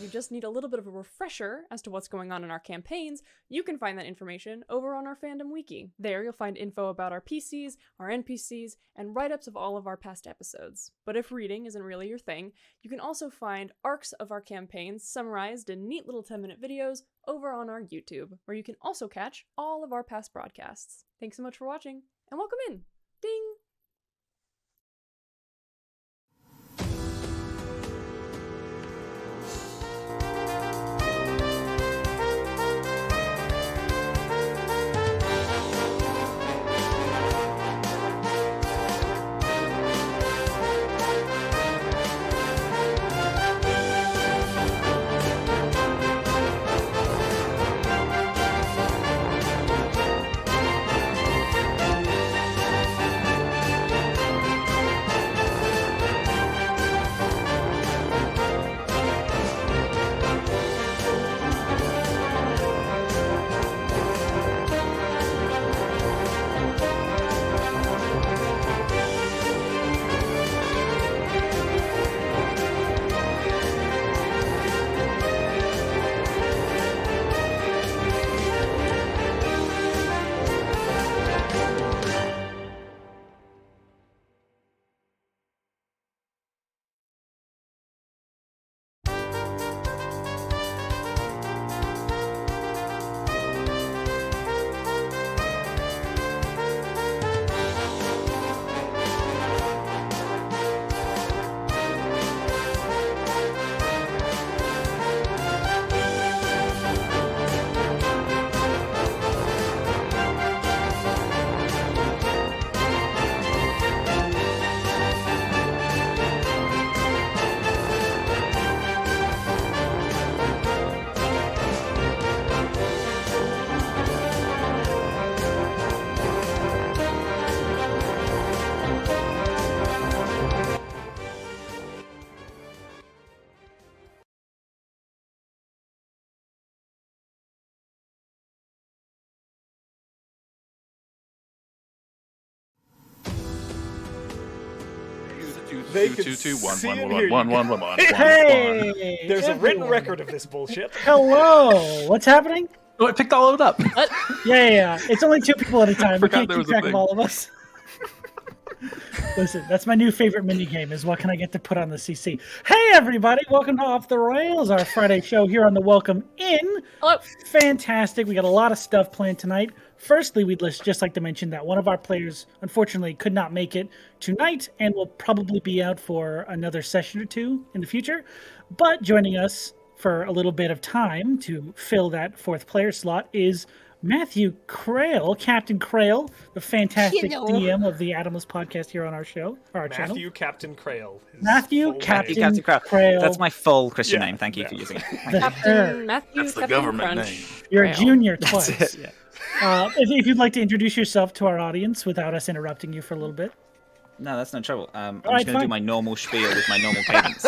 just need a little bit of a refresher as to what's going on in our campaigns, you can find that information over on our fandom wiki. There you'll find info about our PCs, our NPCs, and write-ups of all of our past episodes. But if reading isn't really your thing, you can also find arcs of our campaigns summarized in neat little 10-minute videos over on our YouTube, where you can also catch all of our past broadcasts. Thanks so much for watching, and welcome in! Ding! They could see and hear you. Hey! There's a written record of this bullshit. Hello! What's happening? Oh, I picked all of it up. Yeah. It's only 2 people at a time. We Forgot can't there keep was a track of thing. all of us. Listen, that's my new favorite minigame is what can I get to put on the CC. Hey, everybody! Welcome to Off the Rails, our Friday show here on the Welcome In. Hello! Fantastic. We got a lot of stuff planned tonight. Firstly, we'd just like to mention that one of our players, unfortunately, could not make it tonight and will probably be out for another session or two in the future. But joining us for a little bit of time to fill that 4th player slot is Matthew Crail, Captain Crail, the fantastic DM of the Adamless podcast here on our show, our channel. Matthew Captain Crail. Matthew Captain Crail. Crail. That's my full Christian name. Thank you for using it. Captain Matthew That's the Captain government Crunch. name. You're a Crail. junior twice. That's it, yeah. If you'd like to introduce yourself to our audience without us interrupting you for a little bit. No, that's no trouble. I'm All right, just going to fine. do my normal spiel with my normal cadence.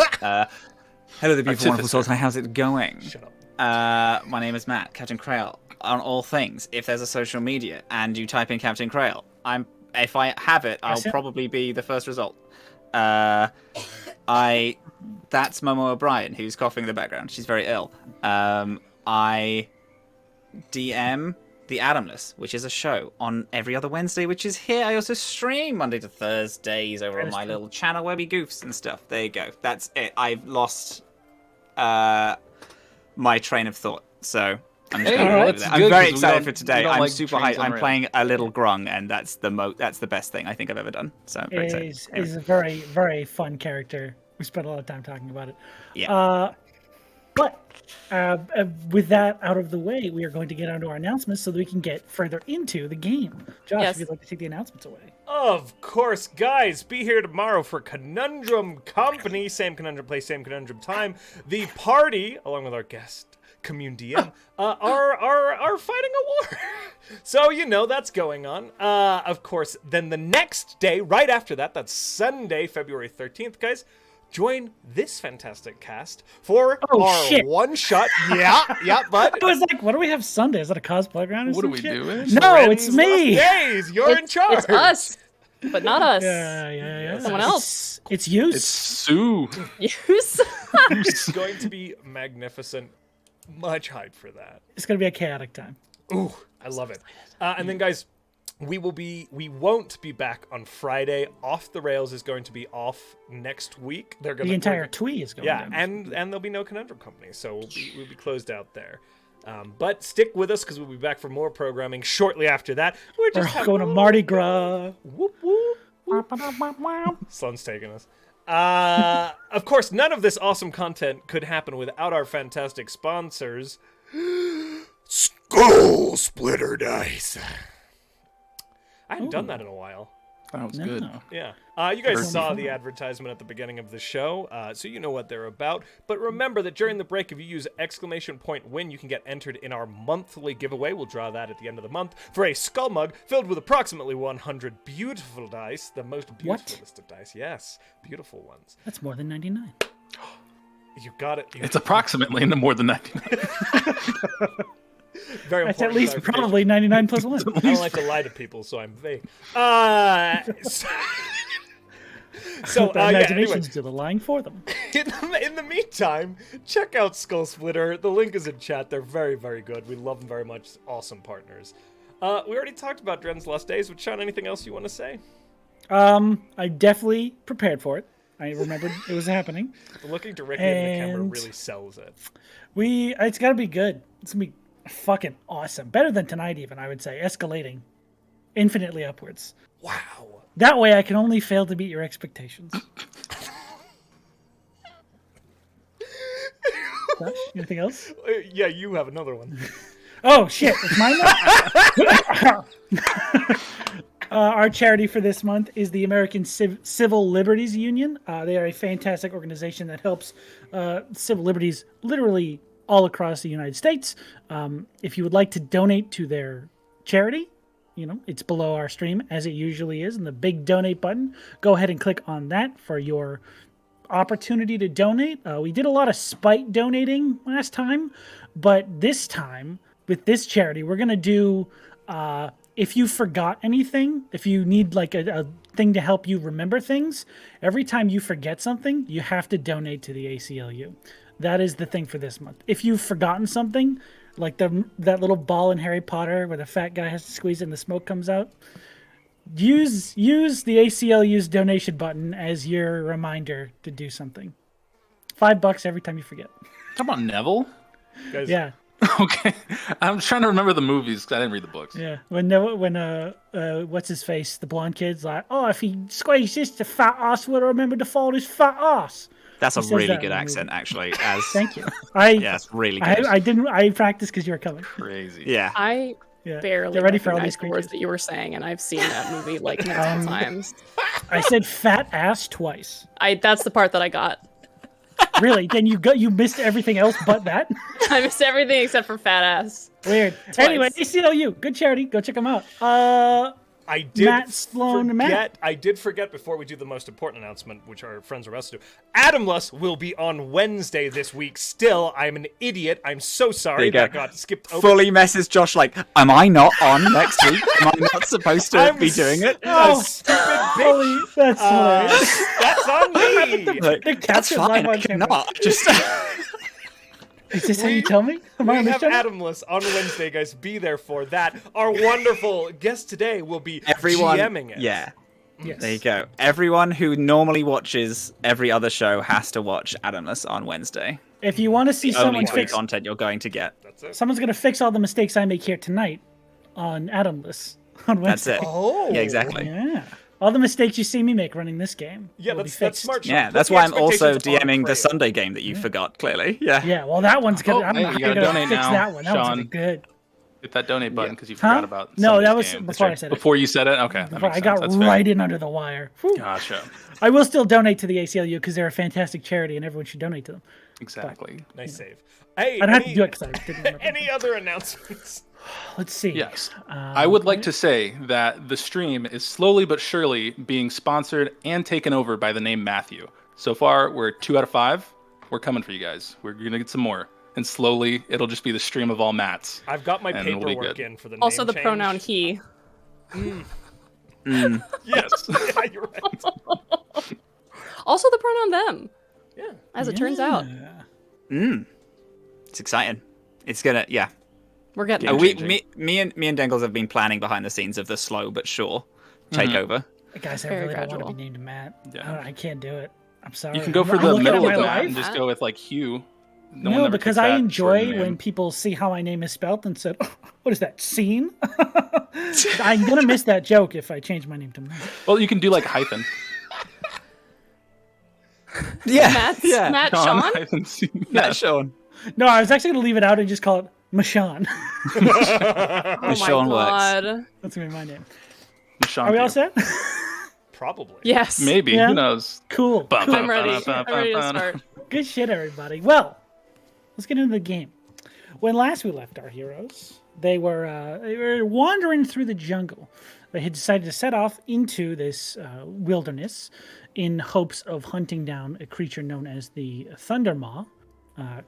Hello, the beautiful, wonderful souls. How's it going? Shut up. My name is Matt, Captain Crail. On all things, if there's a social media and you type in Captain Crail, if I have it, I'll probably be the first result. That's Momo O'Brien, who's coughing in the background. She's very ill. I DM The Adamless, which is a show on every other Wednesday, which is here. I also stream Monday to Thursdays over on my little channel where we goofs and stuff. There you go. That's it. I've lost my train of thought, so I'm just going to leave it there. I'm very excited for today. I'm super hyped. I'm playing a little grung, and that's the best thing I think I've ever done. So I'm very excited. He's a very, very fun character. We spent a lot of time talking about it. Yeah. But with that out of the way, we are going to get onto our announcements so that we can get further into the game. Josh, Yes. if you'd like to take the announcements away. Of course, guys, be here tomorrow for Conundrum Company. Same conundrum place, same conundrum time. The party, along with our guest, Commune DM, are fighting a war. So, you know, that's going on. Of course, then the next day, right after that, that's Sunday, February 13th, guys, join this fantastic cast for our one-shot. Yeah, but I was like, what do we have Sunday? Is that a cosplay ground or What are some we shit? doing? No, it's me. Days, you're in charge. It's us, but not us. Yeah. Someone else. It's you. It's Sue. Use. It's going to be magnificent. Much hype for that. It's going to be a chaotic time. Ooh, I love it. And then, guys, we won't be back on Friday. Off the Rails is going to be off next week. They're going The entire twee is going down. and there'll be no Conundrum Company, so we'll be closed out there. But stick with us because we'll be back for more programming shortly after that. We're going to Mardi Gras. Whoop whoop. Sloan's taking us. Of course, none of this awesome content could happen without our fantastic sponsors, Skull Splitter Dice. I hadn't done that in a while. That was good. Yeah. You guys saw the advertisement at the beginning of the show, so you know what they're about. But remember that during the break, if you use !win, you can get entered in our monthly giveaway. We'll draw that at the end of the month for a skull mug filled with approximately 100 beautiful dice. The most beautiful list of dice. Yes, beautiful ones. That's more than 99. You got it. It's approximately more than 99. Very That's important at least clarification. probably 99 plus 1. I don't like to lie to people, so I'm vague. So The imaginations anyway, do the lying for them. in the meantime, check out Skull Splitter. The link is in chat. They're very, very good. We love them very much. Awesome partners. We already talked about Dren's Lost Days. But Sean, anything else you want to say? I definitely prepared for it. I remembered it was happening. Looking directly in the camera And- really sells it. It's got to be good. It's going to be fucking awesome. Better than tonight even, I would say. Escalating. Infinitely upwards. Wow. That way I can only fail to meet your expectations. Josh, anything else? Yeah, you have another one. Oh, shit. It's mine now? Our charity for this month is the American Civil Liberties Union. They are a fantastic organization that helps civil liberties literally all across the United States. If you would like to donate to their charity, it's below our stream as it usually is, and the big donate button. Go ahead and click on that for your opportunity to donate. We did a lot of spite donating last time, but this time with this charity, we're going to do, if you forgot anything, if you need like a thing to help you remember things, every time you forget something, you have to donate to the ACLU. That is the thing for this month. If you've forgotten something, like that little ball in Harry Potter where the fat guy has to squeeze it and the smoke comes out, use the ACLU's donation button as your reminder to do something. $5 every time you forget. Talk about Neville? Guys, Yeah. Okay. I'm trying to remember the movies because I didn't read the books. Yeah. When what's his face, the blonde kid's like, oh, if he squeezes the fat ass, will remember to fold his fat ass. That's a He says really that good in the accent, movie. actually. Thank you. Yeah, it's really good. I practiced because you were coming. Crazy. Yeah. I Yeah. barely Get ready for all recognize these the words creatures. that you were saying, and I've seen that movie like multiple times. I said fat ass twice. That's the part that I got. Really? Then you missed everything else but that? I missed everything except for fat ass. Weird. Anyway, ACLU, good charity. Go check them out. I did Matt, Sloan, and Matt. I did forget before we do the most important announcement, which our friends are us to do. Adamless will be on Wednesday this week. Still, I'm an idiot. I'm so sorry There you that go. got skipped over. Fully messes Josh like, am I not on next week? Am I not supposed to I'm be doing it? Oh, stupid bitch. Holy, that's hilarious. That's on me. Like, The that's captain fine. live I on camera. cannot. Just Is this how you tell me? Am I We on this have channel? Adamless on Wednesday, guys. Be there for that. Our wonderful guest today will be everyone. GMing it. Yeah. Yes. There you go. Everyone who normally watches every other show has to watch Adamless on Wednesday. If you want to see Only someone free fix, content you're going to get. That's it. someone's gonna fix all the mistakes I make here tonight on Adamless on That's Wednesday. it. Oh. Yeah, exactly. Yeah. All the mistakes you see me make running this game. Yeah, will be that's fixed. smart. Yeah, Put that's the why I'm also expectations on DMing the Craig. Sunday game that you forgot, clearly. Yeah. Yeah, well, that one's gonna. Oh, I'm hey, not you gotta gonna donate fix now, that one. That one's gonna Sean. be good. Hit that donate button because you Huh? forgot about No, Sunday's that was game. before I said it. Before you said it? Okay. That Before makes I got sense. That's fair. right in under the wire. Whew. Gotcha. I will still donate to the ACLU because they're a fantastic charity and everyone should donate to them. Exactly. Nice save. Hey, I don't have to do it because I didn't remember. Any other announcements? Let's see. Yes. I would like to say that the stream is slowly but surely being sponsored and taken over by the name Matthew. So far, we're 2 out of 5. We're coming for you guys. We're going to get some more. And slowly, it'll just be the stream of all Matts. I've got my And we'll be paperwork good. in for the name Also, the change. pronoun he. Yes. Yes. Yeah, you're right. Also, the pronoun them. Yeah. As it turns out, It's exciting. It's gonna, yeah. we're getting Me and Denkles have been planning behind the scenes of the slow but sure takeover. Guys, I Very really don't gradual. want to be named Matt. Yeah. I can't do it. I'm sorry. You can go for I'm the looking at middle of my that life. and just go with like Hugh. one No, never because picks I that enjoy shortened when name. people see how my name is spelled and said, oh, "What is that scene?" I'm gonna miss that joke if I change my name to Matt. Well, you can do like hyphen. Yeah, Matt Sean. Hyphen C. Matt Sean. No, I was actually gonna leave it out and just call it Michonne. Oh my Sean works. god. That's gonna be my name. Sean Are we all Pugh. set? Probably. Yes. Maybe. Yeah. Who knows? Cool. I'm ready. I'm ready to start. Good shit, everybody. Well, let's get into the game. When last we left our heroes, they were wandering through the jungle. They had decided to set off into this wilderness in hopes of hunting down a creature known as the Thundermaw,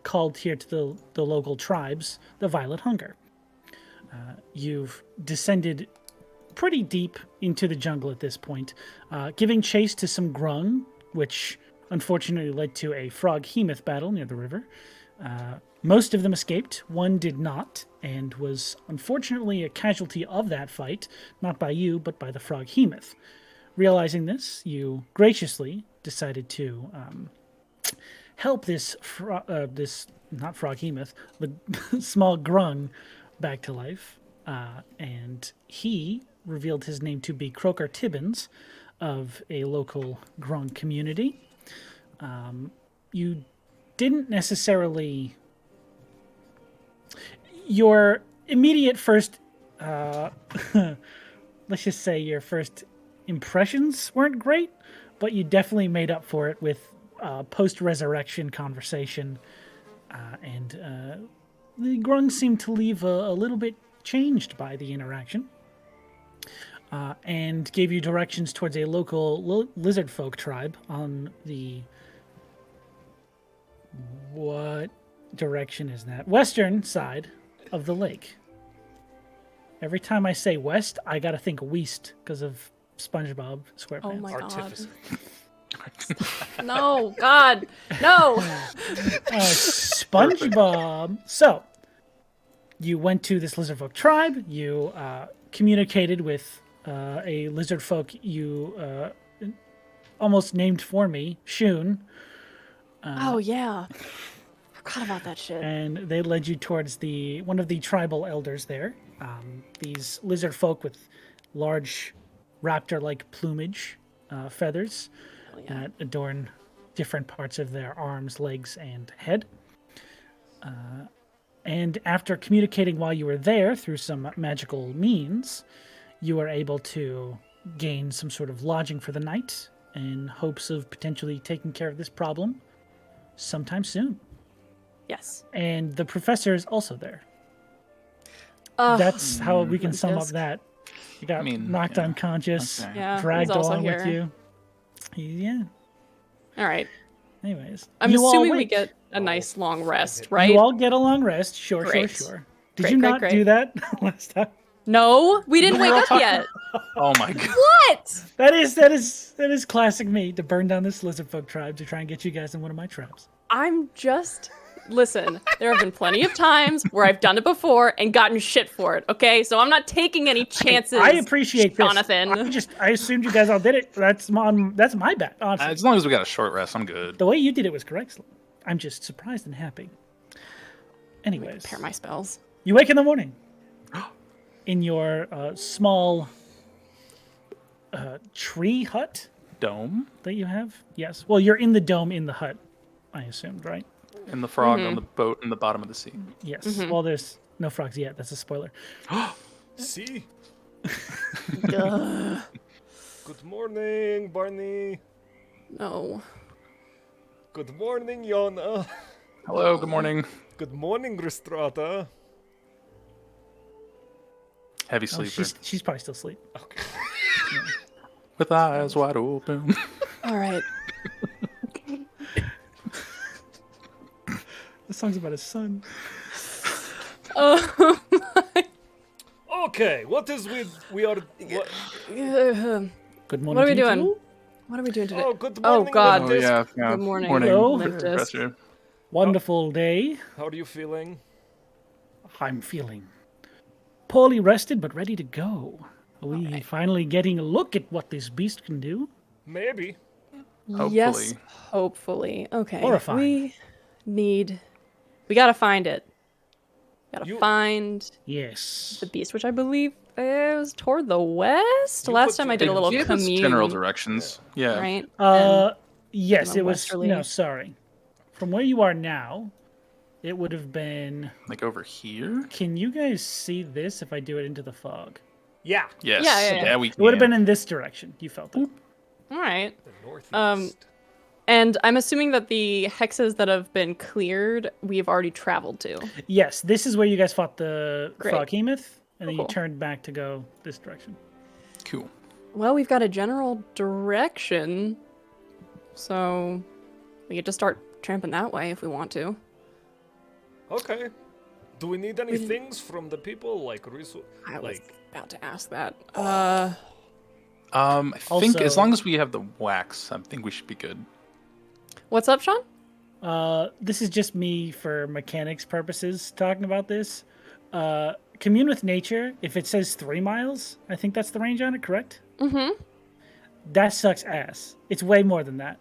called here to the local tribes the Violet Hunger. You've descended pretty deep into the jungle at this point, giving chase to some grung, which unfortunately led to a frog-hemoth battle near the river. Most of them escaped. One did not, and was unfortunately a casualty of that fight, not by you, but by the frog-hemoth. Realizing this, you graciously decided to help this not frog-hemoth, the small grung back to life, and he revealed his name to be Croker Tibbins of a local grung community. You didn't necessarily... Your immediate first... let's just say your first impressions weren't great, but you definitely made up for it with post-resurrection conversation, and the grung seemed to leave a little bit changed by the interaction, and gave you directions towards a local lizard folk tribe on the... What direction is that? Western side of the lake. Every time I say west, I gotta think west because of SpongeBob SquarePants. Oh my god. Artificer. No, God, no. SpongeBob. So, you went to this lizard folk tribe. You communicated with a lizard folk you almost named for me, Shun. Oh yeah. Forgot about that shit. And they led you towards one of the tribal elders there. These lizard folk with large raptor-like plumage, feathers that adorn different parts of their arms, legs, and head. And after communicating while you were there through some magical means, you were able to gain some sort of lodging for the night in hopes of potentially taking care of this problem sometime soon. Yes. And the professor is also there. Oh, That's how we can sum up disc. that. You got knocked yeah. unconscious, Okay. Yeah, dragged he's also along with here. you. Yeah. All right. Anyways, I'm you all assuming we wake. get a nice long rest, right? You all get a long rest. Sure. Great. Did Great, you great, not great. do that last time? No, we didn't wake up yet. Oh my god. What? That is classic me to burn down this lizard folk tribe to try and get you guys in one of my traps. I'm just... Listen, there have been plenty of times where I've done it before and gotten shit for it, okay? So I'm not taking any chances, I appreciate Jonathan. this. I assumed you guys all did it. That's my bad. Honestly. As long as we got a short rest, I'm good. The way you did it was correct. I'm just surprised and happy. Anyways, Pair my spells. you wake in the morning in your small tree hut Dome that you have. Yes. Well, you're in the dome in the hut, I assumed, right? and the frog on the boat in the bottom of the sea. Yes. Well, there's no frogs yet. That's a spoiler. See? Duh. Good morning, Barney. No. Good morning, Yona. Hello, good morning. Good morning, Rhystrata. Heavy Oh, sleeper. she's probably still asleep. Okay. With eyes wide open. All right. The song's about his son. Oh Okay, what is we are... What, Good morning. What are we to you doing? two. What are we doing today? Oh, good Oh, morning. God. Oh Limp yeah, Disc. yeah. Good morning. Hello. Limp Disc. Professor. Wonderful day. How are you feeling? I'm feeling poorly rested, but ready to go. Are we finally getting a look at what this beast can do? Maybe. Yes, hopefully. Okay. Horrifying. We gotta find it. Gotta You- find Yes. the beast, which I believe is toward the west. You Last put time I your- did a little Give us commune. general directions. Yeah. Right? Yes, the it was. westerly. No, sorry. From where you are now, it would have been. Like over here. Can you guys see this if I do it into the fog? Yeah. Yes. Yeah. We It would have can. been in this direction. You felt it. All right. The northeast. And I'm assuming that the hexes that have been cleared, we've already traveled to. Yes, this is where you guys fought the Great. Froghemoth, and then Cool. you turned back to go this direction. Cool. Well, we've got a general direction, so we get to start tramping that way if we want to. Okay. Do we need any things from the people, like resource? I was Like, about to ask that. I think Also- as long as we have the wax, I think we should be good. What's up, Sean? This is just me for mechanics purposes talking about this. Commune with nature, if it says 3 miles, I think that's the range on it, correct? Mm-hmm. That sucks ass. It's way more than that.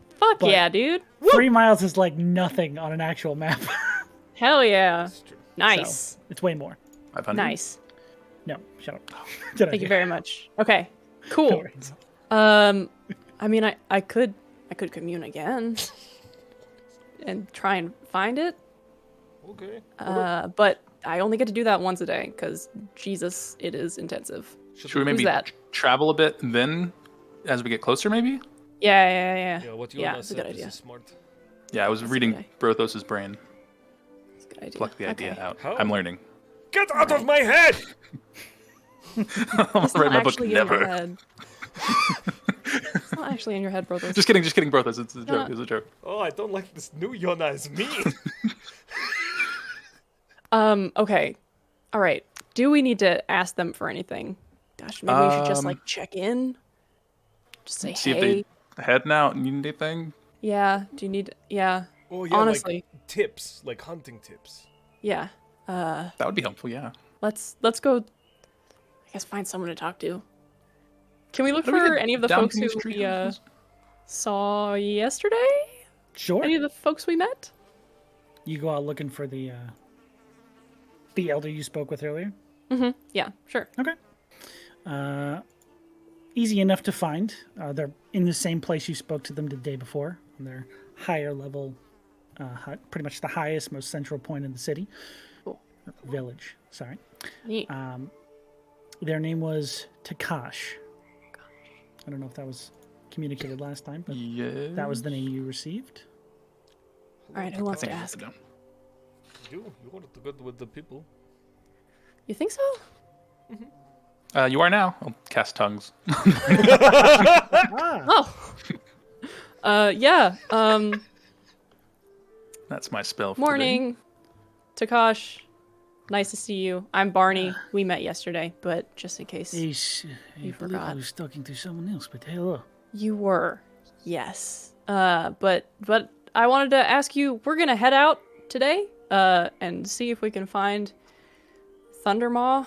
Fuck But- yeah, dude. 3 miles is like nothing on an actual map. Hell yeah. that's true. Nice. So, it's way more. 500. Nice. No, shut up. Thank you very much. Okay. Cool. No worries. I mean, I could commune again and try and find it. Okay. But I only get to do that once a day because Jesus, it is intensive. Should we maybe that? travel a bit and then, as we get closer, maybe? Yeah. Yeah, what you Yeah, yeah, it's a said good is idea. smart. Yeah, I was reading okay. Brothos' brain. It's a good idea. Pluck the idea Okay. out. How? I'm learning. Get out of my head! I'm It's gonna not write my book actually in your never. head. It's not actually in your head, Brothos. Just kidding, Brothos. It's a joke. It's a joke. Oh, I don't like this new Yona as me. Okay. All right. Do we need to ask them for anything? Gosh, maybe we should just like check in. Just say See hey. if they heading out. Need anything? Yeah. Do you need? Yeah. Oh yeah, Honestly. like tips, like hunting tips. Yeah. That would be helpful. Yeah. Let's go. I guess find someone to talk to. Can we look How do we for get any of the down folks from who these tree we houses? saw yesterday? Sure. Any of the folks we met? You go out looking for the elder you spoke with earlier. Mm-hmm. Yeah. Sure. Okay. Easy enough to find. They're in the same place you spoke to them the day before, on their higher level hut, pretty much the highest, most central point in the city. Cool. Village, sorry. Neat. Their name was Takash. I don't know if that was communicated last time, but Yeah. that was the name you received. All right. Who I wants to think I ask? wrote it down. You want to go with the people. You think so? You are now. I'll cast tongues. Oh. Yeah. That's my spell. For Morning, Takash. Nice to see you. I'm Barney. We met yesterday, but just in case Yes, I You believe I forgot. was talking to someone else, but hello. you were, yes. But I wanted to ask you. We're gonna head out today, and see if we can find Thundermaw.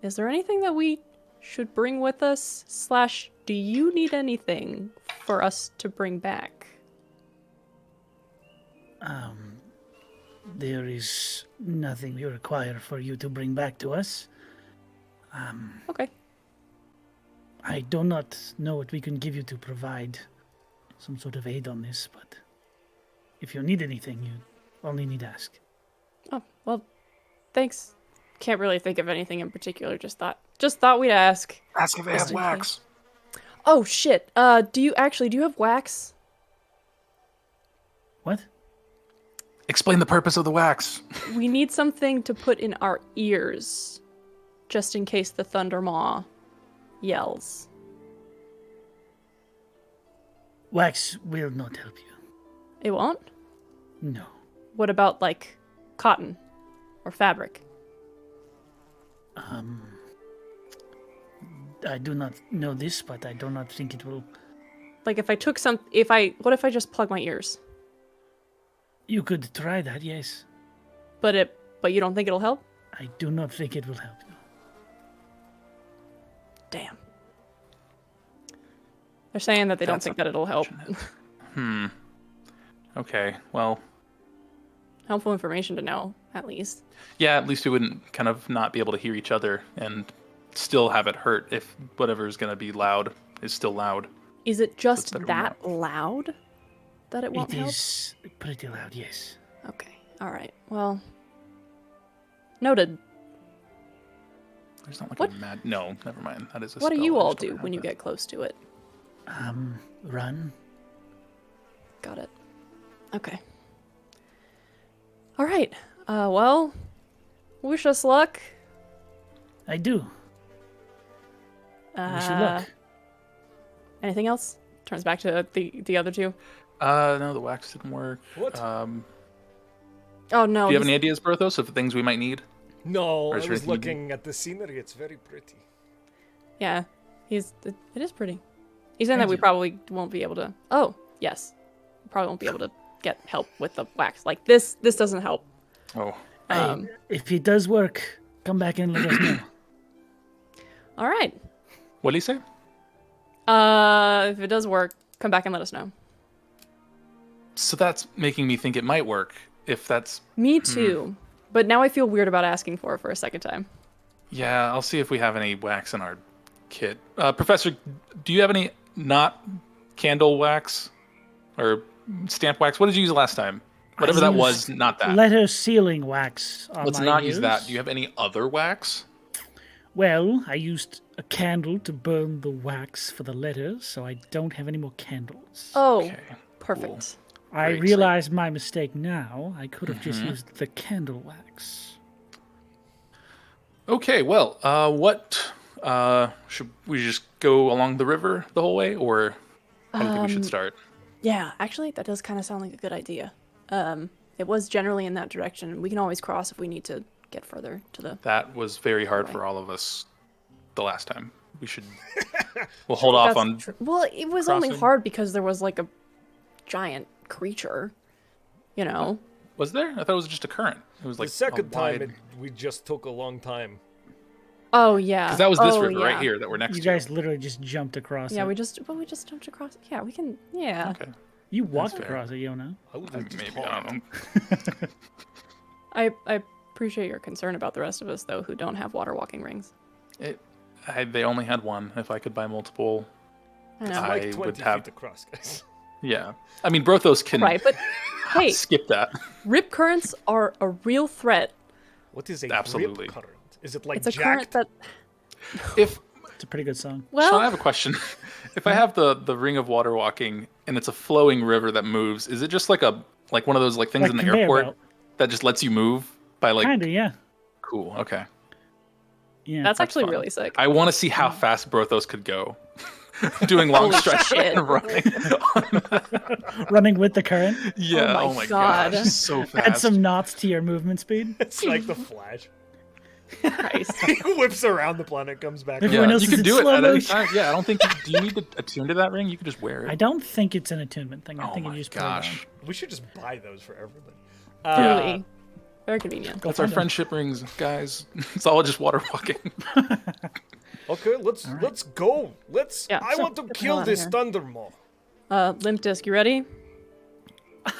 Is there anything that we should bring with us? / do you need anything for us to bring back? There is nothing we require for you to bring back to us. Okay. I do not know what we can give you to provide some sort of aid on this, but if you need anything, you only need ask. Oh, well, thanks. Can't really think of anything in particular. Just thought we'd ask. Ask if they Just have in wax. Oh shit. Do you have wax? What? Explain the purpose of the wax. We need something to put in our ears, just in case the Thundermaw yells. Wax will not help you. It won't? No. What about, like, cotton? Or fabric? I do not know this, but I do not think it will. Like if I took what if I just plug my ears? You could try that, yes. But you don't think it'll help? I do not think it will help. No. Damn. They're saying that they don't think that it'll help. Okay, well. Helpful information to know, at least. Yeah, at least we wouldn't kind of not be able to hear each other and still have it hurt if whatever is going to be loud is still loud. Is it just better that loud that it won't help? It is pretty loud, yes. Okay, alright. Well, noted. There's not like What? a mad... No, never mind. That is a What do spell. you I all just don't do have when you that. get close to it? Run. Got it. Okay. Alright. Well, wish us luck. I do. Wish you luck. Anything else? Turns back to the other two. No, the wax didn't work. What? Oh no. Do you have any ideas, Brothos, of things we might need? No, Or I is there was anything you looking at the scenery. It's very pretty. Yeah, it is pretty. He's saying that Thank we you. probably won't be able to. Oh, yes, we probably won't be able to get help with the wax. Like this doesn't help. Oh, Um, If it does work, come back and let us know. All right. what did he say? If it does work, come back and let us know. So that's making me think it might work. If that's... Me too. But now I feel weird about asking for it for a second time. Yeah, I'll see if we have any wax in our kit. Professor, do you have any not candle wax? Or stamp wax? What did you use last time? Whatever I that was, used not that. Letter sealing wax. On Let's my not use ears. that. Do you have any other wax? Well, I used a candle to burn the wax for the letters, so I don't have any more candles. Oh, Okay. perfect. I great. realize my mistake now. I could have just used the candle wax. Okay, well, should we just go along the river the whole way, or how do you think we should start? Yeah, actually, that does kind of sound like a good idea. It was generally in that direction. We can always cross if we need to get further to the. That was very hard for all of us the last time. We should... We'll hold off on... Well, it was only crossing. hard because there was like a giant creature. You know. Was there? I thought it was just a current. It was like The second a wide... time, we just took a long time. Oh yeah. Because that was this Oh, river right yeah. here that we're next You to. guys literally just jumped across Yeah, it. we just jumped across. Yeah, we can. Yeah. Okay. You walked fair. across it, Yona. I would have just Maybe, talked. I don't know. I appreciate your concern about the rest of us though, who don't have water walking rings. They only had one. If I could buy multiple... I know. I Like would 20 have- feet across, guys. Yeah. I mean, Brothos can Right, but hey, skip that. rip currents are a real threat. What is a Absolutely. rip current? Is it like It's a jacked? current that. If... It's a pretty good song. Sean, I Well, have a question. If I have the ring of water walking and it's a flowing river that moves, is it just like one of those like things Like in the conveyor airport belt. that just lets you move by like? Kinda, yeah. Cool. Okay. Yeah. that's actually fun. really sick. I want to see how fast Brothos could go, doing long Holy stretches shit. and running. Running with the current. Yeah. my Oh my God. gosh. So fast. Add some knots to your movement speed. It's like the Flash. Christ. He whips around the planet, comes back. Everyone Yeah, else you is can in do it slow at any motion. time. Yeah, I don't think. Do you need to attune to that ring? You can just wear I it. don't think it's an attunement thing. I Oh think you my just put it on. gosh. We should just buy those for everybody. Truly. Very convenient. That's our find 'em. friendship rings, guys. It's all just water walking. Okay, let's go. Yeah, I so want to get the hell kill outta this here. Thundermaw. Limp Disc, you ready?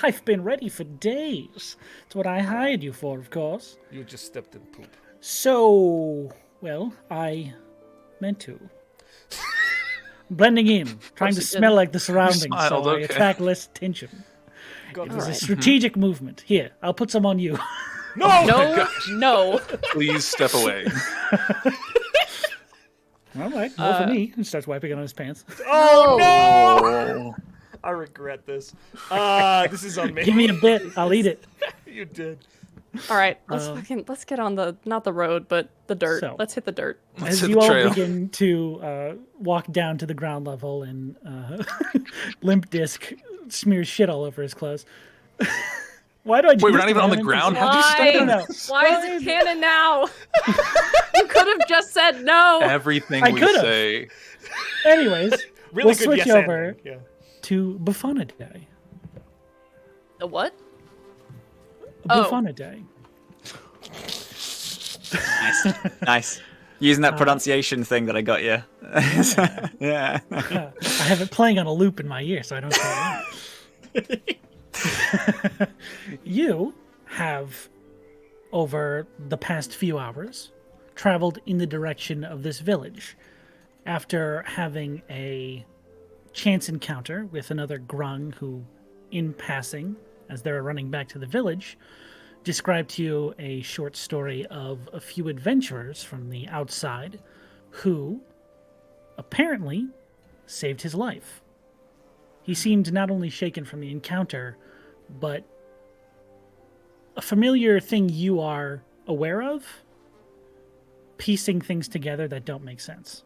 I've been ready for days. It's what I hired you for, of course. You just stepped in poop. So, well, I meant to. Blending in, trying to you smell did. like the surroundings, smiled, so I okay. attract less attention. God, It was a Alright. strategic movement. Here, I'll put some on you. no! No, no. Please step away. All right, more for me. He starts wiping it on his pants. Oh no! Oh. I regret this. This is on me. Give me a bit, I'll eat it. You did. All right, let's get on the not the road, but the dirt. So- Let's hit the dirt. Let's As hit you the all trail. begin to walk down to the ground level and Limp Disc smears shit all over his clothes. Why do I do Wait, we're this not to even on the my ground? NPCs? How'd you step I in? don't know. Why is it canon now? You could have just said no. Everything I we could've. say. Anyways, Really we'll good switch yes over ending. Yeah. to Buffonidae. The what? Buffonidae. Nice. Using that pronunciation thing that I got you. Yeah. I have it playing on a loop in my ear, so I don't say it. You have, over the past few hours, traveled in the direction of this village after having a chance encounter with another grung who, in passing, as they were running back to the village, described to you a short story of a few adventurers from the outside who apparently saved his life. He seemed not only shaken from the encounter, but a familiar thing you are aware of, piecing things together that don't make sense.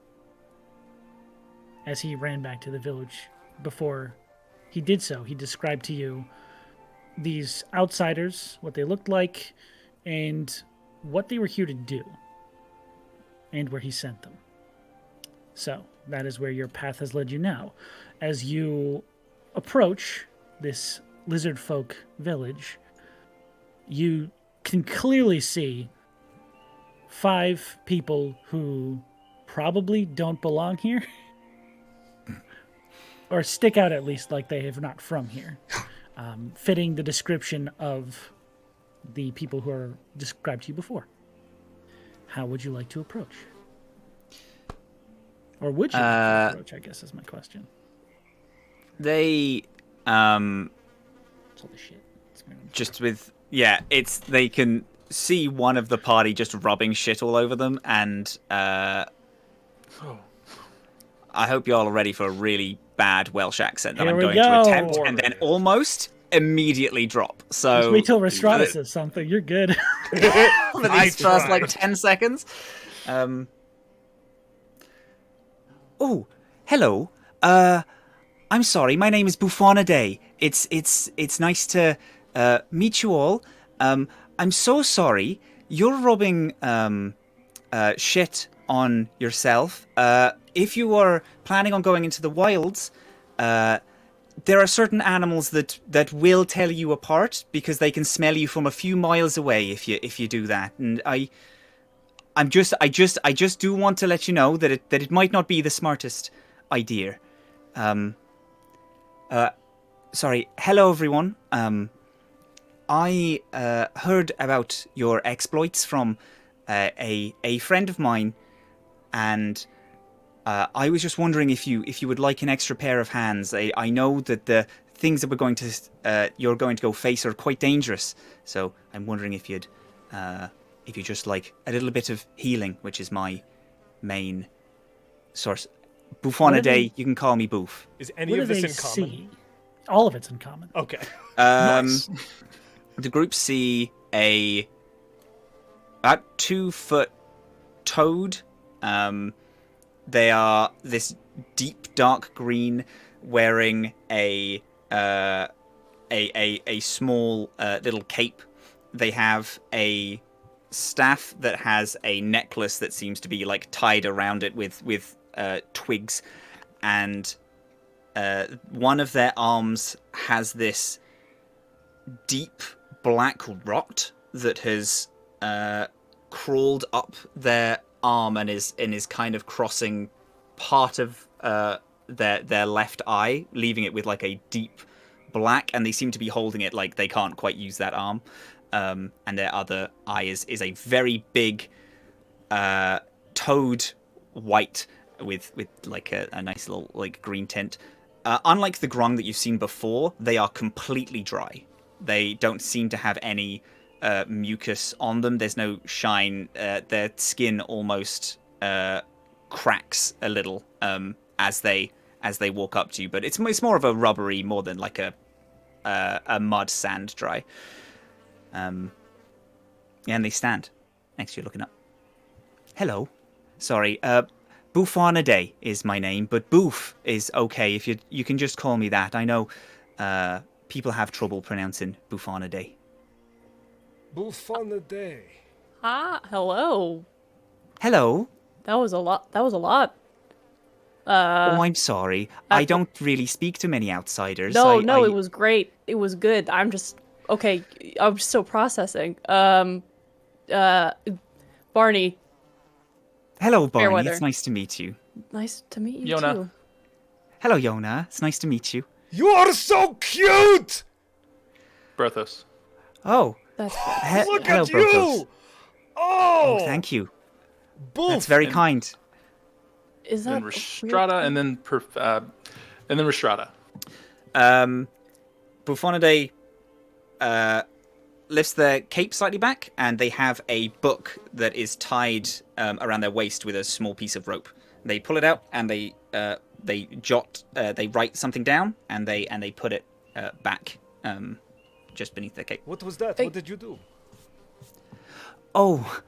As he ran back to the village, before he did so, he described to you these outsiders, what they looked like, and what they were here to do, and where he sent them. So, that is where your path has led you now. As you approach this lizard folk village, you can clearly see 5 people who probably don't belong here, or stick out at least like they are not from here. Fitting the description of the people who are described to you before. How would you like to approach? Or would you like to approach, I guess is my question. They, It's all the shit. just with, they can see one of the party just rubbing shit all over them, and I hope you're all ready for a really bad Welsh accent that Here I'm we going go. to attempt and then almost immediately drop. So Just wait till Rhystrata says something. You're good. for I these first tried. 10 seconds. Oh, hello. I'm sorry. My name is Buffonidae. It's nice to meet you all. I'm so sorry. You're rubbing shit on yourself. If you are planning on going into the wilds, there are certain animals that will tell you apart because they can smell you from a few miles away if you do that. And I just do want to let you know that it might not be the smartest idea. Sorry. Hello, everyone. I heard about your exploits from a friend of mine, and I was just wondering if you would like an extra pair of hands. I know that the things that you're going to go face are quite dangerous, so I'm wondering if you just like a little bit of healing, which is my main source. Buffonidae, you can call me Boof. Is any What of do this they in common? see? All of it's in common. Okay. Nice. The group see a about 2-foot toad. They are this deep dark green, wearing a small little cape. They have a staff that has a necklace that seems to be like tied around it with twigs, and one of their arms has this deep black rot that has crawled up their arm and is kind of crossing part of their left eye, leaving it with like a deep black, and they seem to be holding it like they can't quite use that arm. And their other eye is a very big toad white with like a nice little like green tint. Unlike the grung that you've seen before, they are completely dry. They don't seem to have any mucus on them. There's no shine. Their skin almost cracks a little as they walk up to you, but it's more of a rubbery more than like a mud sand dry. And they stand next to you looking up. Hello. Sorry. Buffonidae is my name, but Boof is okay if you can just call me that. I know people have trouble pronouncing Buffonidae. Buffonidae. Hello. Hello. That was a lot. Oh, I'm sorry. I don't really speak to many outsiders. No, I... it was great. It was good. I'm just okay. I'm still processing. Barney. Hello, Barney. Fairweather. It's nice to meet you. Nice to meet you Yona. too. Hello, Yona. It's nice to meet you. You are so cute! Brothos. Oh. That's Look hello, at Brothos. you! Oh! Thank you. Boof. That's very kind. is that Then Rhystrata, and then Rhystrata. Buffonidae lifts their cape slightly back, and they have a book that is tied around their waist with a small piece of rope. They pull it out, and they write something down, and they put it back just beneath their cape. What was that? Hey. What did you do? Oh,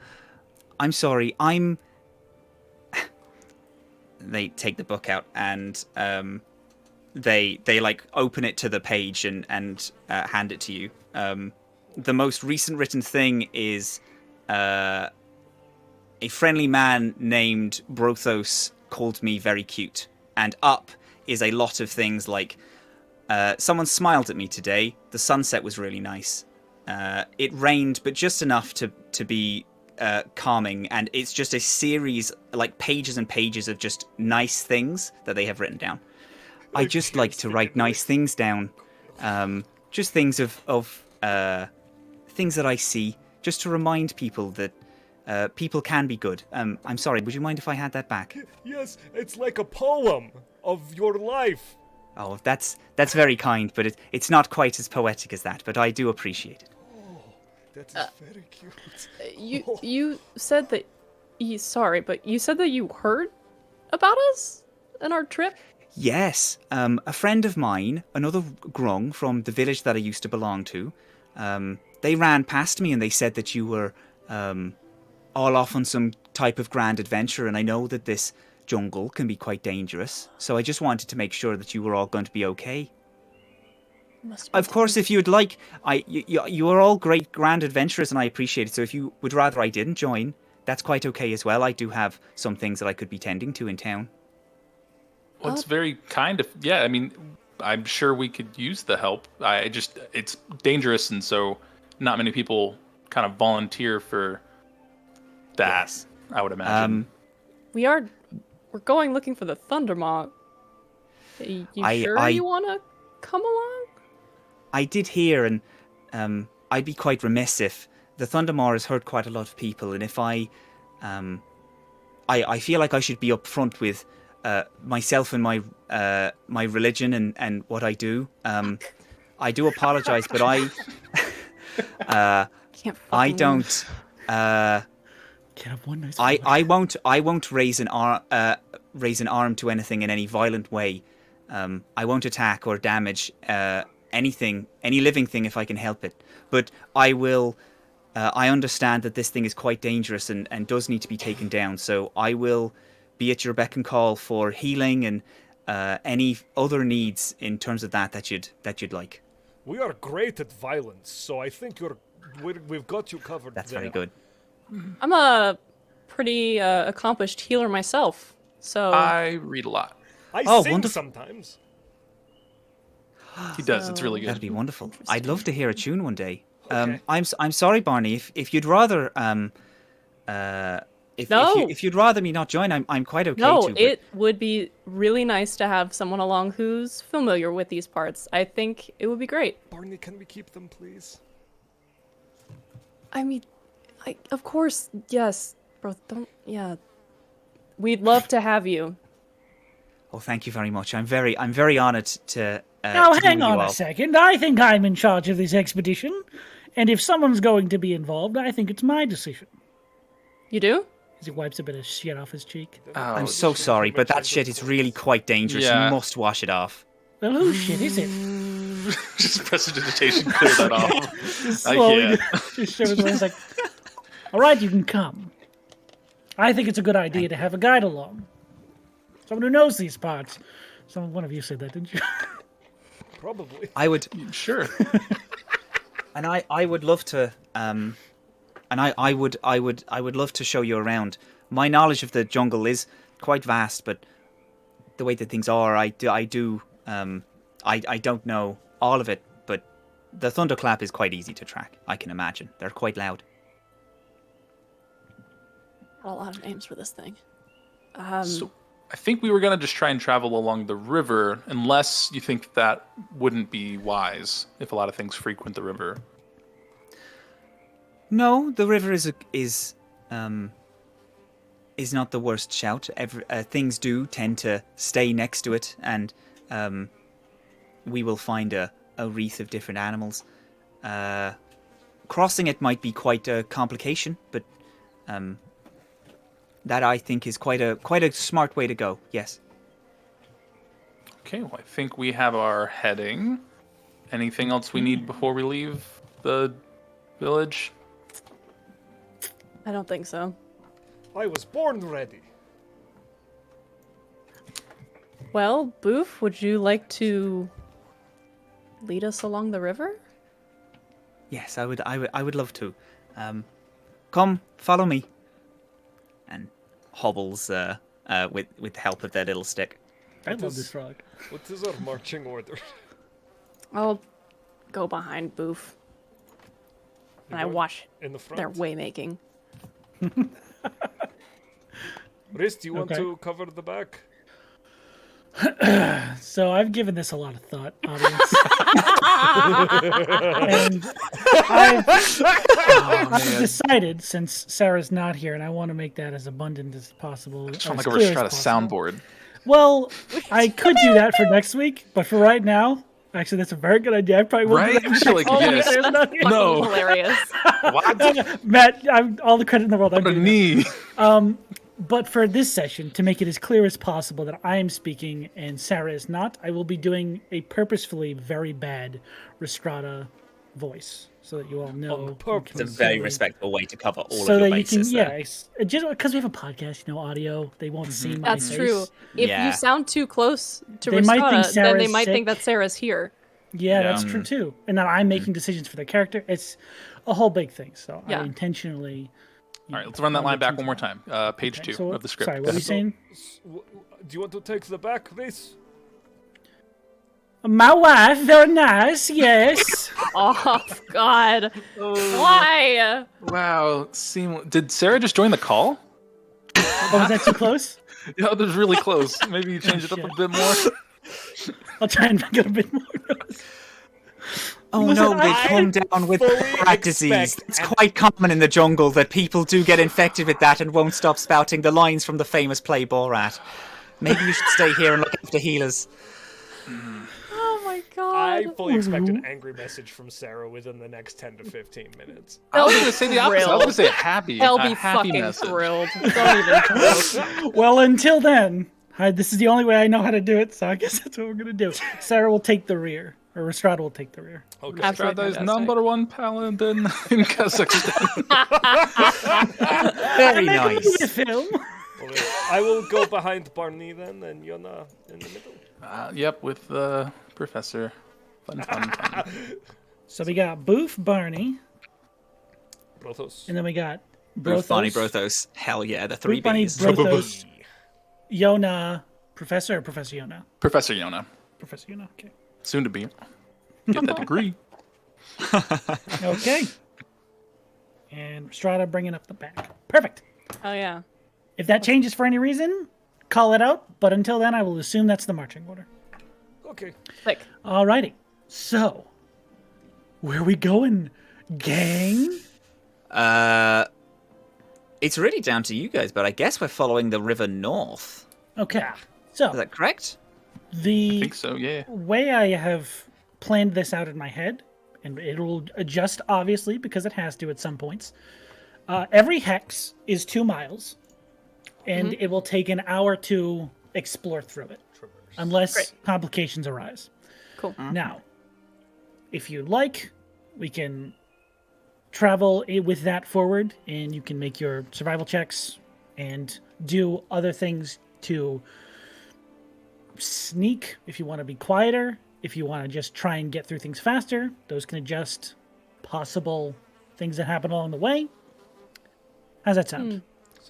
I'm sorry. They take the book out, and they like open it to the page and hand it to you. The most recent written thing is a friendly man named Brothos called me very cute. And up is a lot of things like someone smiled at me today. The sunset was really nice. It rained, but just enough to be calming. And it's just a series, like pages and pages of just nice things that they have written down. I just like to write nice things down. Just things of things that I see, just to remind people that people can be good. I'm sorry, would you mind if I had that back? Yes, it's like a poem of your life. Oh, that's very kind, but it's not quite as poetic as that, but I do appreciate it. That is very cute. You said that sorry, but you said that you heard about us and our trip? Yes, a friend of mine, another grung from the village that I used to belong to, they ran past me and they said that you were all off on some type of grand adventure, and I know that this jungle can be quite dangerous, so I just wanted to make sure that you were all going to be okay. Of course, if you'd like, you are all great grand adventurers, and I appreciate it, so if you would rather I didn't join, that's quite okay as well. I do have some things that I could be tending to in town. Well, it's very kind of, yeah, I mean, I'm sure we could use the help. It's dangerous, and so not many people kind of volunteer for that, Yes. I would imagine. We're going looking for the Thundermaw. You sure you want to come along? I did hear, and I'd be quite remiss if the Thundermaw has hurt quite a lot of people, and if I feel like I should be upfront with myself and my religion and what I do. I do apologize, but I don't. Can have one nice I won't raise an arm to anything in any violent way. I won't attack or damage any living thing if I can help it. But I will. I understand that this thing is quite dangerous and does need to be taken down. So I will be at your beck and call for healing and any other needs in terms of that you'd like. We are great at violence, so I think we've got you covered. That's there. very good. I'm a pretty accomplished healer myself, so I read a lot. I sing wonderful. sometimes. He does, it's really good. That'd be wonderful. I'd love to hear a tune one day. Okay. I'm sorry, Barney. If you'd rather if you'd rather me not join, I'm quite okay. no, to, but... it would be really nice to have someone along who's familiar with these parts. I think it would be great. Barney, can we keep them, please? I mean, of course, yes, bro. We'd love to have you. Oh, thank you very much. I'm very honored to. Now, to be hang with you on a all. second. I think I'm in charge of this expedition. And if someone's going to be involved, I think it's my decision. You do? As he wipes a bit of shit off his cheek. I'm so sorry, but that shit is really quite dangerous. Yeah. You must wash it off. Well, whose shit is it? Just prestidigitation, clear that off. I Slowly can't. just shivers away. He's like, all right, you can come. I think it's a good idea to have a guide along. Someone who knows these parts. One of you said that, didn't you? Probably. I would, Sure. and I would love to and I would love to show you around. My knowledge of the jungle is quite vast, but the way that things are, I don't know all of it. But the thunderclap is quite easy to track. I can imagine they're quite loud. A lot of names for this thing. So I think we were going to just try and travel along the river, unless you think that wouldn't be wise if a lot of things frequent the river. No, the river is not the worst shout. Things do tend to stay next to it, and we will find a wreath of different animals. Crossing it might be quite a complication, but that I think is quite a smart way to go. Yes. Okay, well, I think we have our heading. Anything else we need before we leave the village? I don't think so. I was born ready. Well, Boof, would you like to lead us along the river? Yes, I would love to. Come, follow me. And hobbles with the help of their little stick. I love this frog. What is our marching order? I'll go behind Boof. And I watch in the front. their waymaking. Rhys, do you want Okay. to cover the back? So I've given this a lot of thought, audience. And I've decided, since Sarah's not here, and I want to make that as abundant as possible. It's sound as like a clear as Rhystrata possible. soundboard. Well, I could do that for next week, but for right now, actually, that's a very good idea. I probably won't Right? do I feel like Oh, yes. Sarah's not here. No. Hilarious. What? Matt, I'm all the credit in the world. I'm What a doing that. knee. But for this session, to make it as clear as possible that I am speaking and Sarah is not, I will be doing a purposefully very bad Rhystrata voice, so that you all know. purpose. It's a very respectful way to cover all So of your that you can, bases. yeah, just because we have a podcast, audio, they won't see my That's face. true. If Yeah. you sound too close to They might think Rhystrata, then they Sarah's might think sick. that Sarah's here. Yeah, that's true too. And that I'm making decisions for the character. It's a whole big thing. So Yeah. I intentionally. All right, let's run that line back one more time. Page Okay, 2 so of the script. Sorry, what were you saying? Do you want to take the back, Rhys? My wife, very nice, yes. Oh, God. Why? Wow. Did Sarah just join the call? Oh, was that too close? Yeah, that was really close. Maybe you change it up a shit. bit more. I'll try and make it a bit more. Oh Listen, no, they I come down with fully rat disease. expect It's quite common in the jungle that people do get infected with that and won't stop spouting the lines from the famous play Borat. Maybe you should stay here and look after healers. Oh, my God. I fully expect an angry message from Sarah within the next 10 to 15 minutes. I was going to say the opposite. I was going to say happy. They'll a be happy fucking message. thrilled. Don't even joke. Well, until then, this is the only way I know how to do it, so I guess that's what we're going to do. Sarah will take the rear, or Rhystrata will take the rear. Okay. Absolutely Rhystrata is fantastic. #1 paladin in Kazakhstan. Very Make a nice. movie film. Well, I will go behind Barney then, and Yona in the middle. Yep, with the professor. Fun. So we got Boof, Barney, Brothos. and then we got Both Barney Brothos, Brothos. Hell yeah, the three Boof, Barney, B's. Brothos, Yona, Professor, or Professor Yona? Professor Yona. Professor Yona, okay. Soon to be. Get that degree. Okay. And Rhystrata bringing up the back. Perfect. Oh, yeah. If that changes for any reason, call it out. But until then, I will assume that's the marching order. Okay. Click. Alrighty. So, where we going, gang? It's really down to you guys, but I guess we're following the river north. Okay. Is So, that correct? I the think so, yeah. way I have planned this out in my head, and it will adjust obviously because it has to at some points. Every hex is 2 miles, and it will take an hour to explore through it, unless Great. complications arise. Cool. Now, if you like, we can travel with that forward, and you can make your survival checks and do other things to sneak if you want to be quieter. If you want to just try and get through things faster, those can adjust possible things that happen along the way. How's that sound?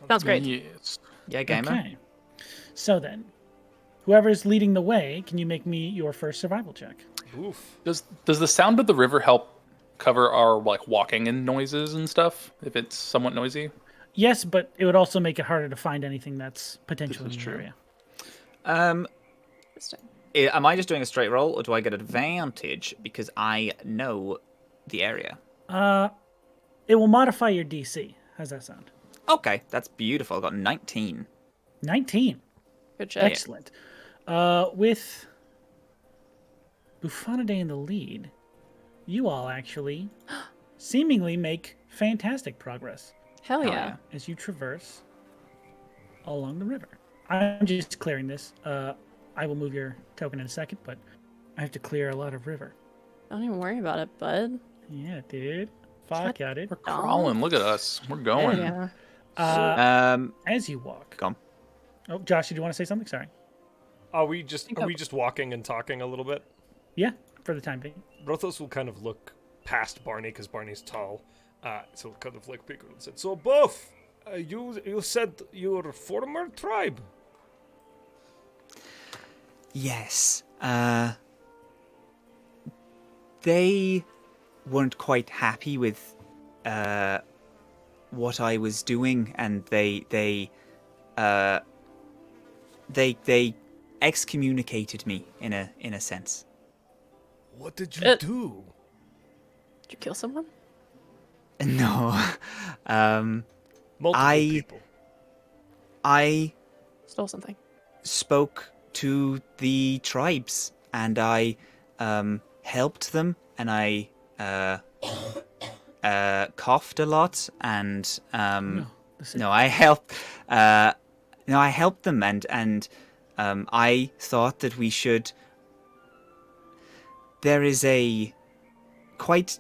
Sounds great. Yes. Yeah, gamer. Okay. So then, whoever's leading the way, can you make me your first survival check? Oof. Does the sound of the river help cover our like walking and noises and stuff if it's somewhat noisy? Yes, but it would also make it harder to find anything that's potentially in the true. area. Interesting. Am I just doing a straight roll, or do I get advantage because I know the area? It will modify your DC. How's that sound? Okay, that's beautiful. I got 19. 19. Good check. Excellent. With Buffonidae in the lead, you all actually seemingly make fantastic progress Hell yeah. yeah. as you traverse along the river. I'm just clearing this. I will move your token in a second, but I have to clear a lot of river. Don't even worry about it, bud. Yeah, dude. Fuck at it. We're crawling. Look at us. We're Hell going. yeah. As you walk. Come. Oh, Josh, did you want to say something? Sorry. Are we just walking and talking a little bit? Yeah, for the time being. Brothos will kind of look past Barney because Barney's tall. So kind of like peek and said, "So both, you said your former tribe." Yes. They weren't quite happy with what I was doing, and they excommunicated me in a sense. What did you do? Did you kill someone? No. Multiple people. I Stole something. spoke to the tribes, and I helped them, and I coughed a lot, and I helped them, and I thought that we should. There is a quite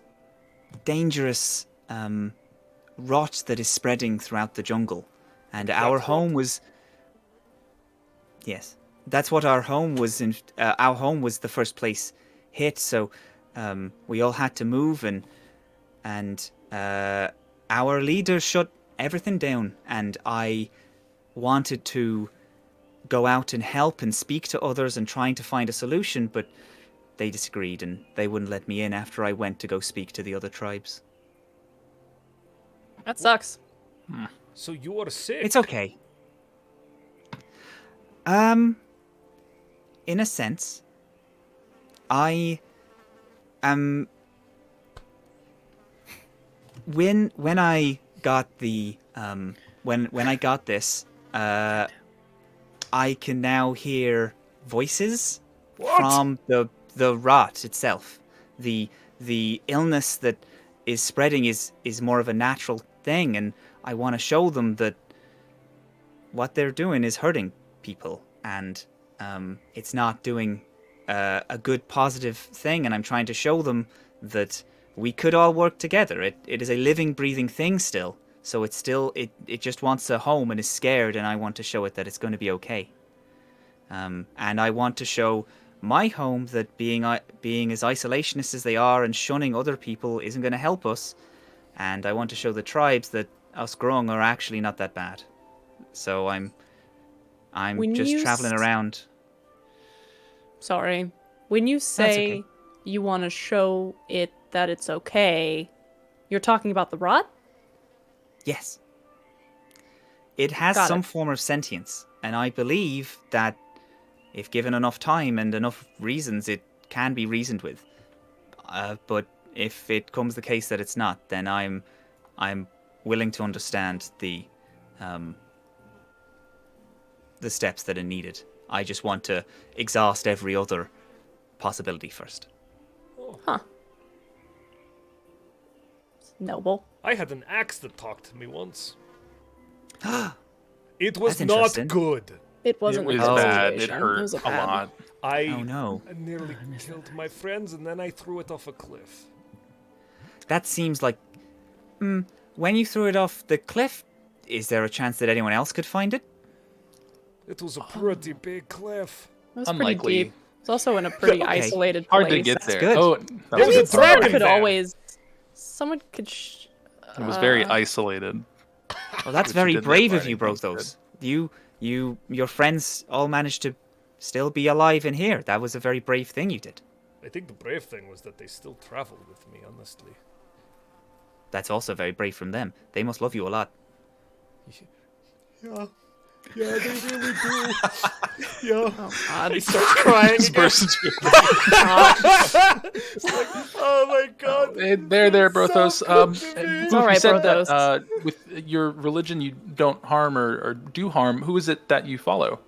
dangerous rot that is spreading throughout the jungle, and our home was. Yes, that's what our home was. Our home was the first place hit, so we all had to move, and our leader shut everything down, and I wanted to go out and help and speak to others and trying to find a solution, but they disagreed and they wouldn't let me in after I went to go speak to the other tribes. That sucks. So you are sick. It's okay. In a sense, I am. When I got the when I got this, I can now hear voices from the rot itself. The illness that is spreading is more of a natural thing, and I want to show them that what they're doing is hurting people, and it's not doing a good positive thing, and I'm trying to show them that we could all work together. It is a living, breathing thing still, so it just wants a home and is scared, and I want to show it that it's going to be okay. And I want to show my home that being as isolationist as they are and shunning other people isn't going to help us, and I want to show the tribes that us growing are actually not that bad. So I'm just traveling around. Sorry. When you say okay. you want to show it that it's okay, you're talking about the rot? Yes. It has Got some it. form of sentience, and I believe that if given enough time and enough reasons, it can be reasoned with. But if it comes the case that it's not, then I'm willing to understand the steps that are needed. I just want to exhaust every other possibility first. Huh. It's noble. I had an axe that talked to me once. It was That's not interesting. good. It wasn't It was a good bad. It situation. hurt was a bad. lot. Oh no. I nearly killed my friends, and then I threw it off a cliff. That seems like... when you threw it off the cliff, is there a chance that anyone else could find it? It was a pretty big cliff. It was Unlikely. pretty deep. It's also in a pretty Okay. isolated place. Hard to get That's there. good. Oh, There was a Someone dragon could there. always... Someone could... It was very isolated. Well, that's Which very didn't brave look of you, like anything Brothos. Your friends all managed to still be alive in here. That was a very brave thing you did. I think the brave thing was that they still traveled with me, honestly. That's also very brave from them. They must love you a lot. Yeah. Yeah, they really do. Yeah. God. I start crying Just again. burst into It's like, oh my god. there, Brothos. So good to me. Who- It's all right, you said Brothos. that with your religion you don't harm or do harm. Who is it that you follow?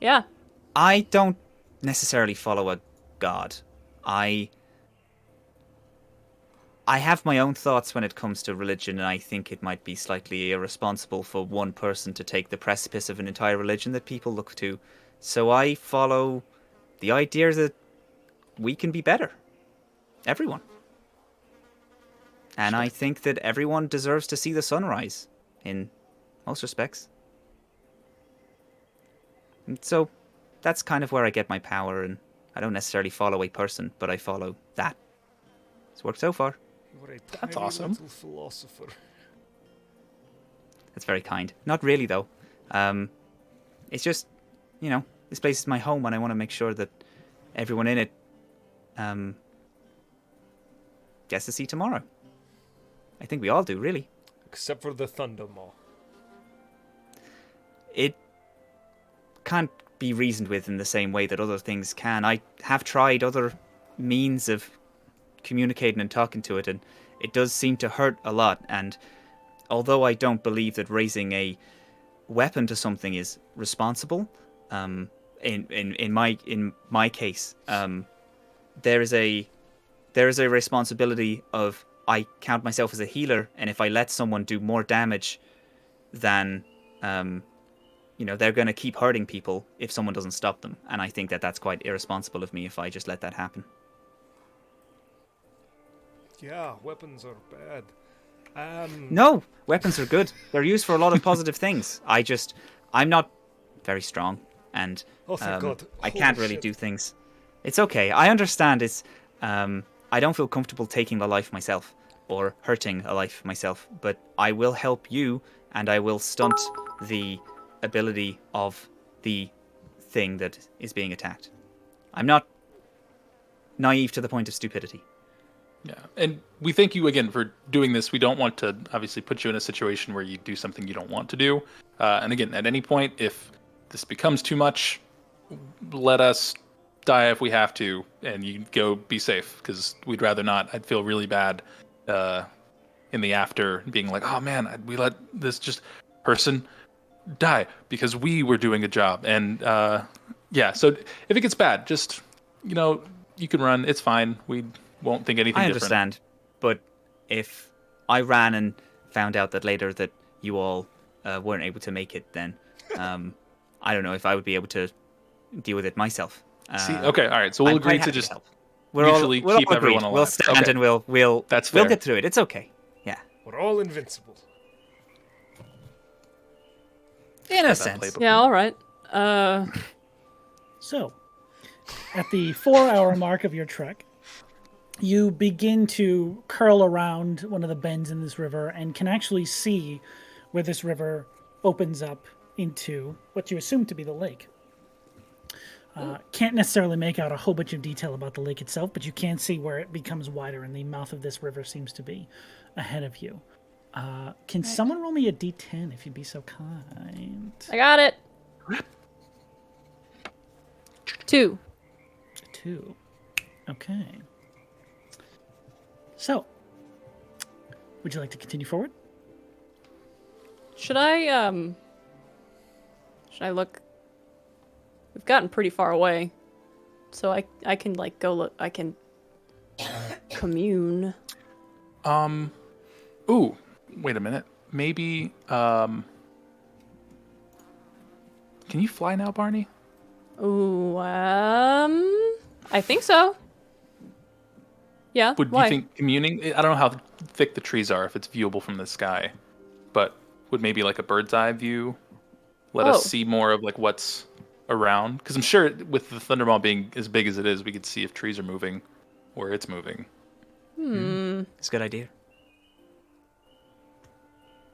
Yeah. I don't necessarily follow a god. I have my own thoughts when it comes to religion, and I think it might be slightly irresponsible for one person to take the precipice of an entire religion that people look to. So I follow the idea that we can be better. Everyone. And I think that everyone deserves to see the sunrise, in most respects. And so that's kind of where I get my power, and I don't necessarily follow a person, but I follow that. It's worked so far. You are a That's tiny awesome. little philosopher. That's very kind. Not really, though. It's just, this place is my home, and I want to make sure that everyone in it gets to see tomorrow. I think we all do, really. Except for the Thundermaw. It can't be reasoned with in the same way that other things can. I have tried other means of communicating and talking to it, and it does seem to hurt a lot. And although I don't believe that raising a weapon to something is responsible, in my case, there is a responsibility of, I count myself as a healer, and if I let someone do more damage than they're going to keep hurting people if someone doesn't stop them. And I think that that's quite irresponsible of me if I just let that happen. Yeah, weapons are bad. No, weapons are good. They're used for a lot of positive things. I'm not very strong, and Oh, thank God. I Holy can't really shit. do things. It's okay. I understand it's... I don't feel comfortable taking a life myself, or hurting a life myself, but I will help you, and I will stunt the ability of the thing that is being attacked. I'm not naive to the point of stupidity. Yeah, and we thank you again for doing this. We don't want to obviously put you in a situation where you do something you don't want to do. And again, at any point, if this becomes too much, let us die if we have to, and you go be safe, because we'd rather not. I'd feel really bad in the after, being like, oh man, we let this just person die because we were doing a job. And yeah, so if it gets bad, just, you can run. It's fine. We won't think anything I different. understand, but if I ran and found out that later that you all weren't able to make it, then I don't know if I would be able to deal with it myself. See, okay, all right. So we'll I'm quite agree to happy just help. mutually we'll keep all everyone agreed. alive. We'll stand Okay. and we'll That's we'll fair. get through it. It's okay. Yeah, We're all invincible. in a That sense. playbook. Yeah, all right. So, at the 4-hour mark of your trek, you begin to curl around one of the bends in this river and can actually see where this river opens up into what you assume to be the lake. Can't necessarily make out a whole bunch of detail about the lake itself, but you can see where it becomes wider and the mouth of this river seems to be ahead of you. Can someone roll me a d10 if you'd be so kind? I got it. 2. 2. Okay. So, would you like to continue forward? Should I look? We've gotten pretty far away. So I can like go look, I can commune. Ooh, wait a minute. Maybe can you fly now, Barney? Ooh, I think so. Yeah. Would why? you think communing? I don't know how thick the trees are if it's viewable from the sky, but would maybe like a bird's eye view let us Oh. see more of like what's around? Because I'm sure with the thunderball being as big as it is, we could see if trees are moving or it's moving. It's a good idea.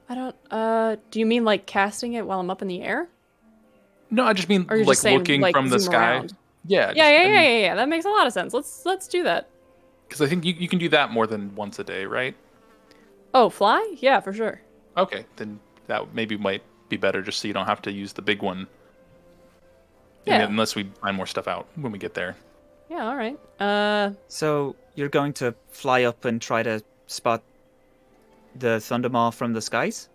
I don't. Do you mean like casting it while I'm up in the air? No, I just mean Or you're like just saying, looking like, from the zoom sky. around? Yeah. Yeah. That makes a lot of sense. Let's do that. Because I think you can do that more than once a day, right? Oh, fly? Yeah, for sure. Okay, then that maybe might be better, just so you don't have to use the big one. Yeah. Unless we find more stuff out when we get there. Yeah. All right. So you're going to fly up and try to spot the Thundermaw from the skies?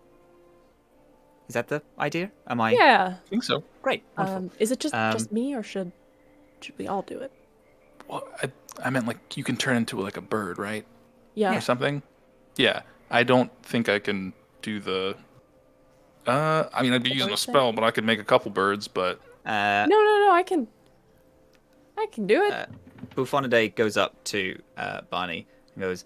Is that the idea? Am I? Yeah. I think so. Great. Wonderful. Is it just me, or should we all do it? Well, I meant like you can turn into like a bird, right? Yeah. Or something. Yeah. I don't think I can do the. I mean, I'd be using a spell, but I could make a couple birds. But No. I can do it. Buffonidae goes up to Barney and goes,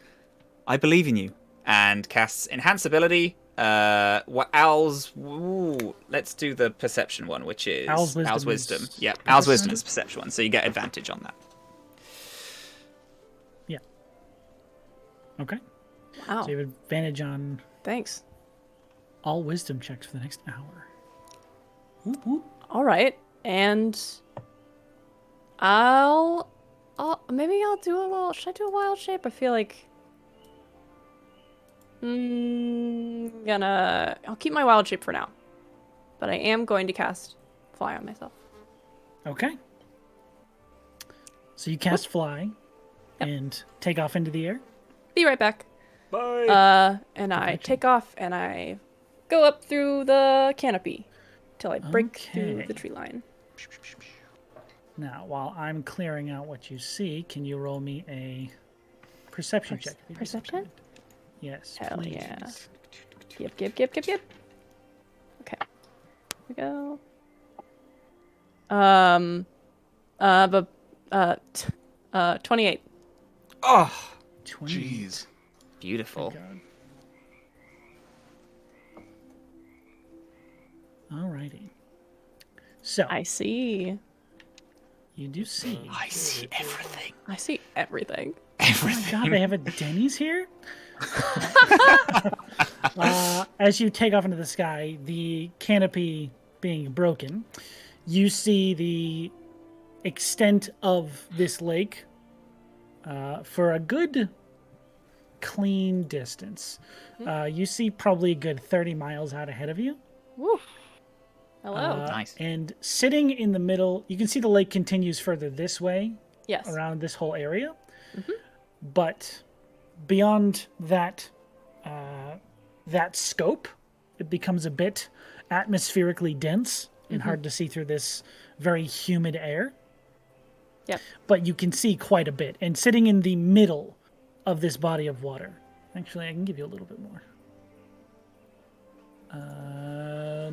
"I believe in you," and casts Enhance Ability. Owl's. Ooh, let's do the perception one, which is Owl's Wisdom is Yeah, perception? Owl's Wisdom is perception one, so you get advantage on that. Yeah. Okay. Wow. So you have advantage on Thanks. all wisdom checks for the next hour. Whoop, whoop. All right, and maybe I'll do a little. Should I do a wild shape? I feel like. I'll keep my wild shape for now, but I am going to cast fly on myself. Okay. So you cast fly and take off into the air. Be right back. Bye. And I take off and I go up through the canopy till I break through Okay. the tree line. Now, while I'm clearing out what you see, can you roll me a perception check? if you don't Perception? mind? Yes. Hell please. yeah. Yep. Okay. Here we go. 28. Oh, 20. jeez. beautiful. Alrighty. So I see. you do see. I see everything. I see everything. Oh my god, they have a Denny's here? As you take off into the sky, the canopy being broken, you see the extent of this lake for a good, clean distance. You see probably a good 30 miles out ahead of you. Woo. Hello. Nice. And sitting in the middle, you can see the lake continues further this way Yes. around this whole area. But beyond that that scope, it becomes a bit atmospherically dense and hard to see through this very humid air. Yep. But you can see quite a bit. And sitting in the middle of this body of water, actually, I can give you a little bit more.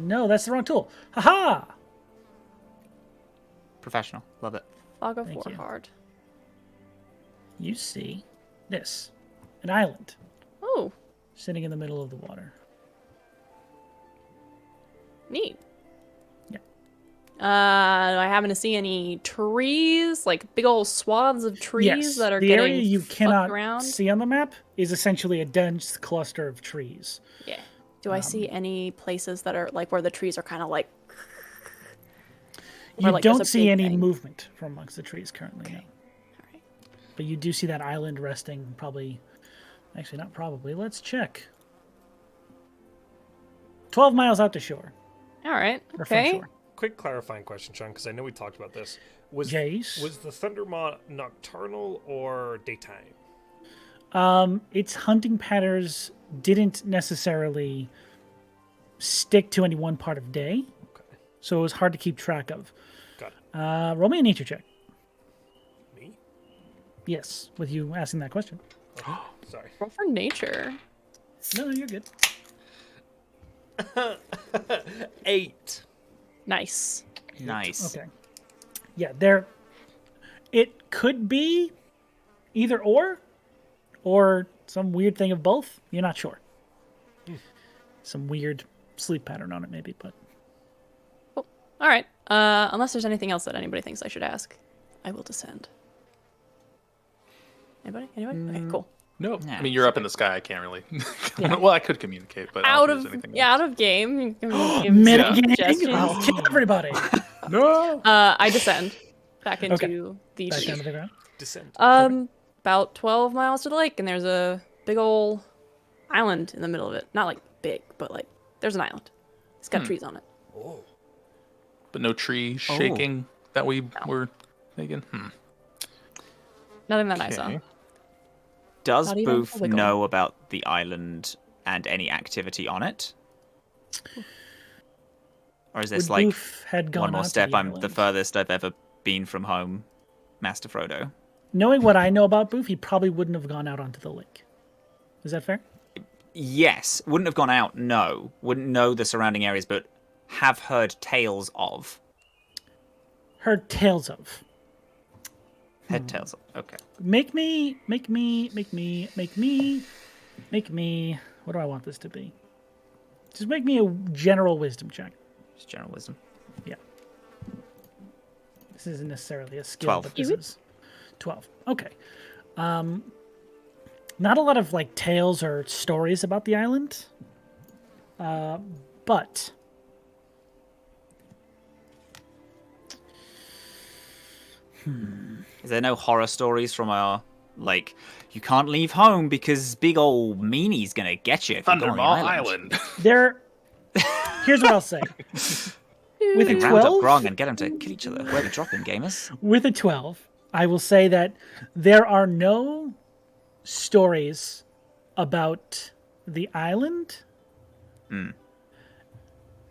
No, that's the wrong tool. Haha! Professional. Love it. Fog of Thank you. Warhard. You see this, an island Oh, sitting in the middle of the water. neat. Yeah. Do I happen to see any trees, like big old swaths of trees Yes, that are the getting area you fucked cannot around? see on the map is essentially a dense cluster of trees. Yeah. Do I see any places that are like where the trees are kind of like? You like, there's don't a see big any thing? movement from amongst the trees currently, no. All right. But you do see that island resting probably... Actually, not probably. Let's check. 12 miles out to shore. All right. Or from Okay. shore. Quick clarifying question, Sean, because I know we talked about this. Was Jace? was the Thundermaw nocturnal or daytime? Its hunting patterns didn't necessarily stick to any one part of day, Okay, so it was hard to keep track of. got it. Roll me a nature check. Me? Yes, with you asking that question. Sorry. Roll for nature. No, you're good. 8. Nice. Nice. Okay. Yeah, it could be either or some weird thing of both. You're not sure. Some weird sleep pattern on it, maybe, but Cool. All right. Unless there's anything else that anybody thinks I should ask, I will descend. Anybody? Anybody? Okay, cool. No, Yeah, I mean you're up in the sky. I can't really. Yeah. Well, I could communicate, but I Out don't of think there's anything yeah, else. out of game. You can give Metagaming? suggestions. I'll kill everybody. No. I descend back into Okay. the Back sea. down to the ground. Descent. About 12 miles to the lake, and there's a big ol' island in the middle of it. Not like big, but like there's an island. It's got trees on it. Oh. But no tree shaking that we were thinking. Nothing that I saw. Okay. Does Not even a Booth wiggle. know about the island and any activity on it? Or is this Would like Boof had gone one more out to step? the I'm the island. furthest I've ever been from home, Master Frodo. Knowing what I know about Boof, he probably wouldn't have gone out onto the lake. Is that fair? Yes, wouldn't have gone out. No, wouldn't know the surrounding areas, but have heard tales of. Heard tales of. Head tales of. Okay. Make me. What do I want this to be? Just make me a general wisdom check. Just general wisdom. Yeah. This isn't necessarily a skill, 12. but this is 12. Okay. Not a lot of like tales or stories about the island. But Is there no horror stories from our like? You can't leave home because big old meanie's gonna get you. If you go on the Thunderball island. Island. there. Here's what I'll say. With a Round up 12, Grog and get them to kill each other. Where the dropping gamers? with a 12, I will say that there are no stories about the island.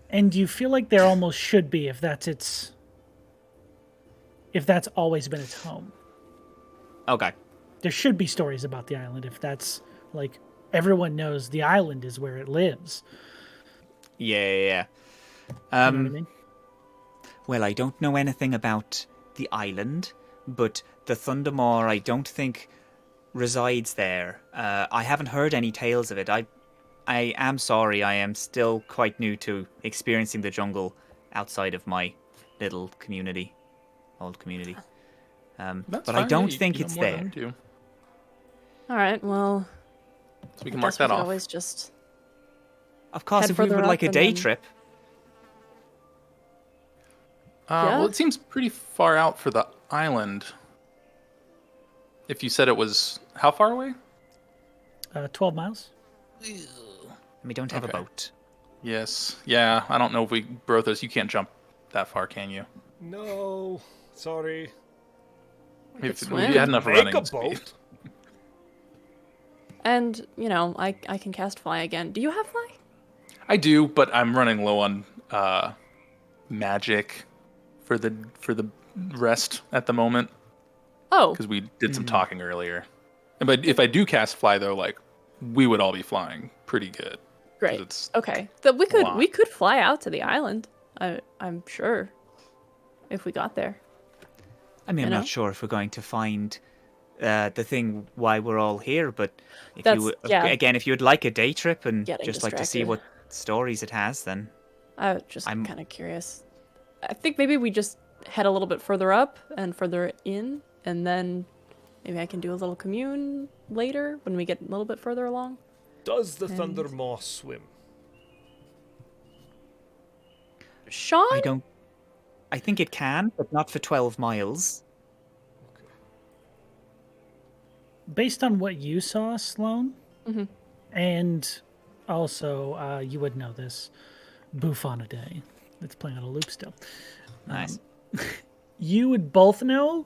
And you feel like there almost should be if that's always been its home. Okay. There should be stories about the island if that's like everyone knows the island is where it lives. Yeah. You know what I mean? Well, I don't know anything about the island, but the Thundermaw I don't think resides there. I haven't heard any tales of it. I am sorry, I am still quite new to experiencing the jungle outside of my little community, old community. That's But I fine, don't yeah, you think know it's more than there. I do. All right, well, So we can I mark guess we that could off. always just Of course, Head if we further would like up a and day then- trip, Yeah? Well, it seems pretty far out for the island. If you said it was how far away? 12 miles. and we don't have a Okay. boat. Yes. Yeah. I don't know if we Brothos. You can't jump that far, can you? No. Sorry. If swim. you had enough Make running a speed. boat. and I can cast fly again. Do you have fly? I do, but I'm running low on magic for the rest at the moment Oh, because we did some talking earlier. But if I do cast fly though, like we would all be flying pretty good. great. It's Okay, that we lot. could fly out to the island. I'm sure if we got there. I mean, I'm You know? not sure if we're going to find the thing why we're all here, but if That's- you would, yeah. again, if you would like a day trip and Getting just like to see distracted. what stories it has, then I was just I'm- kind of curious. I think maybe we just head a little bit further up and further in, and then maybe I can do a little commune later when we get a little bit further along. Does the Thundermaw swim? Sean? I don't. I think it can, but not for 12 miles. Based on what you saw, Sloan, Mhm. and also you would know this, Buffonidae, that's playing on a loop still. Nice. You would both know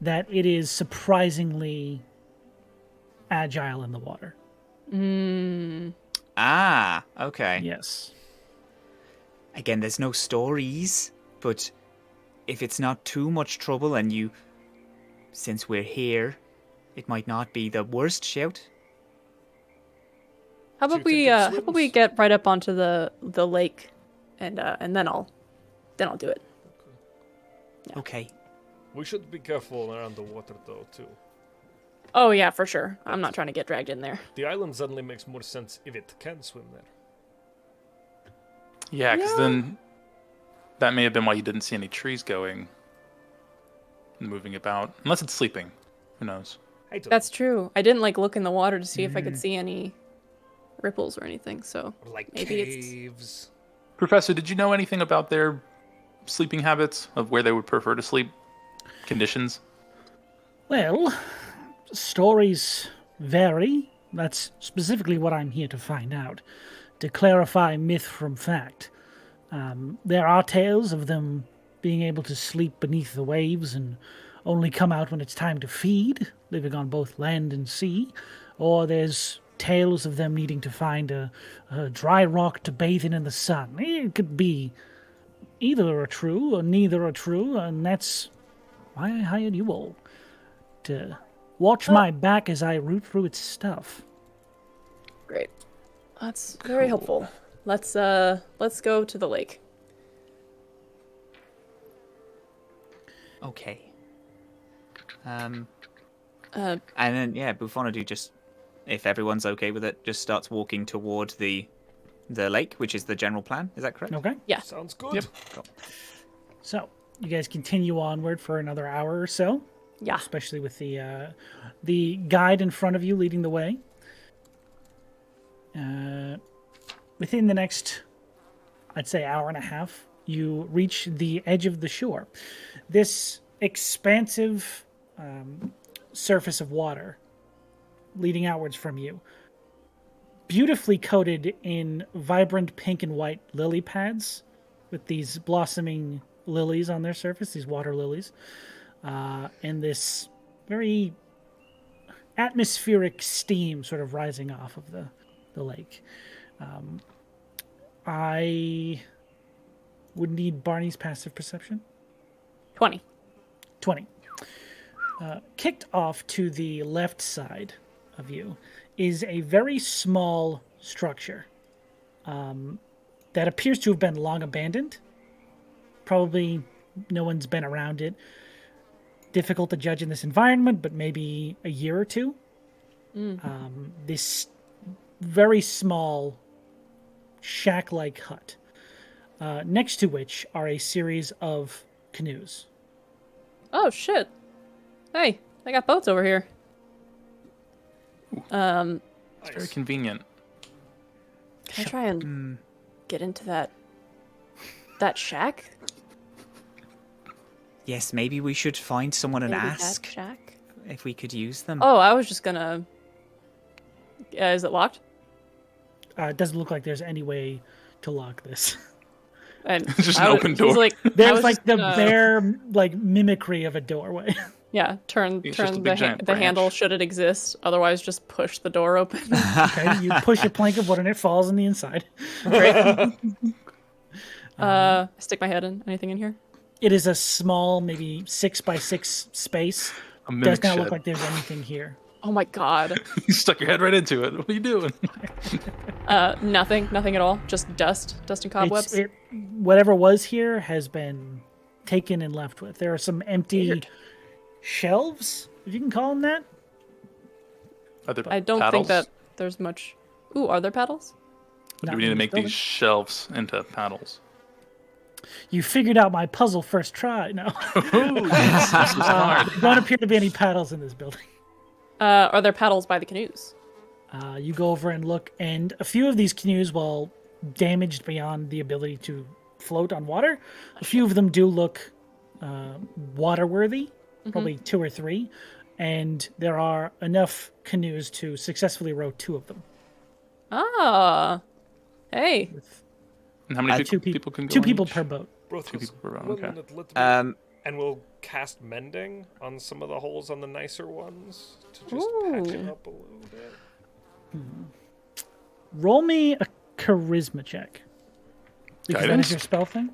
that it is surprisingly agile in the water. Ah, okay. Yes. Again, there's no stories, but if it's not too much trouble and you, since we're here, it might not be the worst shout. How Do you about we think it how about we swims? get right up onto the lake, and then I'll do it. Okay. We should be careful around the water, though, too. Oh yeah, for sure. I'm not trying to get dragged in there. The island suddenly makes more sense if it can swim there. Yeah, because Yeah. then that may have been why you didn't see any trees going, moving about, unless it's sleeping. Who knows? Hey, to That's true. I didn't look in the water to see if I could see any ripples or anything. So like maybe caves. Professor, did you know anything about their sleeping habits, of where they would prefer to sleep? Conditions? Well, stories vary. That's specifically what I'm here to find out. To clarify myth from fact. There are tales of them being able to sleep beneath the waves and only come out when it's time to feed, living on both land and sea. Or there's tales of them needing to find a dry rock to bathe in the sun. It could be either are true or neither are true, and that's why I hired you all. To watch my back as I root through its stuff. great. That's very helpful. Let's go to the lake. Okay. And then Bufonadu just, if everyone's okay with it, just starts walking toward the lake, which is the general plan. Is that correct? Okay? Yeah. Sounds good. Yep. Cool. So, you guys continue onward for another hour or so. Yeah. Especially with the guide in front of you leading the way. Within the next, I'd say, hour and a half, you reach the edge of the shore. This expansive surface of water leading outwards from you, beautifully coated in vibrant pink and white lily pads with these blossoming lilies on their surface, these water lilies, and this very atmospheric steam sort of rising off of the lake. I would need Barney's passive perception. 20. 20. Kicked off to the left side of you is a very small structure that appears to have been long abandoned. Probably no one's been around it. Difficult to judge in this environment, but maybe a year or two. This very small shack-like hut, next to which are a series of canoes. Oh shit! Hey, I got boats over here. It's very convenient. Can I try and get into that shack? Yes, maybe we should find someone and Maybe ask that shack? if we could use them. Oh, I was just gonna. Is it locked? It doesn't look like there's any way to lock this. And It's just an open door. I There's was like just the gonna- bare mimicry of a doorway. Yeah, turn It's just a the big giant the handle branch. should it exist. Otherwise, just push the door open. Okay, you push a plank of wood and it falls on the inside. Great. Stick my head in. Anything in here? It is a small, maybe 6x6 space. A Does mimic not look shed. like there's anything here. Oh my god. You stuck your head right into it. What are you doing? Nothing at all. Just dust and cobwebs. Whatever was here has been taken and left with. There are some empty Weird. shelves, if you can call them that. Are there I don't paddles? think that there's much. Ooh, are there paddles? Or Not do we need in to this make building. these shelves into paddles? You figured out my puzzle first try. No, This is smart. there don't appear to be any paddles in this building. Are there paddles by the canoes? You go over and look, and a few of these canoes, while damaged beyond the ability to float on water, a few of them do look water-worthy, probably 2 or 3, and there are enough canoes to successfully row 2 of them. Ah. Hey. And how many Two people can go 2 in people each? per boat. Brothos, 2 people per round, one okay. minute, let me- Um, and we'll cast mending on some of the holes on the nicer ones to just patch it Ooh. up a little bit. Roll me a charisma check. Because that Guidance? is your spell thing.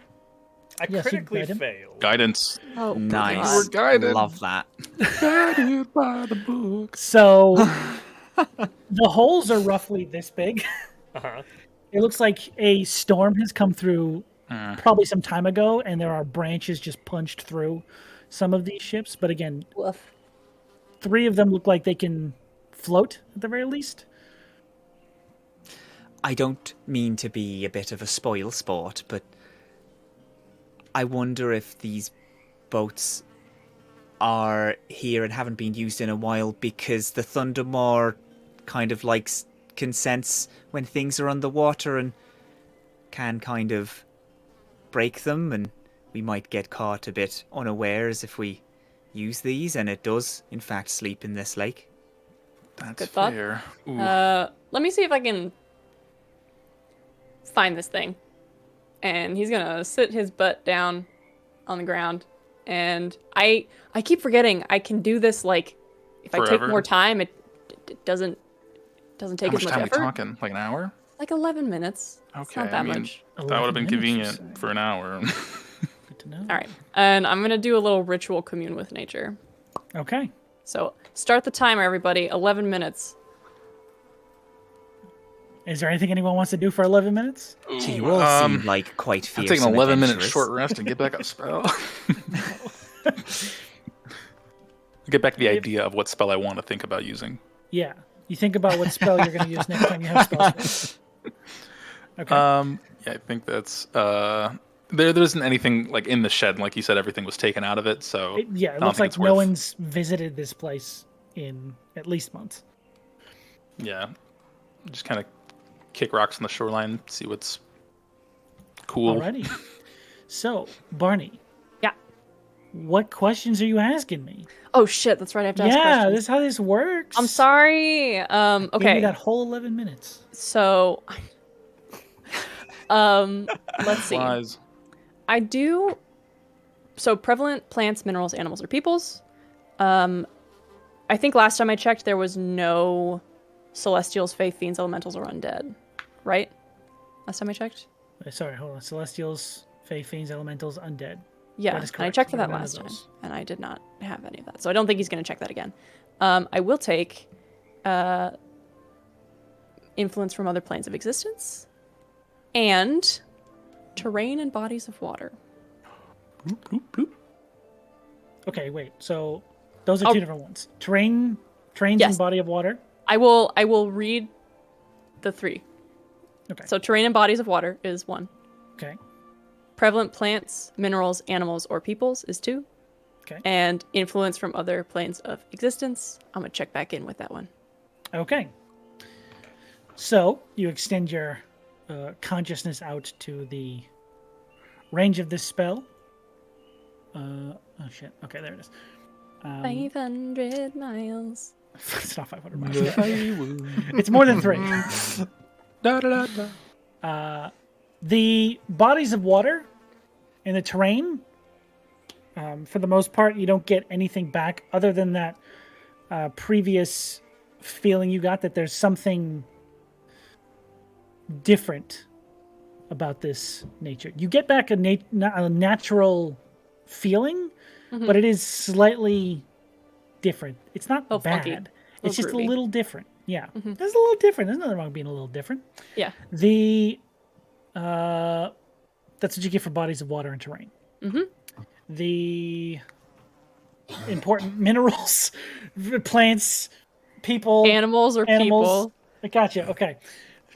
I Yes, you critically guide him. failed. Guidance. Oh, nice. God. We're guided. Love that. Guided by the books. So the holes are roughly this big. Uh-huh. It looks like a storm has come through probably some time ago, and there are branches just punched through some of these ships. But again, Woof. 3 of them look like they can float at the very least. I don't mean to be a bit of a spoil sport, but I wonder if these boats are here and haven't been used in a while because the Thundermaw kind of can sense when things are underwater and can kind of break them, and we might get caught a bit unawares if we use these, and it does in fact sleep in this lake. That's Good thought. fair. Ooh. Let me see if I can find this thing. And he's gonna sit his butt down on the ground. And I keep forgetting I can do this, like, if I take Forever? more time, it doesn't take How as much much time effort. we talking? Like an hour? Like 11 minutes. It's Okay, not that I mean, much. that would have 11 been minutes, you convenient say. for an hour. Good to know. All right. And I'm gonna do a little ritual commune with nature. Okay. So start the timer, everybody. 11 minutes. Is there anything anyone wants to do for 11 minutes? So you all seem like quite I'm fierce. taking an and 11-minute adventurous. short rest and get back a spell. Get back to the idea of what spell I want to think about using. Yeah. You think about what spell you're going to use next time you have spells. Okay. Yeah, I think that's there isn't anything like in the shed, like you said, everything was taken out of it, so It I don't looks think like it's no worth- one's visited this place in at least months. Yeah. Just kind of kick rocks on the shoreline, see what's cool. Alrighty. So, Barney. Yeah. What questions are you asking me? Oh shit, that's right. I have to ask Yeah, questions. this is how this works. I'm sorry. Give me Okay. that whole 11 minutes. So, let's see. Flies. I do. So prevalent plants, minerals, animals, or peoples. I think last time I checked, there was no celestials, fae, fiends, elementals, or undead. Right? Last time I checked. Wait, sorry, hold on. Celestials, Fae, Fiends, Elementals, Undead. Yeah, That is and I correct. checked for There that were none last of time, those. and I did not have any of that. So I don't think he's going to check that again. I will take influence from other planes of existence and terrain and bodies of water. Bloop, bloop, bloop. Okay, wait. So those are Oh. two different ones. Trains Yes. and Body of Water. I will read the three. Okay. So terrain and bodies of water is 1. Okay. Prevalent plants, minerals, animals, or peoples is 2. Okay. And influence from other planes of existence. I'm gonna check back in with that one. Okay. So you extend your consciousness out to the range of this spell. Oh shit. Okay, there it is. 500 miles. It's not 500 miles. It's more than 3. Da, da, da, da. The bodies of water and the terrain, for the most part, you don't get anything back other than that previous feeling you got that there's something different about this nature. You get back a natural feeling, but it is slightly different. It's not Oh, bad. funky. It's just groovy. a little different. Yeah, it's a little different. There's nothing wrong with being a little different. Yeah. The that's what you get for bodies of water and terrain. The important minerals, plants, people, Animals or animals. people. I gotcha. Okay.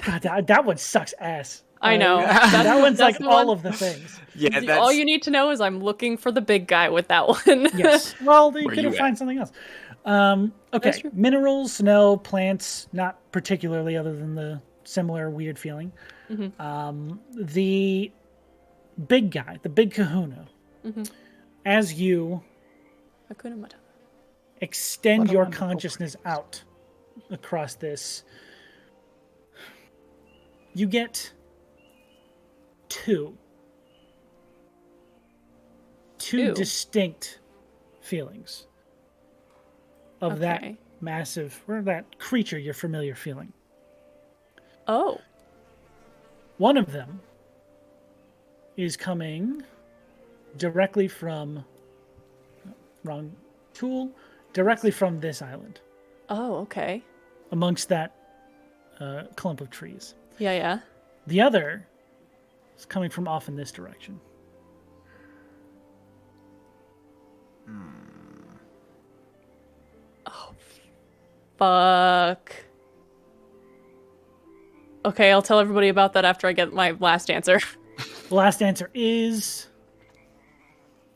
God, that one sucks ass. I know. That one's that's like the all one- of the things. Yeah, that's All you need to know is I'm looking for the big guy with that one. Yes. Well, you Where could you have at? find something else. Okay. That's true. Minerals, no. Plants, not particularly, other than the similar weird feeling. The big guy, the big kahuna, as you Hakuna Matata. extend your Wonderful consciousness out across this, you get two Two? distinct feelings of that Okay. massive, or that creature you're familiar feeling. Oh. One of them is coming directly from wrong tool, directly from this island, Oh, okay. amongst that clump of trees. Yeah, yeah. The other is coming from off in this direction. Fuck. Okay, I'll tell everybody about that after I get my last answer. The last answer is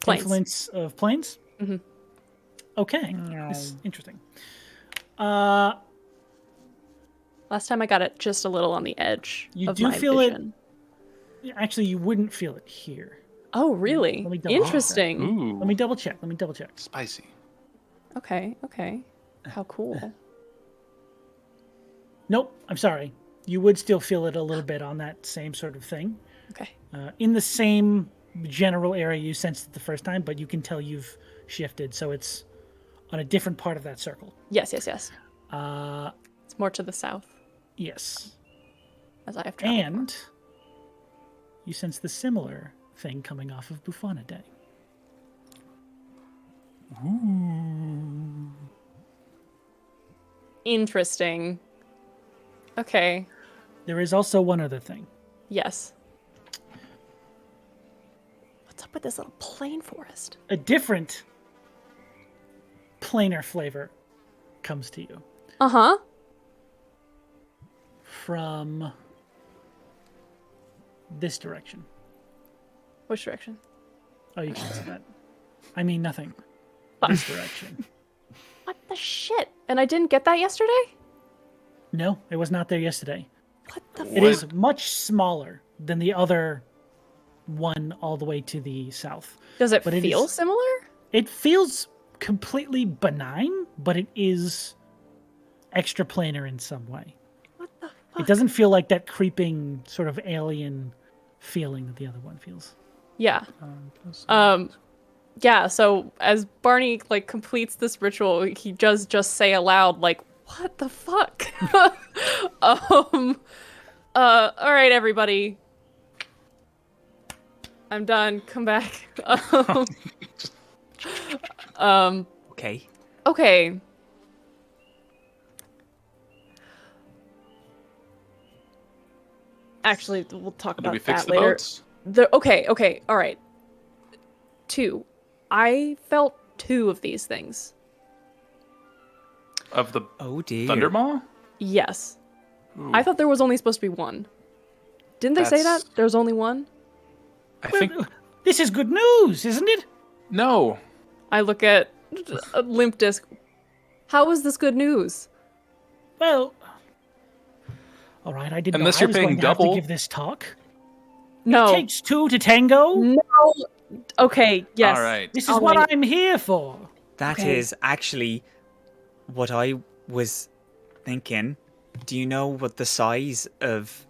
Planes. influence of planes. Okay, this is interesting. Last time I got it just a little on the edge You of do my feel vision. Actually, you wouldn't feel it here. Oh, really? Let me double check. Interesting. Ooh, Let me double check. spicy. Okay. How cool. Nope, I'm sorry. You would still feel it a little bit on that same sort of thing. Okay. In the same general area you sensed it the first time, but you can tell you've shifted, so it's on a different part of that circle. Yes. It's Uh, more to the south, yes. as I have traveled. And you sense the similar thing coming off of Buffonidae. Interesting. Okay. There is also one other thing. Yes. What's up with this little plain forest? A different, plainer flavor comes to you Uh-huh. from this direction. Which direction? Oh, you can't see that. I mean nothing. This direction. What the shit? And I didn't get that yesterday? No, it was not there yesterday. What the It is much smaller than the other one all the way to the south. Does it but it feel is- similar? It feels completely benign, but it is extra planar in some way. What the It fuck? doesn't feel like that creeping sort of alien feeling that the other one feels. Yeah. Yeah, so as Barney completes this ritual, he does just say aloud what the fuck? All right, everybody. I'm done. Come back. Okay. Okay. Actually, we'll talk Did about we fix that the later. boats? Okay, all right. 2. I felt 2 of these things. Of the Oh dear. Thundermaw? Yes. Ooh, I thought there was only supposed to be 1. Didn't they say that? That's- There's only 1? I think This is good news, isn't it? no. I look at a limp disc. How is this good news? Well, all right. I didn't Unless know I you're was paying going to have double. to give this talk. No. It takes 2 to tango. No. Okay, yes. All right. This is I'll what wait. I'm here for. That Okay. is actually what I was thinking. Do you know what the size of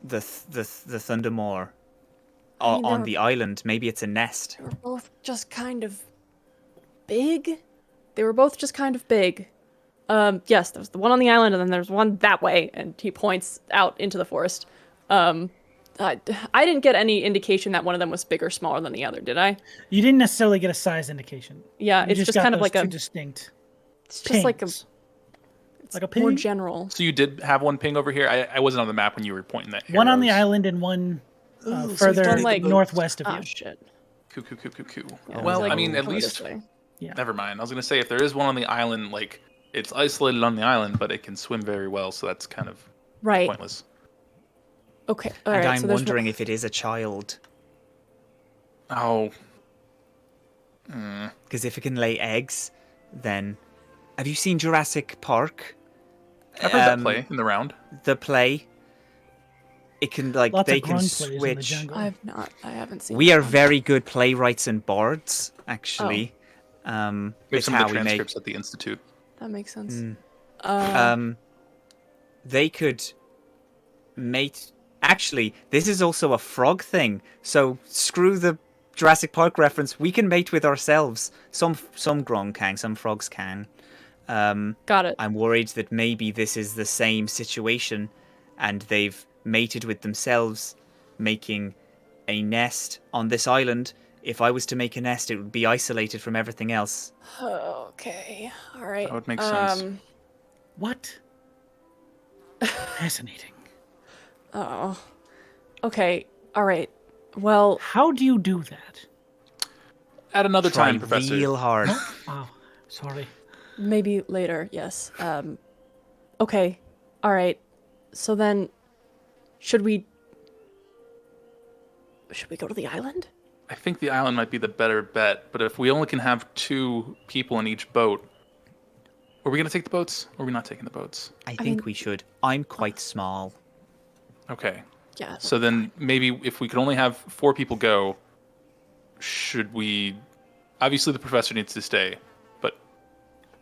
the Thundermaw mean, on they're- the island? Maybe it's a nest. They were both just kind of big. Yes, there's the one on the island, and then there's one that way, and he points out into the forest. I didn't get any indication that one of them was bigger or smaller than the other, did I? You didn't necessarily get a size indication. Yeah, You it's just got kind of those like two a. distinct. It's just like a. pings. It's Like a more ping? general. So you did have one ping over here? I wasn't on the map when you were pointing that. One on the arrows. island and one Ooh, so further done, like- northwest of you. Ah, shit. Cool. Yeah, Well, it's I mean, at coming least this way. Yeah. never mind. I was gonna say if there is one on the island, it's isolated on the island, but it can swim very well, so that's kind of Right. pointless. Okay. All And right. I'm so there's wondering if it is a child. Oh, Because if it can lay eggs, then have you seen Jurassic Park? I've heard that play in the round. The play. It can Lots they of can grunt plays in the switch. jungle. I haven't seen. We that are one. very good playwrights and bards, actually. We have It's some of how the we make. transcripts at the institute. That makes sense. They could mate. Actually, this is also a frog thing. So screw the Jurassic Park reference. We can mate with ourselves. Some Gron can, some frogs can. Got it. I'm worried that maybe this is the same situation, and they've mated with themselves, making a nest on this island. If I was to make a nest, it would be isolated from everything else. Okay. All right. That would make sense. What? Fascinating. Oh. Okay. All right. Well, How do you do that? At another Try time, Professor. real hard. Oh, sorry. maybe later. Yes. Okay. All right. So then, should we go to the island? I think the island might be the better bet, but if we only can have 2 people in each boat, are we going to take the boats, or are we not taking the boats? I think we should. I'm quite small. Okay. Yeah. So then maybe if we could only have 4 people go, should we... Obviously the professor needs to stay, but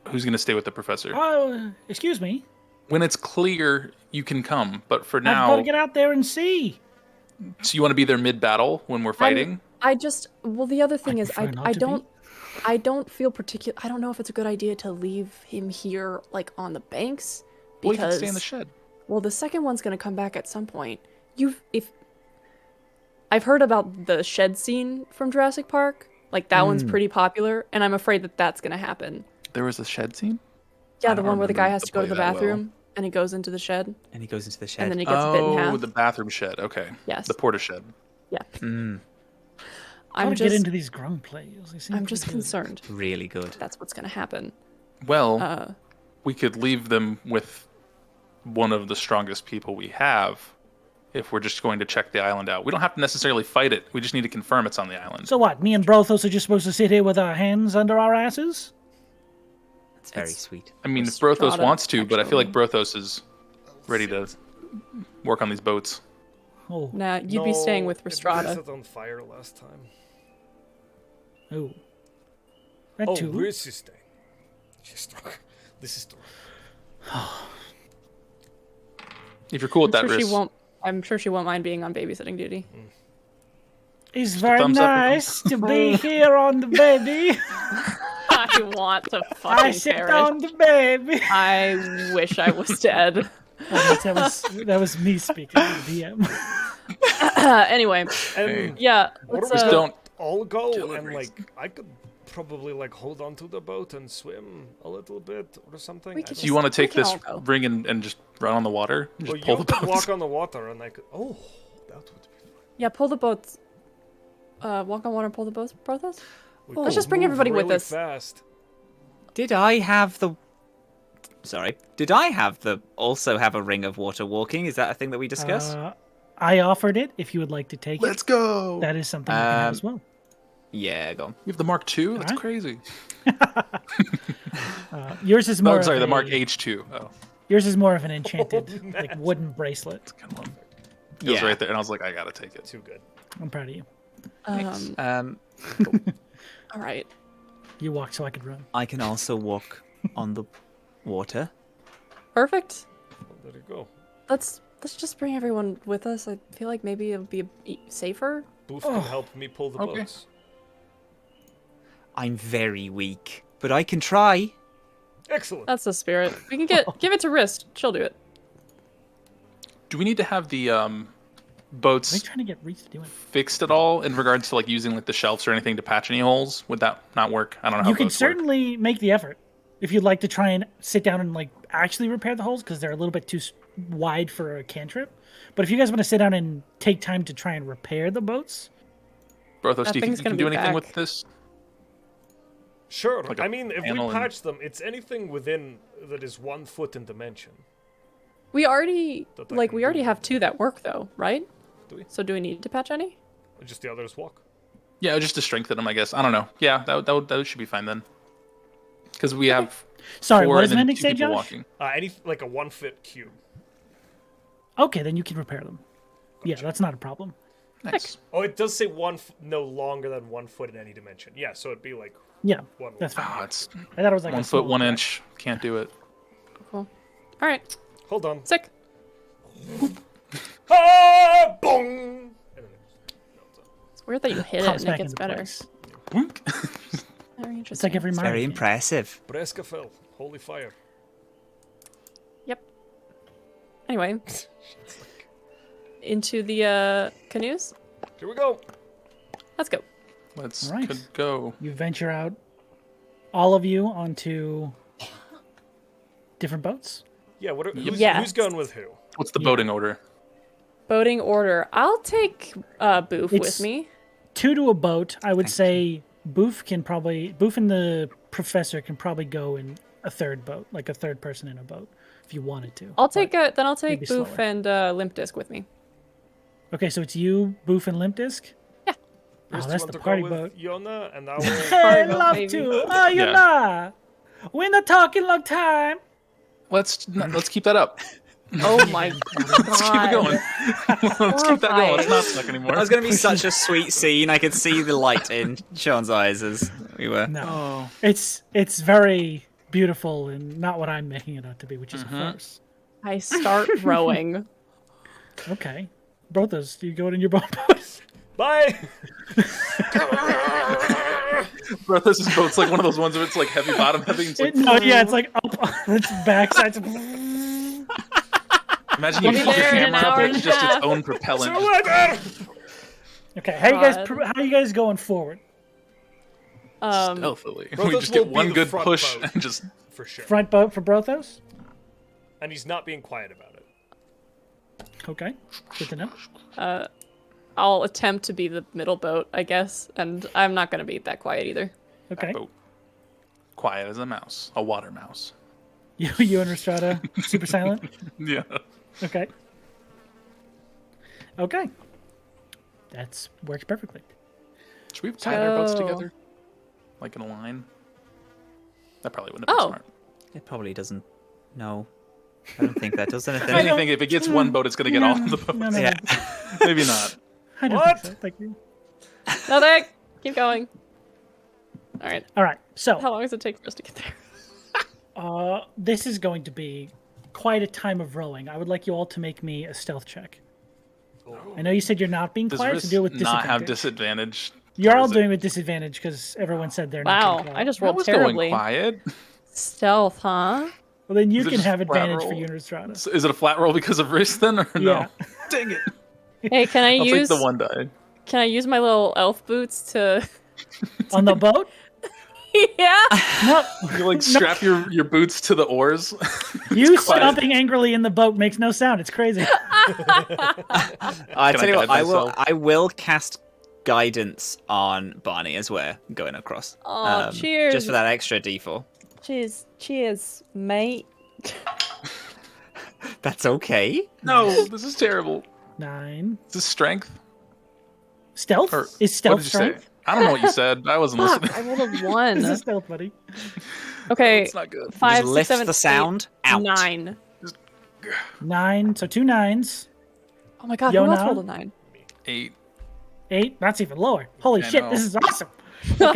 who's going to stay with the professor? Oh, excuse me. When it's clear, you can come, but for I've got now... to get out there and see. So you want to be there mid-battle when we're fighting? The other thing is, prefer not I to don't, I don't feel particular. I don't know if it's a good idea to leave him here, like on the banks, Well, you can because stay in the shed. well, the second one's gonna come back at some point. I've heard about the shed scene from Jurassic Park. Like that one's pretty popular, and I'm afraid that that's gonna happen. There was a shed scene? Yeah, I the don't one where the guy remember has the to go to play the that well. bathroom and he goes into the shed And he goes into the and shed. then he gets bit in half. Oh, the bathroom shed. Okay. Yes. The porta shed. Yeah. Mm, I'm Get into just, these grung plays. They seem I'm pretty just good. concerned. really good. That's what's gonna happen. Well, we could leave them with one of the strongest people we have if we're just going to check the island out. We don't have to necessarily fight it. We just need to confirm it's on the island. So what? Me and Brothos are just supposed to sit here with our hands under our asses? It's very It's- sweet. I mean, if Brothos Rhystrata, wants to, but I feel like actually. Brothos is ready to work on these boats. Oh, Nah, you'd be staying with It was Rhystrata. set on fire last time. oh. That Oh, too. where is she staying? She's strong. This is strong. If you're cool with that, I'm sure she Riz. won't. I'm sure she won't mind being on babysitting duty. It's very thumbs up for nice to be here on the baby. I want to I fucking sit perish. on the baby. I wish I was dead. That was me speaking to the DM. Anyway, And yeah. what Let's, are we Just don't. all go kill it, and Reese. like I could probably like hold on to the boat and swim a little bit or something. We I could don't Do you want to take can this all go. ring and just run on the water? And Well, just pull you the could boats? walk on the water and I could. Oh, that would be. yeah, pull the boats. Walk on water, pull the boats, Brothos. We Let's could just bring move everybody with really us. Fast. Did I have the... Sorry. Did I have the... Also have a ring of water walking? Is that a thing that we discussed? I offered it if you would like to take Let's it. go. That is something you can have as well. Yeah, go on. You have the Mark II? That's Alright. crazy. Yours is No, more. I'm sorry, of the a- Mark H2. Oh, Yours is more of an enchanted, like wooden bracelet. kind of it was Yeah. right there, and I was like, I gotta take it. Too good. I'm proud of you. All right. You walked so I could run. I can also walk on the water. Perfect. Well, there you go. Let's just bring everyone with us. I feel like maybe it'll be safer. Booth can help me pull the Okay. boats. I'm very weak, but I can try. Excellent. That's the spirit. We can give it to Wrist. She'll do it. Do we need to have the Are they boats trying to get Reese to do it? fixed at all in regards to like using like the shelves or anything to patch any holes? Would that not work? I don't know how You can boats work. certainly make the effort if you'd like to try and sit down and like actually repair the holes because they're a little bit too wide for a cantrip. But if you guys want to sit down and take time to try and repair the boats, Brothos, That do you think thing's you gonna can do be anything back. with this? Sure. Like a I mean, if we panel and- patch them, it's anything within that is 1 foot in dimension. We already That I like can we already do. have 2 that work though, right? Do we? So do we need to patch any? Or just the others walk. Yeah, just to strengthen them, I guess. I don't know. Yeah, that should be fine then. Because we have sorry, 4 what does and then Mending 2 say, people Josh? walking. Any like a 1 foot cube. Okay, then you can repair them. Yeah, that's not a problem. Nice. Oh, it does say no longer than 1 foot in any dimension. Yeah, so it'd be like Yeah, one. that's fine. Oh, it's I thought it was like 1 a foot, small 1 crack. inch. Can't do it. Cool. All right. Hold on. Sick. Ah, bong. It's weird that you hit it Pops and it back gets into better. place. Wink. Very It's interesting. like every It's Mario very game. impressive. Breska fell. Holy fire. Yep. Anyway, into the canoes. Here we go. Let's go. Let's Right. could go. You venture out, all of you, onto different boats. Yeah, who's Yes. going with who? What's the boating order? Boating order. I'll take Boof It's- with me. 2 to a boat. I would say Boof and the professor can probably go in a third boat, like a third person in a boat, if you wanted to. I'll But- take I'll take be Boof slower. and Limp Disc with me. Okay, so it's you, Boof, and Limp Disc? Yeah. Oh, Chris, that's want the to party go boat. with Yona, and I will. Hey, boat, love baby. to. Oh, you Yeah. know. We're not talking long time. Let's keep that up. Oh my Let's keep it going. Let's keep that going. Let's not suck anymore. That was going to be such a sweet scene. I could see the light in Sean's eyes as we were. No, Oh. it's very beautiful and not what I'm making it out to be, which is a farce. I start rowing. Okay, Brothos, do you go in your boat? Bye. Brothos' boat's like one of those ones where it's like heavy bottom heavy. It's like, No, yeah, it's like up on its backside. imagine you We'll be flip the there in an camera up hour and and it's a just its half. own propellant. Okay, how you guys God. how you guys going forward? Stealthily. Brothos We just will get be one the good front push boat. and just For sure. Front boat for Brothos. And he's not being quiet about it. Okay, good to know. I'll attempt to be the middle boat, I guess, and I'm not gonna be that quiet either. Okay, boat. Quiet as a mouse. A water mouse. you and Rhystrata super silent. Yeah. Okay. Okay. That's works perfectly. Should we have tied our boats Oh. together? Like in a line? That probably wouldn't have been Oh. smart. It probably doesn't. No. I don't think that does anything. If anything, if it gets one boat, it's going to get all of the boats. No, no, Yeah. Maybe not. I don't What? think so. Thank you. No, there. Keep going. All right. All right, so How long does it take for us to get there? this is going to be quite a time of rowing. I would like you all to make me a stealth check. I know you said you're not being Does quiet, so Riz do it with not have disadvantage. disadvantage? You're Or all is it- doing it with disadvantage because everyone said they're not Wow, being quiet. I just I rolled was terribly. going quiet. Stealth, huh? Well, then you Is it can just have flat advantage for roll? you and Rhystrata. So is it a flat roll because of wrist then, or no? Yeah. Dang it! Hey, can I I'll use take the one die. Can I use my little elf boots to? On the boat? Yeah. No. You like strap your boots to the oars. You quiet. stomping angrily in the boat makes no sound. It's crazy. I Can tell you I what, guide myself? I will cast guidance on Barney as we're going across. Aw, cheers. Just for that extra D4. Cheers, mate. That's okay. No, this is terrible. 9. Is this strength? Stealth? Or Is what stealth did you strength? say? I don't know what you said. I wasn't Fuck, listening. I rolled a This is 1. stealth, buddy. Okay, It's not good. 5, Just 6, lift 7, the sound 8, out. 9. 9. So 2 9s. Oh my god, who else Yona? rolled a 9? 8. 8. That's even lower. Holy I shit, know. this is awesome. No,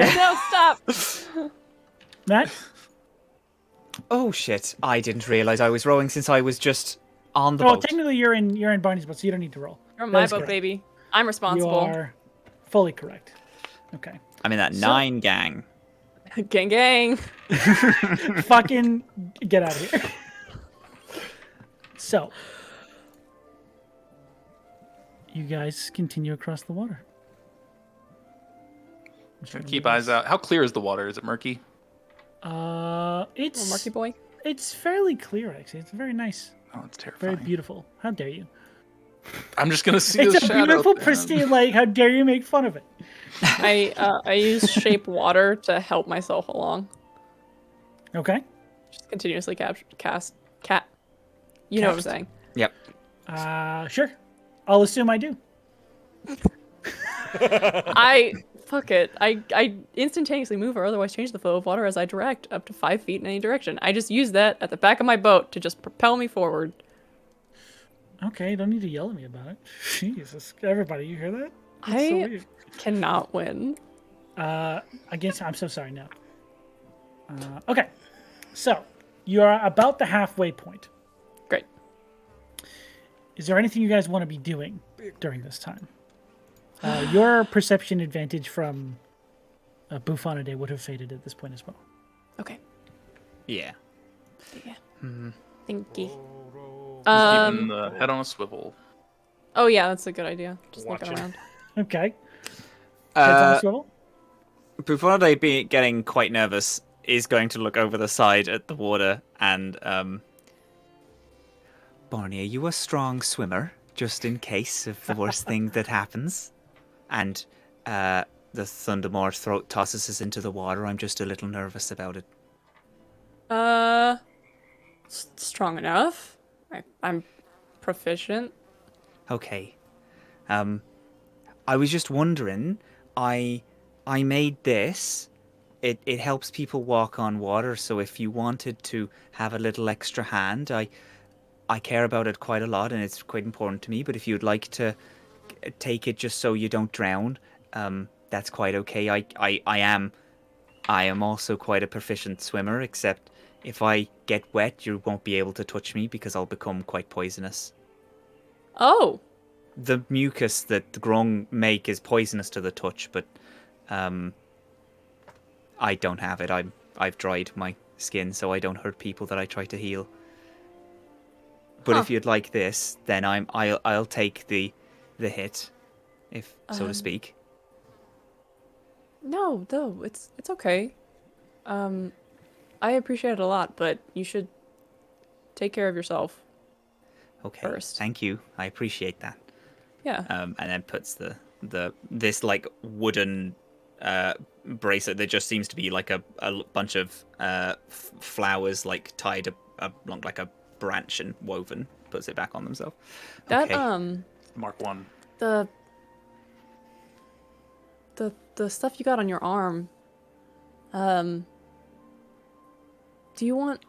stop. Matt? Oh shit! I didn't realize I was rolling since I was just on the Oh, boat. technically you're in Barney's boat, so you don't need to roll. You're on That my is boat, correct. baby. I'm You responsible. are fully correct. Okay. I'm in that 9 gang. Gang, gang. Fucking get out of here. So, you guys continue across the water. Keep eyes out. How clear is the water? Is it murky? Little It's Marky boy. it's fairly clear actually. It's very nice, Oh, it's very terrifying. beautiful. How dare you? I'm just gonna see It's the a shadow. beautiful, man. pristine lake. How dare you make fun of it? I use shape water to help myself along. Okay. Just continuously cast cat. You know what I'm Cast. saying. Yep. Sure. I'll assume I do. Fuck it. I instantaneously move or otherwise change the flow of water as I direct up to 5 feet in any direction. I just use that at the back of my boat to just propel me forward. Okay, don't need to yell at me about it. Jesus, everybody, you hear that? That's so I weird. cannot win. Against, I'm so sorry. No. Okay, so you are about the halfway point. Great. Is there anything you guys want to be doing during this time? Your perception advantage from Buffonidae would have faded at this point as well. Okay. Yeah. Yeah. Thinky. Keeping the head on a swivel. Oh yeah, that's a good idea. Just looking Watching. around. Okay. Heads on a swivel? Buffonidae, being getting quite nervous, is going to look over the side at the water and Barney, are you a strong swimmer? Just in case of the worst thing that happens. And the Thundermore throat tosses us into the water. I'm just a little nervous about it. Strong enough. I'm proficient. Okay. I was just wondering, I made this. It helps people walk on water, so if you wanted to have a little extra hand, I care about it quite a lot, and it's quite important to me. But if you'd like to take it just so you don't drown, that's quite okay. I am also quite a proficient swimmer, except if I get wet, you won't be able to touch me because I'll become quite poisonous. Oh. The mucus that the grung make is poisonous to the touch, but I don't have it. I've dried my skin, so I don't hurt people that I try to heal. But if you'd like this, then I'll take the hit, if so to speak. No, it's okay. I appreciate it a lot, but you should take care of yourself. Okay. First. Thank you. I appreciate that. Yeah. And then puts this like wooden bracelet that just seems to be like a bunch of flowers like tied along like a branch and woven. Puts it back on themselves. That okay. Mark 1. The stuff you got on your arm. Do you want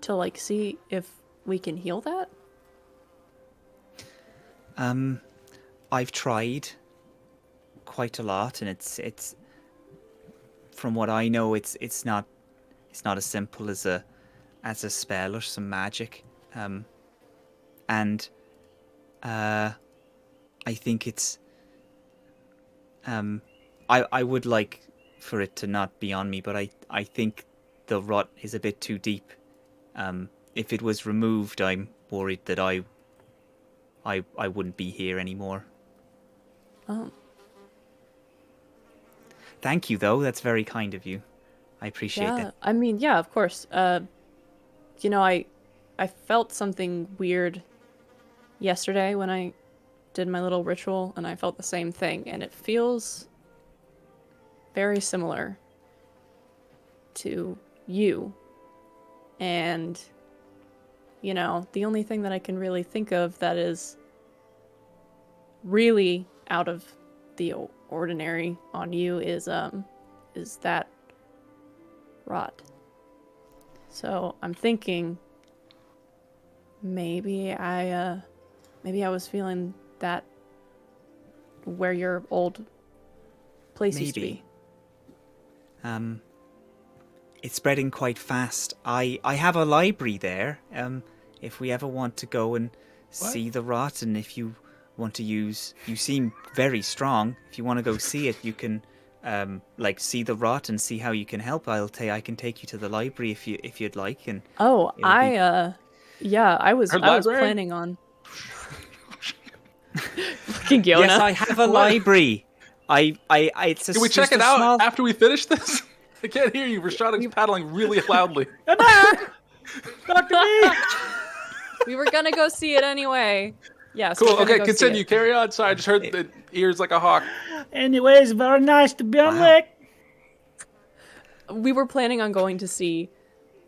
to like see if we can heal that? I've tried quite a lot, and it's from what I know, it's not as simple as a spell or some magic, and I think it's I would like for it to not be on me, but I think the rot is a bit too deep. If it was removed, I'm worried that I wouldn't be here anymore. Oh. Thank you, though. That's very kind of you. I appreciate it. I mean, yeah, of course. You know, I felt something weird yesterday when I did my little ritual, and I felt the same thing, and it feels very similar to you. And, you know, the only thing that I can really think of that is really out of the ordinary on you is that rot. So I'm thinking maybe I was feeling that where your old place used to be. It's spreading quite fast. I have a library there. If we ever want to go and see the rot, and if you want to use, you seem very strong. If you want to go see it, you can like see the rot and see how you can help. I can take you to the library if you'd like. And I was planning on fucking Giona. Yes, I have a library. It's a, Can we check it out after we finish this? I can't hear you. Rhystrata's paddling really loudly. Talk to me. We were gonna go see it anyway. Yes. Cool. Okay, continue. Carry on. Sorry, I just heard the ears like a hawk. Anyways, very nice to be on Lick. We were planning on going to see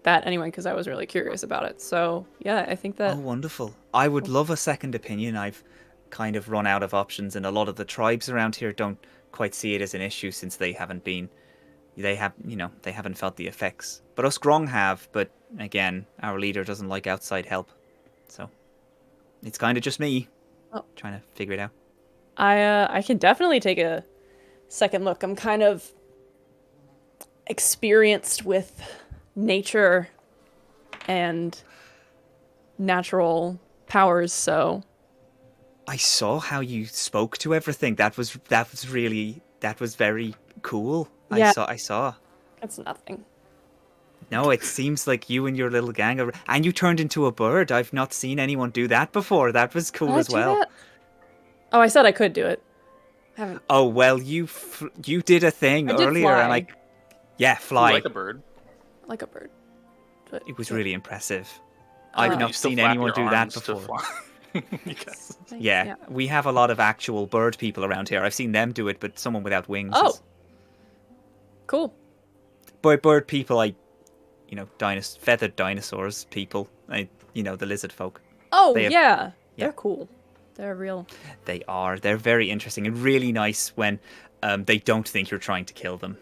that anyway because I was really curious about it. So yeah, I think that. Oh, wonderful! I would love a second opinion. I've kind of run out of options, and a lot of the tribes around here don't quite see it as an issue since they haven't felt the effects. But us Grong have. But again, our leader doesn't like outside help, so it's kind of just me trying to figure it out. I can definitely take a second look. I'm kind of experienced with nature and natural powers, so I saw how you spoke to everything. That was very cool. Yeah. I saw. It's nothing. No, it seems like you and your little gang are, and you turned into a bird. I've not seen anyone do that before. That was cool as well. That? Oh, I said I could do it. Haven't. Oh well, you did a thing earlier, fly. And fly Like a bird. Like a bird. But, it was really impressive. I've not seen anyone do that before. Yeah, we have a lot of actual bird people around here. I've seen them do it, but someone without wings. Oh, cool. By bird people, feathered dinosaurs people. The lizard folk. Oh, they're cool. They're real. They are. They're very interesting and really nice when they don't think you're trying to kill them.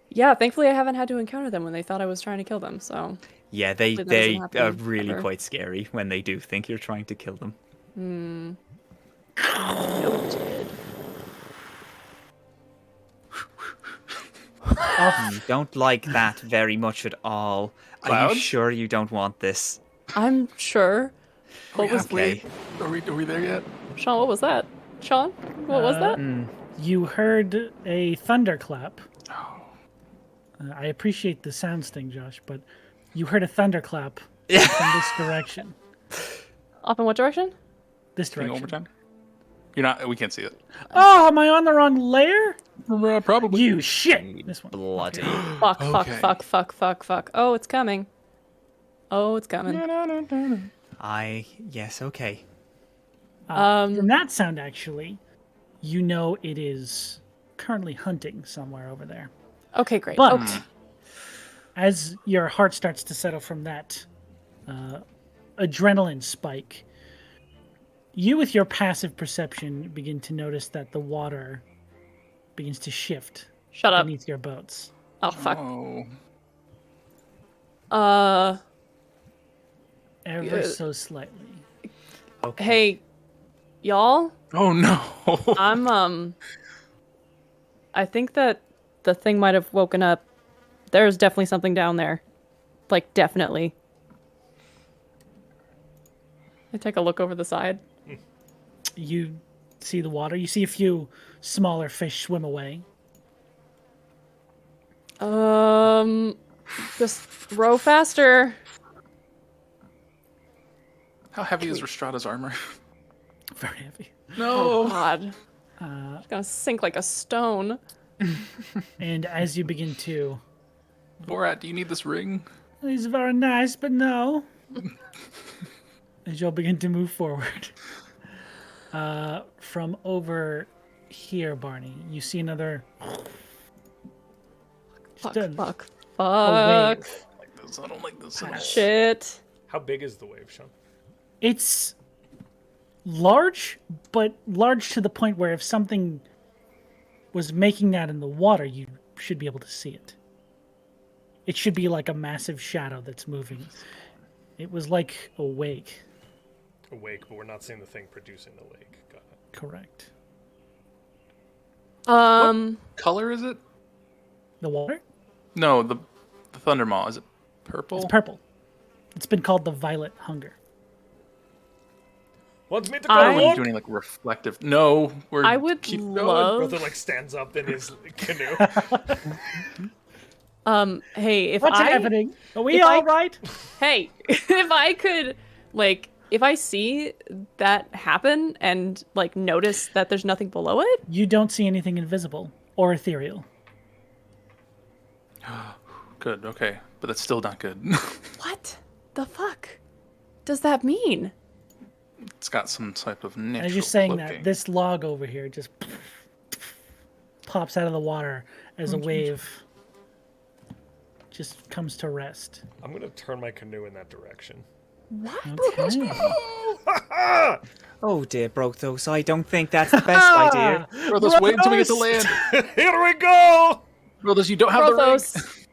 Yeah, thankfully I haven't had to encounter them when they thought I was trying to kill them, so... Yeah, Hopefully that they doesn't are happen really ever. quite scary when they do think you're trying to kill them. Noted. You don't like that very much at all. Are Cloud? you sure you don't want this? I'm sure. What was Okay. Are we there yet? Sean, what was that? Sean, what was that? You heard a thunderclap. I appreciate the sounds thing, Josh, but you heard a thunderclap from this direction. Off in what direction? This Doing direction. overtime? You're not. We can't see it. Oh, am I on the wrong layer? Probably. You shit! This one. Bloody. Fuck, Okay. fuck. Oh, it's coming. Oh, it's coming. Yes, okay. From that sound, actually, you know it is currently hunting somewhere over there. Okay, great. But Okay. as your heart starts to settle from that adrenaline spike, you, with your passive perception, begin to notice that the water begins to shift Shut up. beneath your boats. Oh, fuck. Oh. Ever so slightly. Okay. Hey, y'all? Oh no. I think that the thing might have woken up. There's definitely something down there. Like, definitely. I take a look over the side. You see the water. You see a few smaller fish swim away. Just row faster. How heavy is Rhystrata's armor? Very heavy. Oh, God. It's gonna sink like a stone. And as you begin to... Borat, do you need this ring? It's very nice, but no. As you'll begin to move forward. From over here, Barney, you see another... Fuck, Just a- fuck, a fuck. wave. I don't like this at all. Shit. How big is the wave, Sean? It's large, but large to the point where if something was making that in the water, you should be able to see it. It should be like a massive shadow that's moving. It was like a wake. A wake, but we're not seeing the thing producing the wake. Got it. Correct. Color is it? The water? No, the Thundermaw. Is it purple? It's purple. It's been called the Violet Hunger. Wants me to go I- Are we look? doing like reflective? No, we're. I would keep going. love... Brother like stands up in his canoe. Hey, if What's I... happening? Are we if all I- right? Hey, if I could, like, if I see that happen and, like, notice that there's nothing below it, You don't see anything invisible or ethereal. Good. Okay, but that's still not good. what the fuck does that mean? It's got some type of natural. As you're saying cloaking. that, this log over here just pops out of the water as a wave just comes to rest. I'm gonna turn my canoe in that direction. Okay. Oh dear, Brothos, I don't think that's the best idea. Brothos, wait until we get to land. Here we go! Brothos, you don't have the ring. Brothos.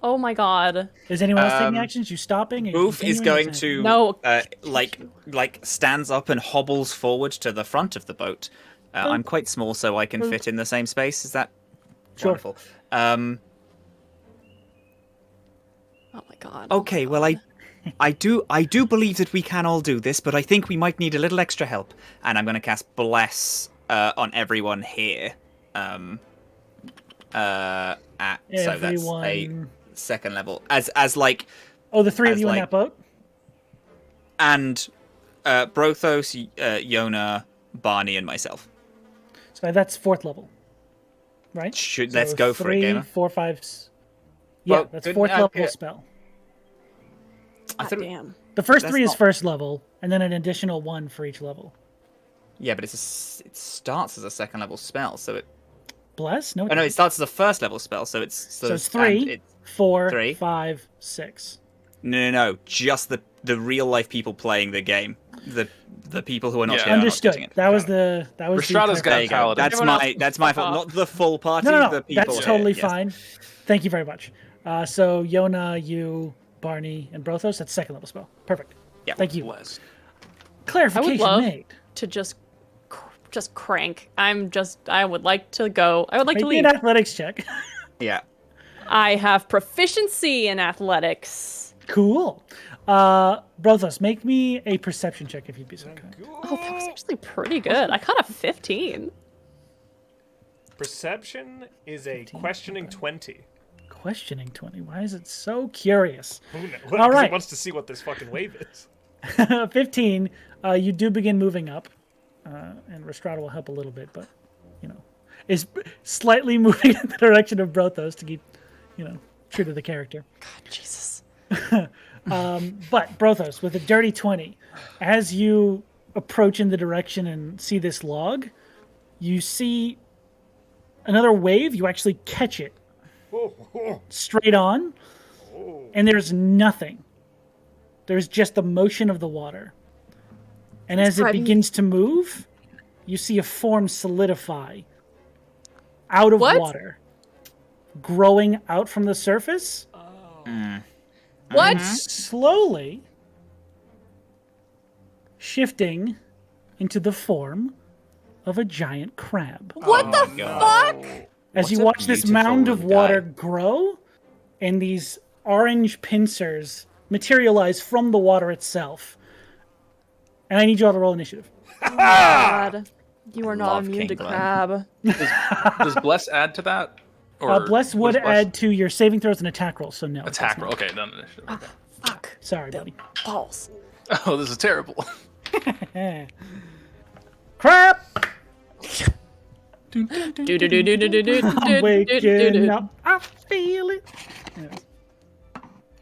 Oh my god. Is anyone else taking actions? You stopping? Are you Boof is continuing? going to No. like stands up and hobbles forward to the front of the boat. I'm quite small, so I can fit in the same space. Is that Sure. wonderful? Oh my god. Okay, well I do believe that we can all do this, but I think we might need a little extra help. And I'm going to cast Bless on everyone here. So that's a Everyone. second level. As like, Oh, the three of as you in like- that boat? and Brothos, Yona, Barney, and myself. So that's fourth level. Right? Let's So go for it, 3, gamer. 4, 5. Yeah, Well, that's good- fourth level yeah. spell. I thought, damn. The first That's 3 is not- first level, and then an additional 1 for each level. yeah, but it starts as a second level spell, so it. Bless? No, Oh no, it starts as a first level spell, so it's. So it's and 3, 4, 3. 5, 6. No, just the real life people playing the game. the people who are not Yeah. here. are not Understood. getting it. That was the Rhystrata's There got you go. Paladin. That's my fault. Not the full party. No, The people that's here. totally Yes. fine. Thank you very much. So Yona, you, Barney, and Brothos, that's second level spell. Perfect. Yeah. Thank you. Bless. Clarification love- made. To just crank. I would like to go. I would like to Make me leave. an athletics check. Yeah. I have proficiency in athletics. Cool. Brothos, make me a perception check if you'd be so kind. Oh, that was actually pretty good. I caught a 15. Perception is a questioning 20. Questioning 20. Why is it so curious? Who knows? All 'Cause right. He wants to see what this fucking wave is. 15. You do begin moving up, and Rhystrata will help a little bit, but is slightly moving in the direction of Brothos to keep, true to the character. God, Jesus. But Brothos, with a dirty 20, as you approach in the direction and see this log, you see another wave. You actually catch it straight on, and there's nothing. There's just the motion of the water. And as it begins to move, you see a form solidify out of What? water, growing out from the surface. What? Slowly shifting into the form of a giant crab. What the fuck? As you What a watch this beautiful mound of little water guy. grow, and these orange pincers materialize from the water itself. And I need you all to roll initiative. Oh my God. You are not Love immune to King Glenn. crab. Does Bless add to that? Or Bless what would does Bless- add to your saving throws and attack rolls, so no. it attack does roll. not. Okay, none initiative. Okay. Fuck. Sorry, buddy. Balls. Oh, this is terrible. Crap! Do do do do do do do do I'm waking up. I feel it. Anyways.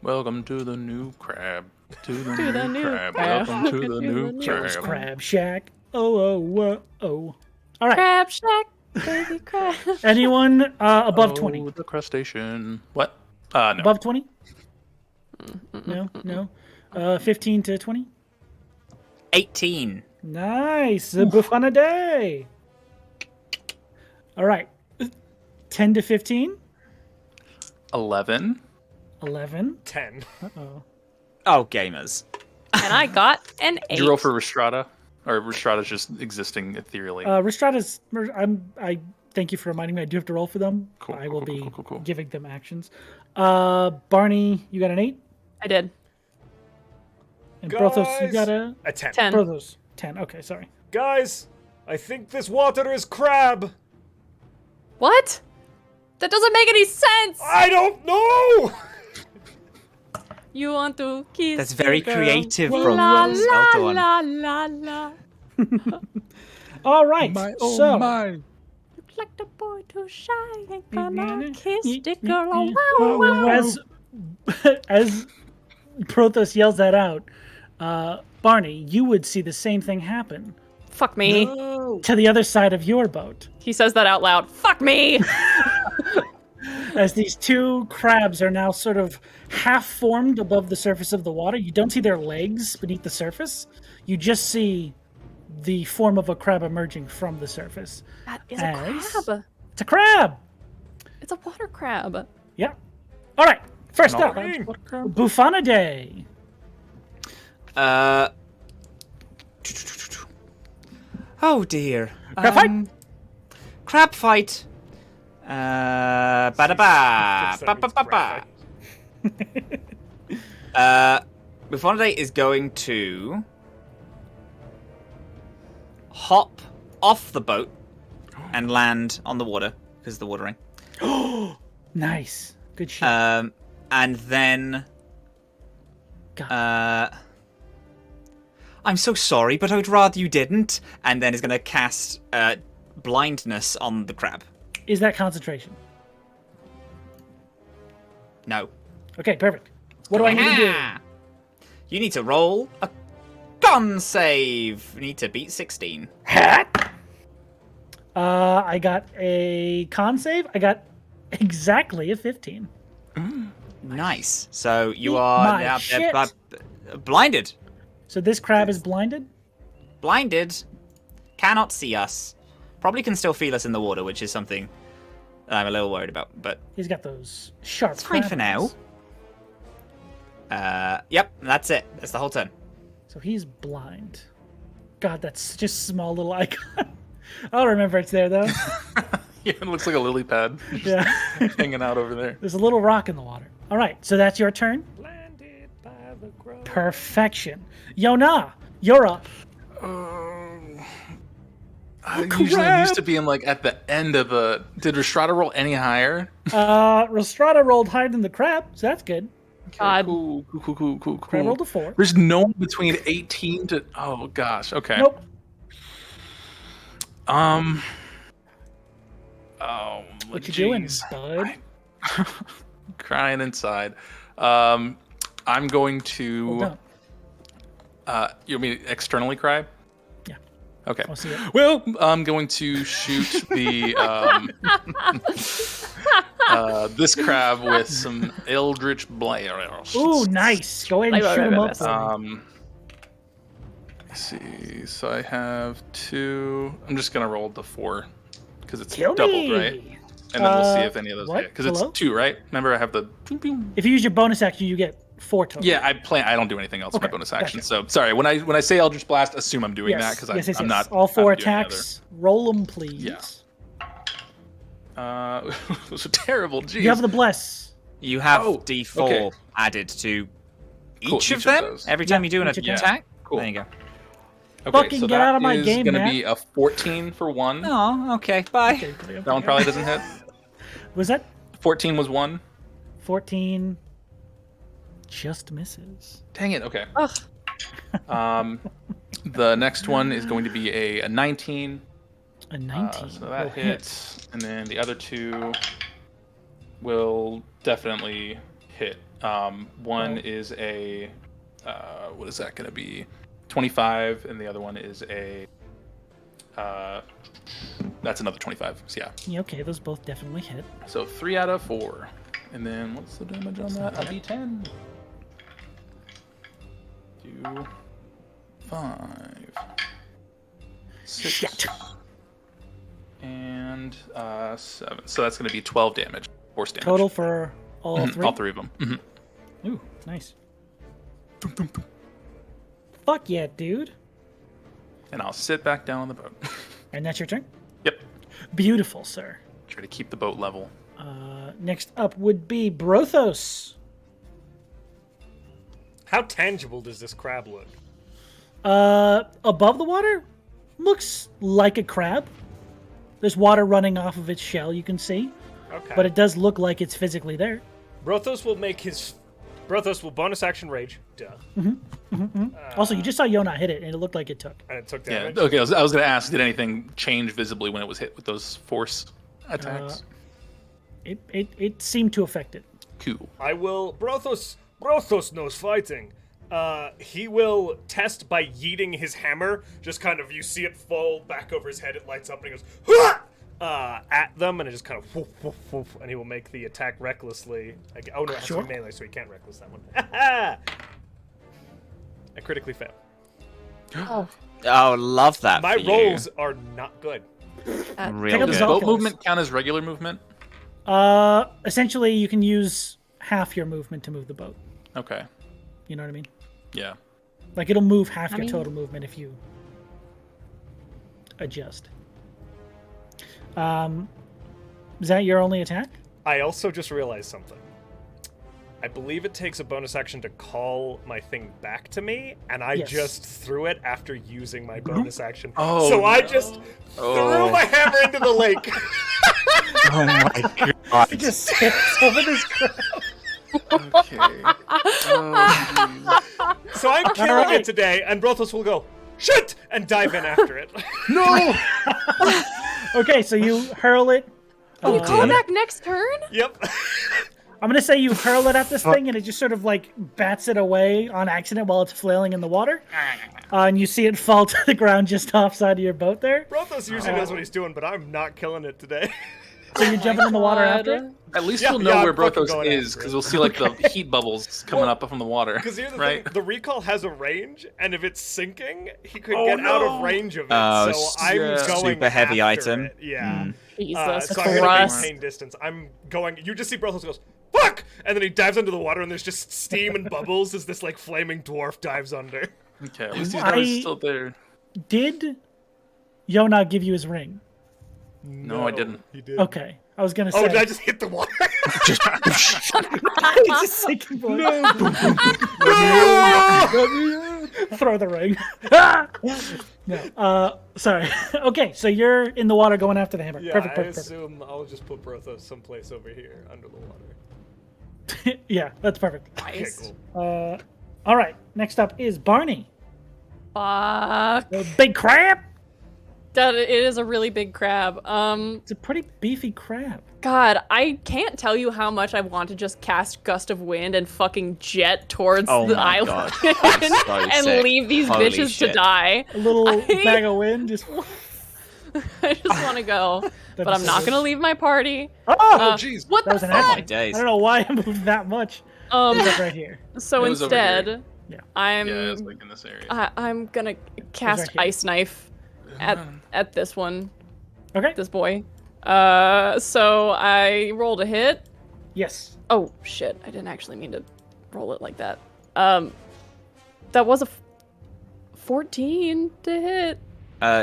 Welcome to the new crab. To the the new new crab. crab. Welcome to the Welcome to new the new Joe's crab. Crab Shack. Oh. All right. Crab shack. Baby crab. Anyone above Oh, 20? the crustacean. What? No. Above 20? No. 15 to 20? 18. Nice. A buff on a day. All right. 10 to 15? 11. 11. 10. Oh, gamers. And I got an 8. Did you roll for Rhystrata? Or Rhystrata's just existing ethereally? Rhystrata's. I thank you for reminding me. I do have to roll for them. Cool, I cool, will cool, be cool, cool, cool. giving them actions. Barney, you got an 8? I did. And Brothos, you Guys. got a... A 10. 10. Brothos, 10. Okay, sorry. Guys, I think this water is crab. What? That doesn't make any sense. I don't know. You want to kiss That's very the girl. creative, La bro. la Well done. la la la. All right. So, Look like the boy too shy and gonna kiss the girl. Mm, Wow, wow. as Brothos yells that out, Barney, you would see the same thing happen Fuck me. to the other side of your boat. He says that out loud. Fuck me. As these two crabs are now sort of half formed above the surface of the water. You don't see their legs beneath the surface. You just see the form of a crab emerging from the surface. That is As- a crab. It's a crab! It's a water crab. Yeah. All right. First up, Alright. Buffonidae. Oh dear. Crab fight? Crab fight. Ba-da-ba. Ba-ba-ba-ba. Buffonidae is going to hop off the boat and land on the water because of the watering. Nice. Good shit. And then I'm so sorry, but I would rather you didn't. And then is going to cast blindness on the crab. Is that concentration? No. Okay, perfect. What do I need to do? Ah! You need to roll a con save. You need to beat 16. I got a con save. I got exactly a 15. Nice. So you Eat are my now shit. blinded. So this crab is blinded? blinded, cannot see us, probably can still feel us in the water, which is something I'm a little worried about, but He's got those sharp. it's fine for now. Yep, that's it. That's the whole turn. So he's blind. God, that's such a small little icon. I'll remember it's there though. Yeah, it looks like a lily pad Yeah. hanging out over there. There's a little rock in the water. All right, so that's your turn. Landed by the grove. Perfection. Yona, you're up. Usually I'm used to being like at the end of a. Did Rhystrata roll any higher? Rhystrata rolled higher than the crab, so that's good. God. Cool. Crab rolled a 4. There's no one between 18 to. Oh gosh. Okay. Nope. Oh. What you doing, jeez. bud? Crying inside. I'm going to. Hold You want me to externally cry? Yeah. Okay. I'll see it. Well, I'm going to shoot the this crab with some Eldritch Blast. Ooh, nice. Go ahead and shoot him up. for me. Let's see. So I have 2. I'm just gonna roll the 4 because it's Kill doubled, me. right? And then we'll see if any of those what? hit. Because it's Hello? 2, right? Remember, I have the. If you use your bonus action, you get 4 total. Yeah, I don't do anything else with my Okay, bonus action. gotcha. So sorry. When I say Eldritch Blast, assume I'm doing that because yes. I'm not. All 4 I'm doing the other. attacks. Roll them, please. Yeah. Those are terrible. Jeez. You have the bless. You have Oh, D4 okay. added to Cool, each of them those. every time you do an each attack. attack. Cool. There you go. Okay, Fucking so get that out of my is game, gonna Matt. be a 14 for 1. Oh, okay. Bye. Okay, That one probably doesn't hit. Was that 14 was 1. 14? Just misses. Dang it. Okay. Ugh. The next one is going to be a 19. A 19. So that will hits, and then the other 2 will definitely hit. One is a what is that going to be? 25, and the other one is a that's another 25. So yeah. Yeah, okay, those both definitely hit. So 3 out of 4, and then what's the damage on that? A D10. 2, 5, 6. Shit. And 7. So that's going to be 12 damage. Force damage. Total for all 3? All 3 of them. Ooh, nice. Fuck yeah, dude. And I'll sit back down on the boat. And that's your turn? Yep. Beautiful, sir. Try to keep the boat level. Next up would be Brothos. How tangible does this crab look? Above the water? Looks like a crab. There's water running off of its shell, you can see. Okay. But it does look like it's physically there. Brothos will bonus action rage. Duh. Also, you just saw Yona hit it, and it looked like it took. And it took Yeah. damage. Okay. I was going to ask, did anything change visibly when it was hit with those force attacks? It seemed to affect it. Cool. I will. Brothos knows fighting. He will test by yeeting his hammer. Just kind of, you see it fall back over his head. It lights up, and he goes "Hua!" At them, and it just kind of woof, woof, woof, and he will make the attack recklessly. Oh no, it has to be melee, so he can't reckless that one. I critically fail. Oh. Oh, love that. My for you. rolls are not good. Real Take out the good. zone. Boat Oculus. movement count as regular movement? Essentially, you can use half your movement to move the boat. Okay. You know what I mean? Yeah. Like, it'll move half I your mean- total movement if you adjust. Is that your only attack? I also just realized something. I believe it takes a bonus action to call my thing back to me, and I Yes. just threw it after using my bonus action. Oh, so I no. just threw Oh. my hammer into the lake. Oh my god. It just spits over this crab. Okay. Oh, So I'm killing right. it today, and Brothos will go, shit, and dive in after it. no! Okay, so you hurl it. Can you call it back next turn? Yep. I'm gonna say you hurl it at this thing, and it just sort of like bats it away on accident while it's flailing in the water. And you see it fall to the ground just offside of your boat there. Brothos usually knows what he's doing, but I'm not killing it today. So you're jumping in the water after? At least Yeah, we'll know yeah, where I'm fucking Brothos going is, after because it. we'll see like the heat bubbles coming up from the water. Because here's the right? thing, the recall has a range, and if it's sinking, he could Oh, get out no. of range of it. Oh, So I'm yeah. going Super heavy after item. it. Yeah. Jesus So I'm going to Christ. maintain distance. I'm going. You just see Brothos goes, fuck! And then he dives under the water, and there's just steam and bubbles as this like flaming dwarf dives under. Okay, at least he's still there. Did Yona give you his ring? No, I didn't. He did. Okay. I was going to say. Oh, did I just hit the water? It's just sinking boy. Throw the ring. No. Sorry. Okay, so you're in the water going after the hammer. Yeah, Perfect. I assume I'll just put Brothos someplace over here under the water. Yeah, that's perfect. Okay, Nice. cool. All right. Next up is Barney. Fuck. The big crab. That it is a really big crab. It's a pretty beefy crab. God, I can't tell you how much I want to just cast Gust of Wind and fucking jet towards Oh the my island God. That's so and sick. leave these Holy bitches shit. to die. A little bag of wind. Just. I just want to go, but I'm not gonna leave my party. Oh, jeez. What that the was an fuck? accident. My days. I don't know why I moved that much. It's right here. So It was over instead, here. Yeah. I'm Yeah, it's like in this area. I'm gonna cast here. Ice Knife at this one, Okay. this boy. So I rolled a hit. Yes. Oh shit! I didn't actually mean to roll it like that. That was a 14 to hit.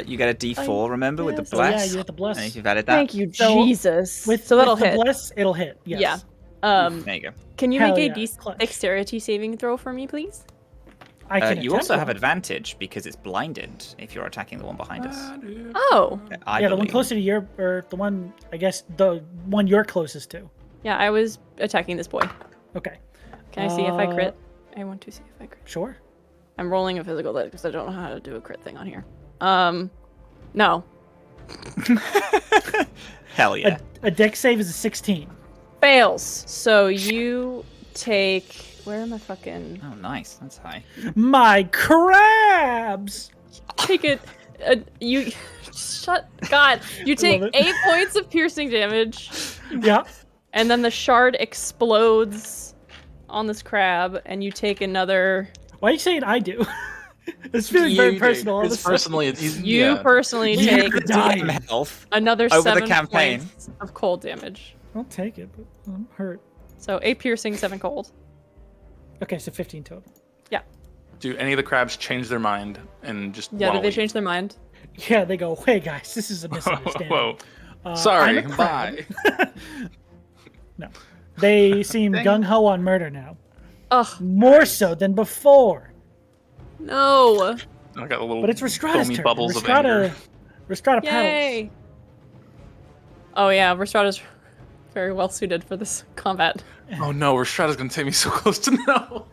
You get a D4, remember, with the guess. So, yeah, bless. you hit the bless. And if you've added that, Thank you, So, Jesus. So that'll with hit. the bless, it'll hit. Yes. Yeah. there you go. Can you Hell make a yeah, clutch. dexterity saving throw for me, please? I can You attempt also have one. advantage because it's blinded if you're attacking the one behind us. Oh, I Yeah, the one believe. closer to your, or the one, I guess, the one you're closest to. yeah. I was attacking this boy. Okay. Can I see if I crit? I want to see if I crit. Sure. I'm rolling a physical die because I don't know how to do a crit thing on here. No. Hell yeah. A dex save is a 16. Fails. So you take. Where am I fucking? Oh, nice. That's high. My crabs! Take it. You. Shut. God. You take love it. 8 points of piercing damage, Yeah. and then the shard explodes on this crab, and you take another. Why are you saying I do? It's feeling very You personal. all of a It's sudden. personally. You personally take You dying. DM health. another Over the 7 campaign. points of cold damage. I'll take it, but I'm hurt. So 8 piercing, 7 cold. Okay, so 15 total. Yeah. Do any of the crabs change their mind and just Yeah. wanna Did they leave? change their mind? Yeah, they go, hey guys, this is a misunderstanding. Whoa. Sorry. I'm a crab. Bye. No. They seem gung-ho on murder now. Ugh. More so than before. No. I got a little But it's Rhystrata's foamy turn. bubbles of anger. Rhystrata paddles. Yay. Oh yeah, Rhystrata's very well suited for this combat. Oh no, Rhystrata's gonna take me so close to no.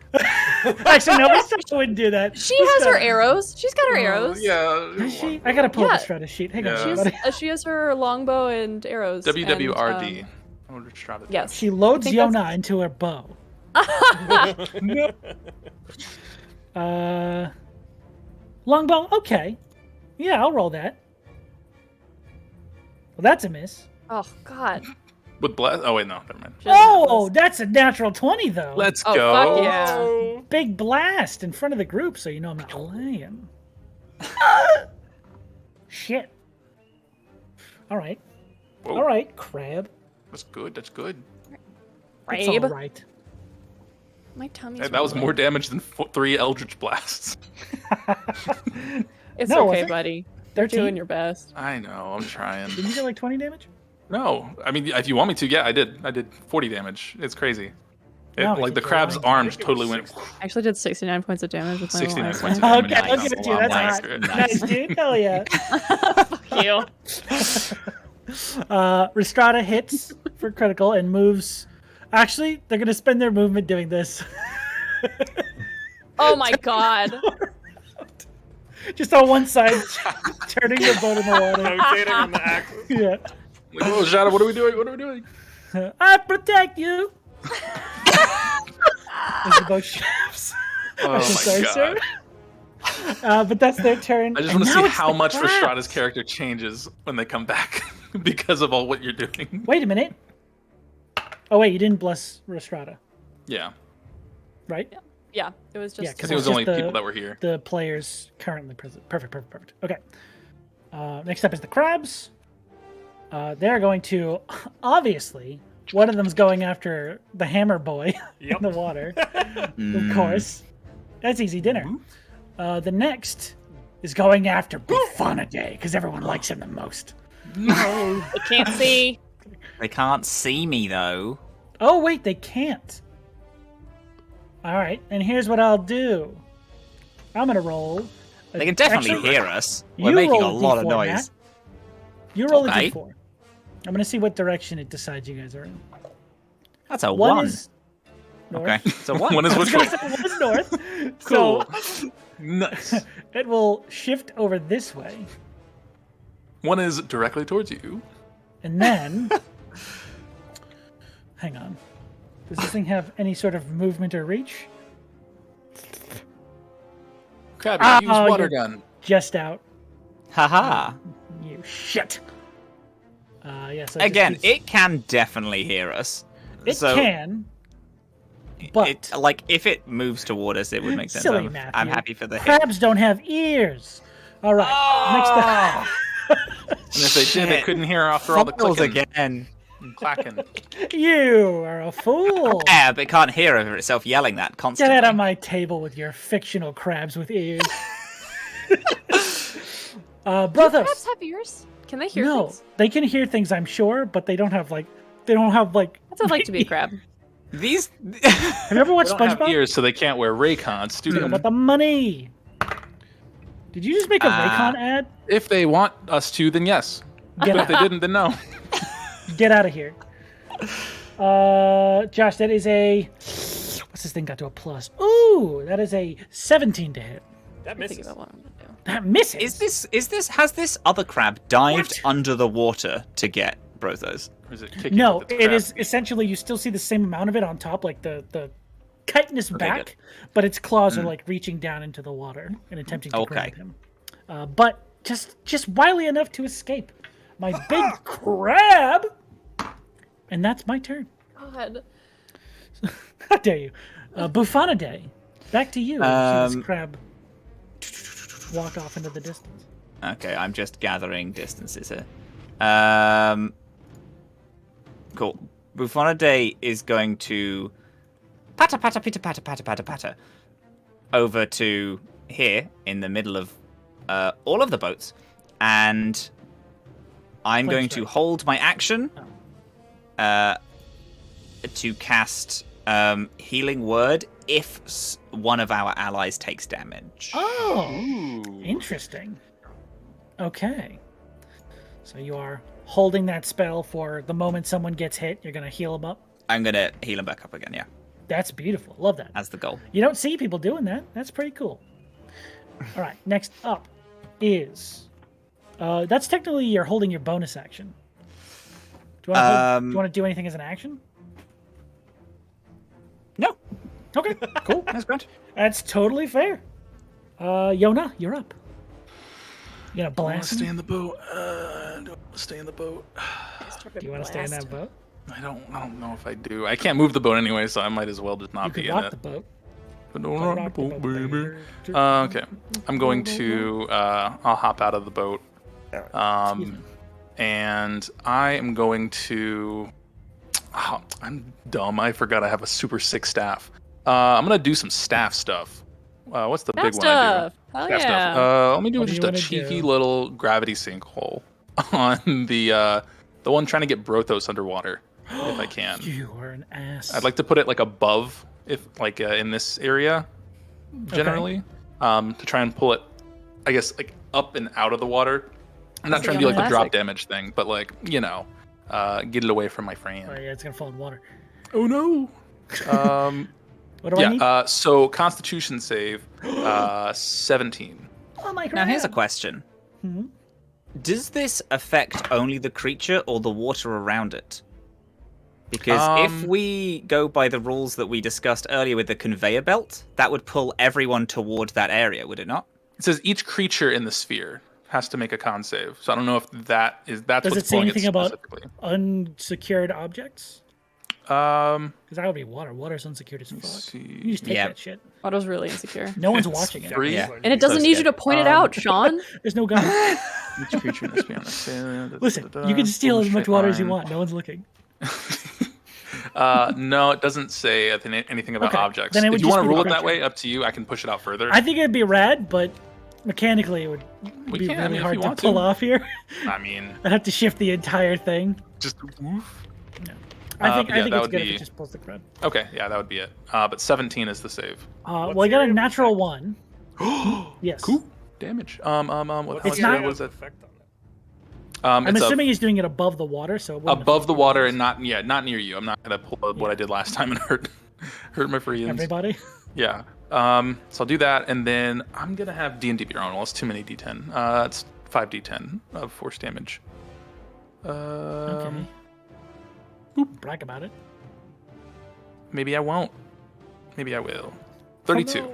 Actually, no, Rhystrata wouldn't do that. She has her arrows. She's got her arrows. Yeah. Does she? I gotta pull Yeah. up Rhystrata's sheet. Hang Yeah. on, She has, buddy. she has her longbow and arrows. WWRD. And, Oh, Rhystrata. yes. She loads I think that's- Yona into her bow. Longbow, okay. Yeah, I'll roll that. Well, that's a miss. Oh God. With bless. Oh wait, no, never mind. She doesn't have Oh, this. that's a natural 20, though. Let's Oh, go. fuck yeah. Big blast in front of the group, so you know I'm not lying. Shit. All right. Whoa, All right, crab. That's good. That's good. That's Rabe. all right. My tummy's. Hey, that was rumbling. more damage than 3 Eldritch Blasts. It's No, okay, was it? buddy. You're 13? doing your best. I know. I'm trying. Didn't you get like 20 damage? No, I mean, if you want me to, yeah, I did. I did 40 damage. It's crazy. No, I Like the think crab's you're lying. arms totally went. I actually did 69 points of damage with my 69 last points of one. damage. Okay, Nice. look at you. Wow, That's nice. hot. Nice. Nice, dude. Hell yeah. Fuck you. Rhystrata hits for critical and moves. Actually, they're going to spend their movement doing this. Oh my God. Just on one side, turning the boat in the water. Rotating on the axis. Yeah. Like, oh, Shadow, what are we doing? What are we doing? I protect you. As the boat shifts. Oh my Sorry, god. sir. But that's their turn. I just And want to now see it's how the much crabs. Rhystrata's character changes when they come back. because of all what you're doing. Wait a minute. Oh wait, you didn't bless Rhystrata, Yeah, right? Yeah, it was just. Yeah, because it was only people that were here. The players currently present. Perfect. Okay. Next up is the crabs. They're going to, obviously, one of them's going after the hammer boy in the water. Of course. That's easy dinner. The next is going after Buffonidae, because everyone likes him the most. No, I can't see. They can't see me, though. Oh, wait, they can't. All right, and here's what I'll do. I'm going to roll. They can definitely Actually, hear us. you We're making a roll lot of D4, noise. Matt. You roll Okay. a d4. I'm going to see what direction it decides you guys are in. That's a One one. is north. Okay, so one. One is I was which gonna way? say one is north. Cool. So Nice. it will shift over this way. One is directly towards you. And then... hang on. Does this thing have any sort of movement or reach? Crabby, use water you're gun. just out. Haha. You shit. Yes. Again, it can definitely hear us. It so can, but like if it moves toward us, it would make sense. silly I'm Matthew. happy for the hit. Crabs don't have ears. All right. Next up. And if they did, they Shit. couldn't hear after all the Fumbles clicking again. and clacking. You are a fool. Yeah, but it can't hear over itself yelling that Get constantly. out of my table with your fictional crabs with ears. Crabs Brothos. have ears? Can they hear No, things? they can hear things, I'm sure, but they don't have like. What's it like to be a crab? These. Have you ever watched They don't have SpongeBob? ears, so they can't wear Raycons. Yeah, Dude, but the money. Did you just make a Raycon ad? if they want us to, then yes. Get But if they out. didn't, then no. Get out of here. Josh, that is a. What's this thing got to a plus? Ooh, that is a 17 to hit. That Think misses. about what I'm gonna do. That misses. Has this other crab dived What? under the water to get Brothos? Or is it kicking No, with its it crab is feet? essentially you still see the same amount of it on top, like the chitinous Okay, back, good. but its claws are like reaching down into the water and attempting to Okay. grab him. But just wily enough to escape. My big crab, and that's my turn. God. How dare you, Buffonidae? Back to you. See this crab walk off into the distance. Okay, I'm just gathering distances here. Cool. Buffonidae is going to patter over to here in the middle of all of the boats, and I'm Flame going to strike. hold my action to cast Healing Word if one of our allies takes damage. Oh, Ooh. interesting. Okay. So you are holding that spell for the moment someone gets hit. You're gonna heal them up. I'm going to heal him back up again, yeah. That's beautiful. Love that. That's the goal. You don't see people doing that. That's pretty cool. All right. Next up is that's technically you're holding your bonus action. Do you want to do anything as an action? No, Okay. Cool. that's good. That's totally fair. Yona, you're up. You gonna I want blast to stay him? in the boat. Do I want to stay in the boat? Do you want to stay in that boat? I don't know if I do. I can't move the boat anyway, so I might as well just You not could be in rock it. the boat. But don't rock the boat, baby. Okay. I'm going to. I'll hop out of the boat. Excuse me. And I am going to. Oh, I'm dumb. I forgot I have a super sick staff. I'm gonna do some staff stuff. What's the big one I do? Hell Staff yeah. stuff. Let me do What do just you a wanna cheeky do? little gravity sinkhole on the one trying to get Brothos underwater, if I can. You are an ass. I'd like to put it like above, if like in this area, generally, to try and pull it, I guess, like up and out of the water. I'm not trying to do like the drop Classic. damage thing, but like get it away from my Oh friend. yeah, it's gonna fall in water. Oh no. What do I need? Yeah. So Constitution save, 17. Oh my Now, here's a crap. question. Hmm? Does this affect only the creature or the water around it? Because if we go by the rules that we discussed earlier with the conveyor belt, that would pull everyone toward that area, would it not? It says each creature in the sphere. has to make a con save. So I don't know if that's Does what's it say pulling anything it about specifically. unsecured objects? Because that would be water. Water's unsecured as fuck. see. You just take Yeah. that shit. Otto's really insecure. No one's watching it. Free. Yeah. And it doesn't need you to point it out, Sean. There's no gun. Each creature must be on a sail. Listen, you can steal as much water as you want. No one's looking. No, it doesn't say anything about Okay, objects. then it would If you just want to be rule the it that creature. way, up to you. I can push it out further. I think it'd be rad, but mechanically it would We be can, I really mean, if hard you to want pull to. off here. I mean, I'd have to shift the entire thing. just woof. I think yeah, it's that would good if be- it just pulls the crud. Okay, yeah, that would be it. But 17 is the save. Well, I got a your natural effect? one. Yes. Cool. Damage. What, how What's much not- was that? effect on it? I'm It's assuming he's doing it above the water, so it wouldn't above the affect water and not near you. I'm not gonna pull what I did last time and hurt my friends. everybody. Yeah. So I'll do that, and then I'm gonna have D&D be your own. Well, it's too many D10. It's 5d10 of force damage. Okay. Brag about it. Maybe I won't. Maybe I will. 32.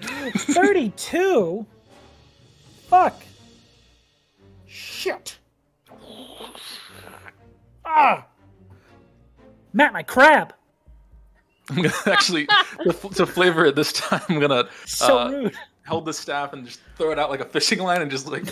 32? Fuck. Shit. Ah. Matt, my crab. I'm gonna actually to flavor it this time. I'm gonna So rude. hold the staff and just throw it out like a fishing line and just like.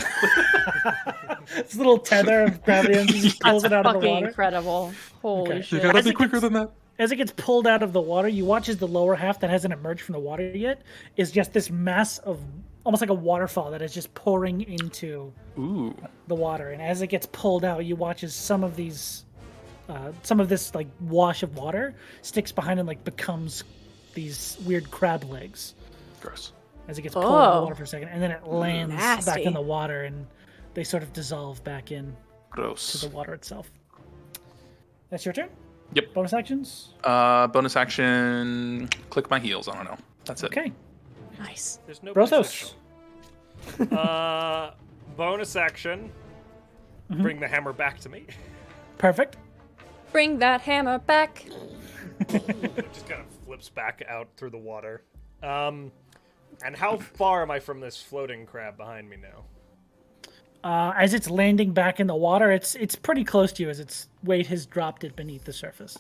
This little tether of gravity and just pulls it out of the Fucking water. incredible. Holy Okay. You shit. gotta As be it quicker gets- than that. As it gets pulled out of the water, you watch as the lower half that hasn't emerged from the water yet is just this mass of almost like a waterfall that is just pouring into Ooh. the water. And as it gets pulled out, you watch as some of this like wash of water sticks behind and like becomes these weird crab legs Gross. as it gets pulled out of the Oh. water for a second, and then it lands back Nasty. in the water and they sort of dissolve back in to Gross. the water itself. That's your turn. Yep. Bonus actions. Bonus action. Click my heels. I don't know. That's it. Okay. Nice. There's no Brothos. bonus action. Bring the hammer back to me. Perfect. Bring that hammer back. It just kind of flips back out through the water. And how far am I from this floating crab behind me now? As it's landing back in the water, it's pretty close to you as its weight has dropped it beneath the surface.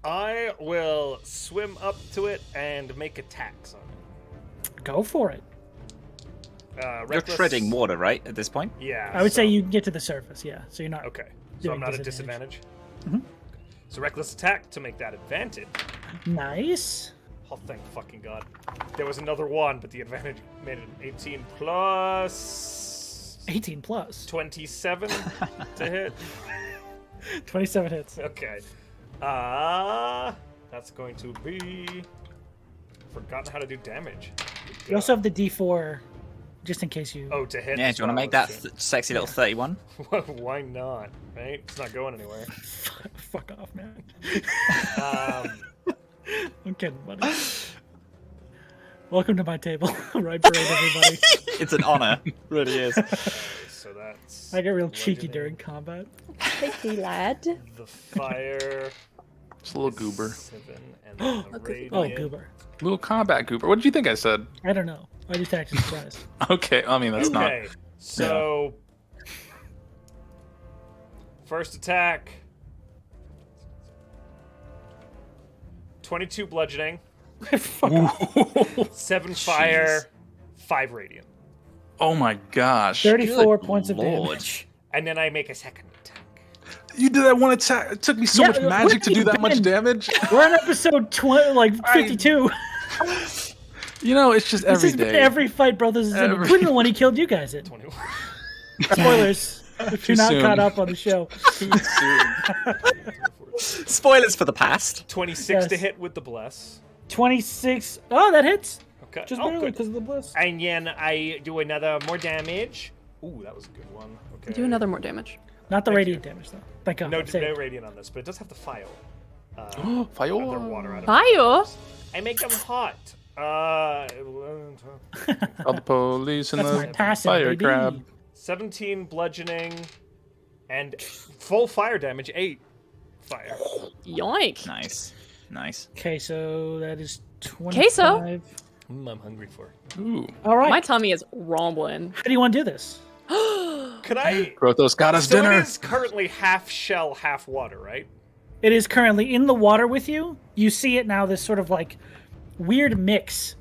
I will swim up to it and make attacks on it. Go for it. You're Reckless- treading water, right, at this point? Yeah. I would say you can get to the surface, yeah. So you're not. Okay. So doing I'm not at disadvantage. disadvantage? So reckless attack to make that advantage. Nice. Oh, thank fucking god. There was another one, but the advantage made it an 18 plus 18 plus. 27 to hit. 27 hits. Okay. That's going to be... Forgotten how to do damage. You also have the D4, just in case you. Oh, to hit. Yeah, as do you want to well, make that shit. sexy little 31? Why not? Right? It's not going anywhere. Fuck off, man. Um, I'm kidding, buddy. Welcome to my table. Right parade, everybody. It's an honor. really is. so that's... I get real cheeky bludgeoning, during combat. Hey, lad. The fire... Just a little goober. 7, and then the radiant. Oh, goober. Little combat goober. What did you think I said? I don't know. I just acted surprised. Okay. I mean, that's not. Okay, so... First attack... 22 bludgeoning, 7 fire, 5 radiant. Oh my gosh. 34 points of Lord. damage. And then I make a second attack. You did that one attack. It took me so Yeah, much where magic have to you do that much been? damage. We're on episode 52. You know, it's just This every has been day. every fight Brothos is in, Every- including the one he killed you guys in. 21. Spoilers. If you're Too not soon. caught up on the show. Too soon. Spoilers for the past. 26 to Yes. hit with the bless. 26. Oh, that hits. Okay. Just oh, barely good. because of the bliss. And then I do another more damage. Ooh, that was a good one. Okay. Do another more damage. Not the radiant damage, though. Thank God. No, I'm saved. no radiant on this, but it does have the file. Fire. Other water out of Fire? I make them hot. Call the police and That's my the passive, fire baby. crab. 17 bludgeoning and full fire damage. 8 fire. Yoink. Nice. Nice. Okay, so that is 25. Queso? I'm hungry for it. Ooh. All right. My tummy is rumbling. How do you want to do this? Could I? Brothos got us So dinner. it is currently half shell, half water, right? It is currently in the water with you. You see it now, this sort of like weird mix.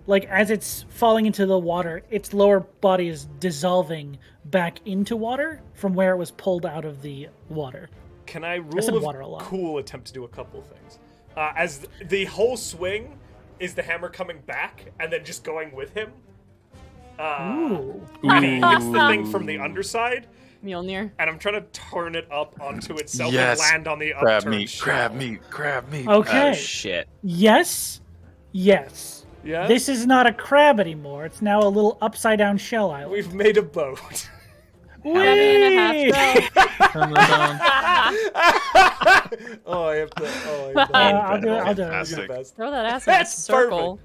Like as it's falling into the water, its lower body is dissolving back into water from where it was pulled out of the water. Can I said rule water a of lot. cool attempt to do a couple of things? As the whole swing is the hammer coming back and then just going with him. Ooh. And he hits the thing from the underside, Mjolnir. and I'm trying to turn it up onto itself Yes. and land on the Crab upturned meat, shell. crab meat, crab meat. Okay. Oh shit. Yes. Yes. Yeah? This is not a crab anymore. It's now a little upside down shell island. We've made a boat. Seven and a half Whee! spell. Turn that on. Oh, I have to. Oh, I have to. I'll do it. I'll do it. Fantastic. Best. Throw that ass in a That's circle.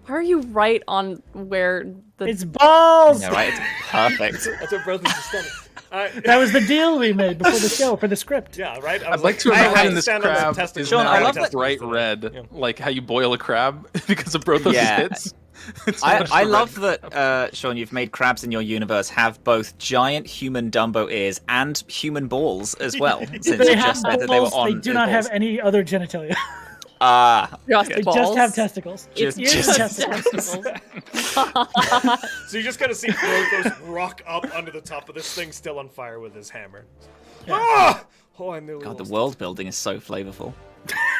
Why are you right on where the... It's balls. Yeah, right. It's perfect. That's what Brothos is stunning. That was the deal we made before the show for the script. Yeah, right. I I'd was like to I had imagine this stand on the crab testicles. is Sean, now I love like that- bright red, Yeah. like how you boil a crab because of Brothos' Yeah. hits. It's much I the love red. that, Sean, you've made crabs in your universe have both giant human Dumbo ears and human balls as well. Since They you have just said that they were balls. on. They do not have any other genitalia. Just They balls? just have testicles. Just- Ears just and testicles. testicles. So you just gotta see Brothos rock up under the top of this thing, still on fire with his hammer. Ah! Oh, I nearly God, the lost world building is so flavorful.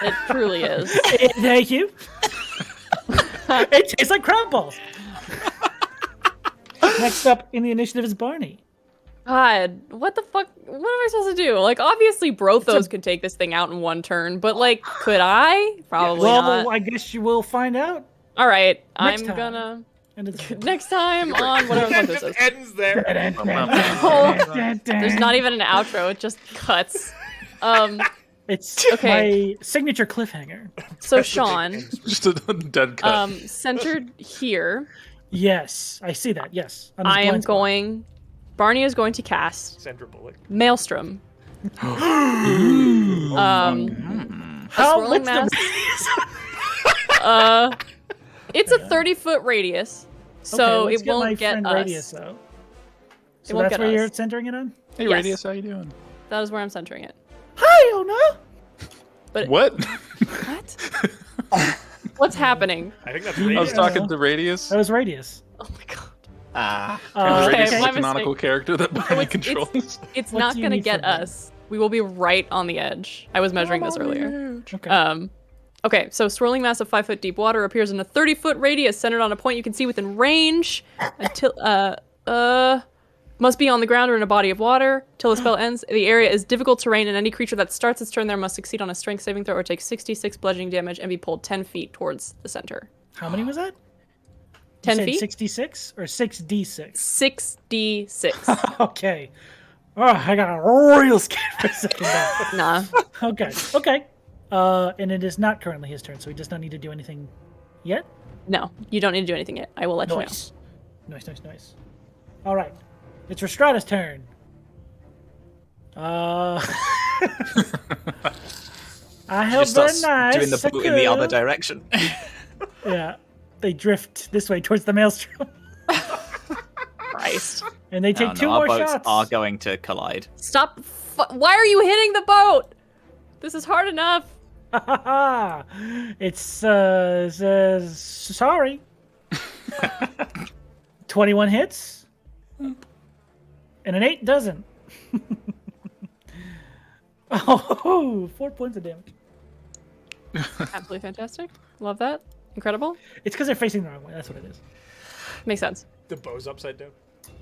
It truly is. Thank you. It tastes like crab balls. Next up in the initiative is Barney. God, what the fuck? What am I supposed to do? Like, obviously, Brothos can take this thing out in one turn, but like, could I? Probably Well, not. I guess you will find out. All right, Next I'm time. gonna End of the next time on whatever it. the fuck It this just is. ends there. There's not even an outro; it just cuts. It's Okay. my signature cliffhanger. So Sean, Just a dead cut. centered here, Yes, I see that. Yes, on this I am blind spot. going. Barney is going to cast Sandra Bullock. Maelstrom. How swirling what's mass. It's a 30-foot radius, so okay, let's it get my won't get friend us. Radius, though. So won't that's get where you're us. centering it on? Hey, yes. Radius, how you doing? That is where I'm centering it. Hi, Ona. But What? what? What's happening? I think that's I was Radius. talking to Radius. That was Radius. Oh my god. Radius is my a canonical mistake. character that Barney It's- controls. It's What not do you gonna need get from me? us. We will be right on the edge. I was measuring this earlier. Okay. Okay, so swirling mass of 5 foot deep water appears in a 30-foot radius centered on a point you can see within range until must be on the ground or in a body of water till the spell ends. The area is difficult terrain, and any creature that starts its turn there must succeed on a strength saving throw or take 66 bludgeoning damage and be pulled 10 feet towards the center. How many was that? 10 you said feet? 66 or 6d6? 6d6. Okay. Oh, I got a real scared for a second there. Nah. Okay. Okay. And it is not currently his turn, so he does not need to do anything yet. No, you don't need to do anything yet. I will let Nice. Nice. All right. It's Rhystrata's turn. I held Just very starts nice. doing the I boot in the other could. direction. Yeah. They drift this way towards the maelstrom. you know. Christ. And they take two our more boats shots. are going to collide. Stop. Why are you hitting the boat? This is hard enough. It's says sorry. 21 hits. And an 8 doesn't. Oh, 4 points of damage. Absolutely fantastic. Love that. Incredible. It's because they're facing the wrong way. That's what it is. Makes sense. The bow's upside down.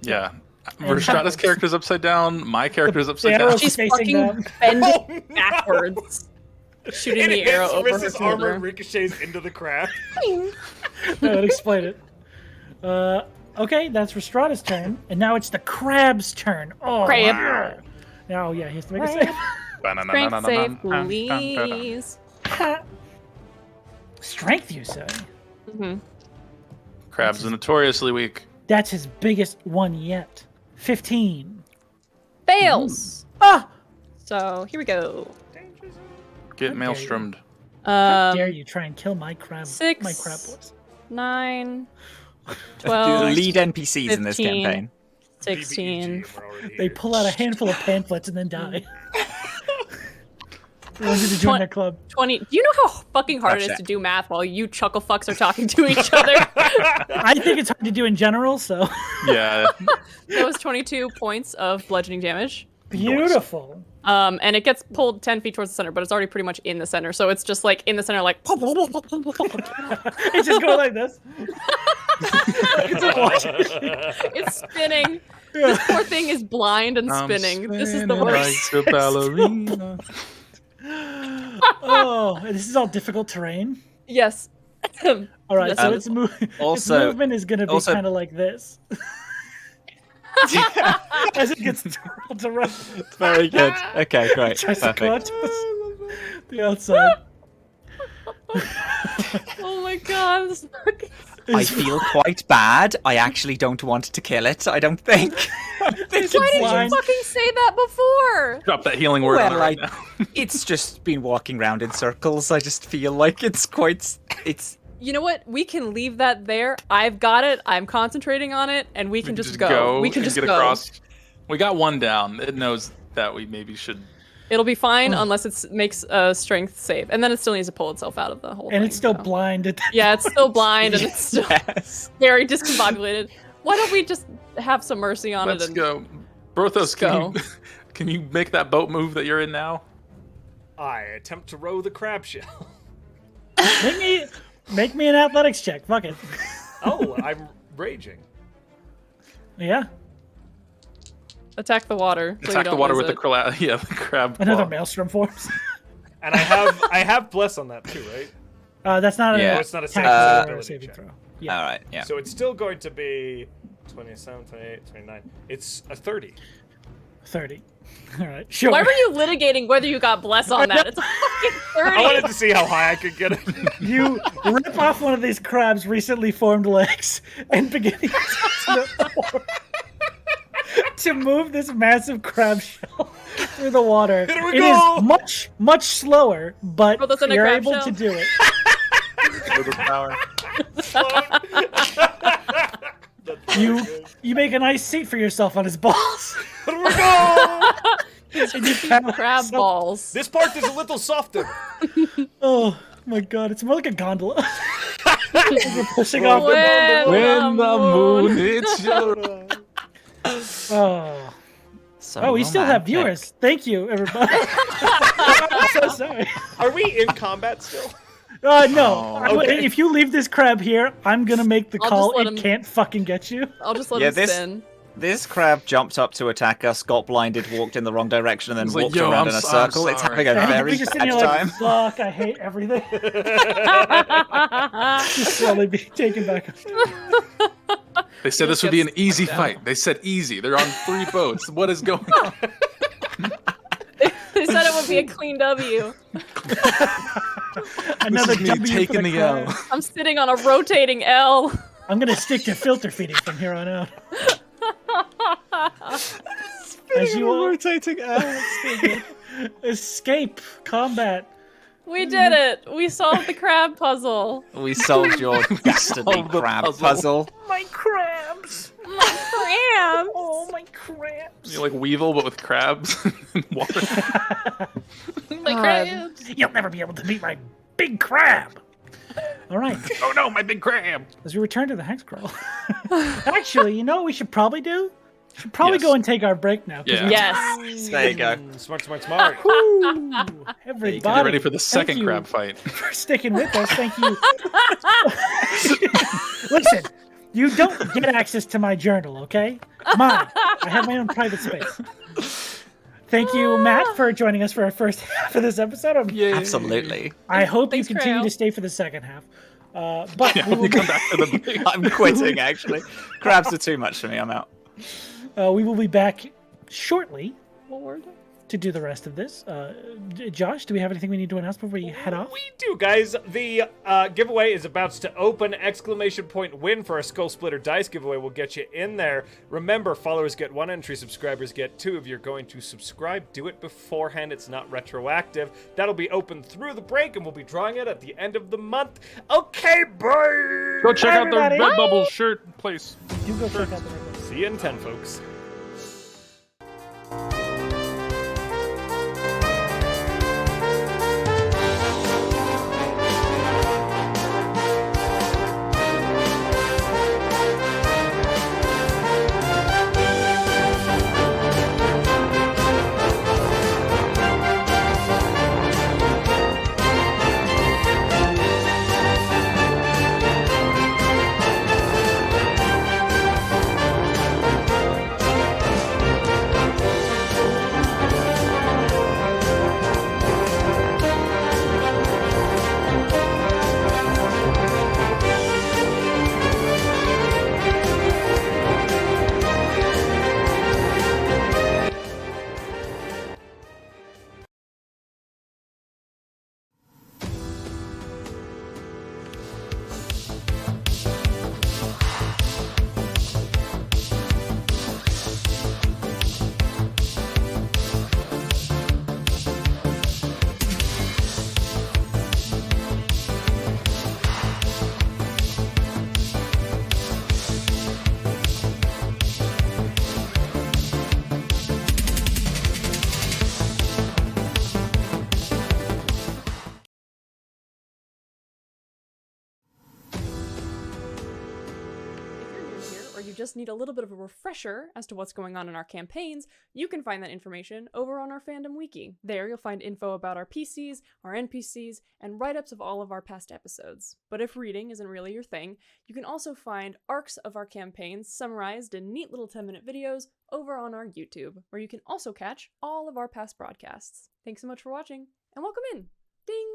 Yeah. Rhystrata's character's upside down. My character's upside down. arrow's She's facing fucking them. bending backwards, shooting It the hits arrow over her Riss's armor, shoulder. ricochets into the crab. That would explain it. Okay, that's Rhystrata's turn. And now it's the crab's turn. Oh, Crab. wow. Now, yeah, he has to make a save. Strength save, please. Strength, you say? Mm-hmm. Crabs are notoriously weak. That's his biggest one yet. 15. Fails. Ah! So here we go. Get How maelstrommed. How dare you try and kill my crab? 6, My crab boys. 9, The 12, lead NPCs in this 15. campaign. 16. BBEG, we're already They here. pull out a handful of pamphlets and then die. They want you to join their club. 20. Do you know how fucking hard it is Gotcha. to do math while you chuckle fucks are talking to each other? I think it's hard to do in general, so Yeah. That was 22 points of bludgeoning damage. beautiful. And it gets pulled 10 feet towards the center, but it's already pretty much in the center. So it's just like in the center, like. It's just going like this. It's spinning. This poor thing is blind and spinning. This is the worst. Like a ballerina. Oh, this is all difficult terrain. Yes. All right, Yes, so it its, its also- movement is going to be also- kind of like this. As it gets twirled around, Very good. Okay, great. tries to go out Perfect. to the outside. Oh my god. This is fucking... I feel quite bad. I actually don't want to kill it, I don't think. Why didn't you blind. fucking say that before? Drop that healing word on it Well, right now. It's just been walking around in circles. I just feel like it's quite... It's... You know what? We can leave that there. I've got it. I'm concentrating on it, and we can just go. We can and just get go. across. We got one down. It knows that we maybe should. It'll be fine unless it makes a strength save, and then it still needs to pull itself out of the whole thing. And it's still so. blind. At Yeah, it's still blind and it's still Yes. very discombobulated. Why don't we just have some mercy on Let's it? And... go. Brothos, go. can you make that boat move that you're in now? I attempt to row the crab shell. make me an athletics check. Fuck it. Oh, I'm raging. Yeah, Attack the water. so you Attack the don't water lose with the it. crab. Yeah, the crab. another claw. maelstrom forms. And I have bless on that too, right? That's not Yeah. an Oh, it's not a attack saving or a throw. saving Check. throw. Yeah, Alright, yeah. So it's still going to be 27, 28, 29. It's a 30. 30. All right, sure. Why were you litigating whether you got bless on that? It's a fucking 30. I wanted to see how high I could get it. You rip off one of these crab's recently formed legs and begin to move this massive crab shell through the water. Here we It go! is much, much slower, but Brothos in a you're crab able shell? to do it. With the power. You make a nice seat for yourself on his balls. Here we go! And you paddle Crab yourself- balls. This part is a little softer. Oh my god, it's more like a gondola. You're pushing off the When the moon. hits your Oh. So Oh, we still have romantic. viewers. Thank you, everybody. I'm so sorry. Are we in combat still? No. Oh, okay. If you leave this crab here, I'm gonna make the I'll call. just let It him- can't fucking get you. I'll just let Yeah, him this- spin. This crab jumped up to attack us, got blinded, walked in the wrong direction, and then It's like, walked "Yo, around I'm in a so- I'm circle. It's sorry." having a And very you're just sitting bad here time. like, fuck, I hate everything. Just slowly be taken back. They said this would be an easy fight. They said easy. They're on 3 boats. What is going on? They said it would be a clean W. Another This is me W for taking the L. crab. I'm sitting on a rotating L. I'm gonna stick to filter feeding from here on out. As you all rotating escape combat. We did it. We solved the crab puzzle. We solved your dastardly solved the crab puzzle. puzzle. My crabs. Crab. Oh, my crabs. You're like Weevil, but with crabs and water. My crabs. You'll never be able to meet my big crab. All right. Oh no, my big crab! As we return to the hex crawl. Actually, you know what we should probably do? We should probably Yes. go and take our break now. 'cause Yeah. we- Yes. There you go. Smart, smart, smart. Woo! Everybody, Get ready for the thank second you crab fight. for sticking with us. Thank you. Listen, you don't get access to my journal, okay? Mine. I have my own private space. Thank you, Matt, for joining us for our first half of this episode. Absolutely. I hope Thanks, you continue Creo. to stay for the second half. But Yeah, we when will you come back to the break. I'm quitting, actually. Crabs are too much for me. I'm out. we will be back shortly Lord. to do the rest of this. Josh, do we have anything we need to announce before we head off? We do, guys. The giveaway is about to open! !Win for our Skull Splitter Dice giveaway. We'll get you in there. Remember, followers get 1 entry, subscribers get 2. If you're going to subscribe, do it beforehand. It's not retroactive. That'll be open through the break, and we'll be drawing it at the end of the month. Okay, bye! Go check out the everybody. Redbubble shirt place. Do go check out the Redbubble. See you in 10, folks. You just need a little bit of a refresher as to what's going on in our campaigns, you can find that information over on our fandom wiki. There you'll find info about our PCs, our NPCs, and write-ups of all of our past episodes. But if reading isn't really your thing, you can also find arcs of our campaigns summarized in neat little 10-minute videos over on our YouTube, where you can also catch all of our past broadcasts. Thanks so much for watching, and welcome in! Ding!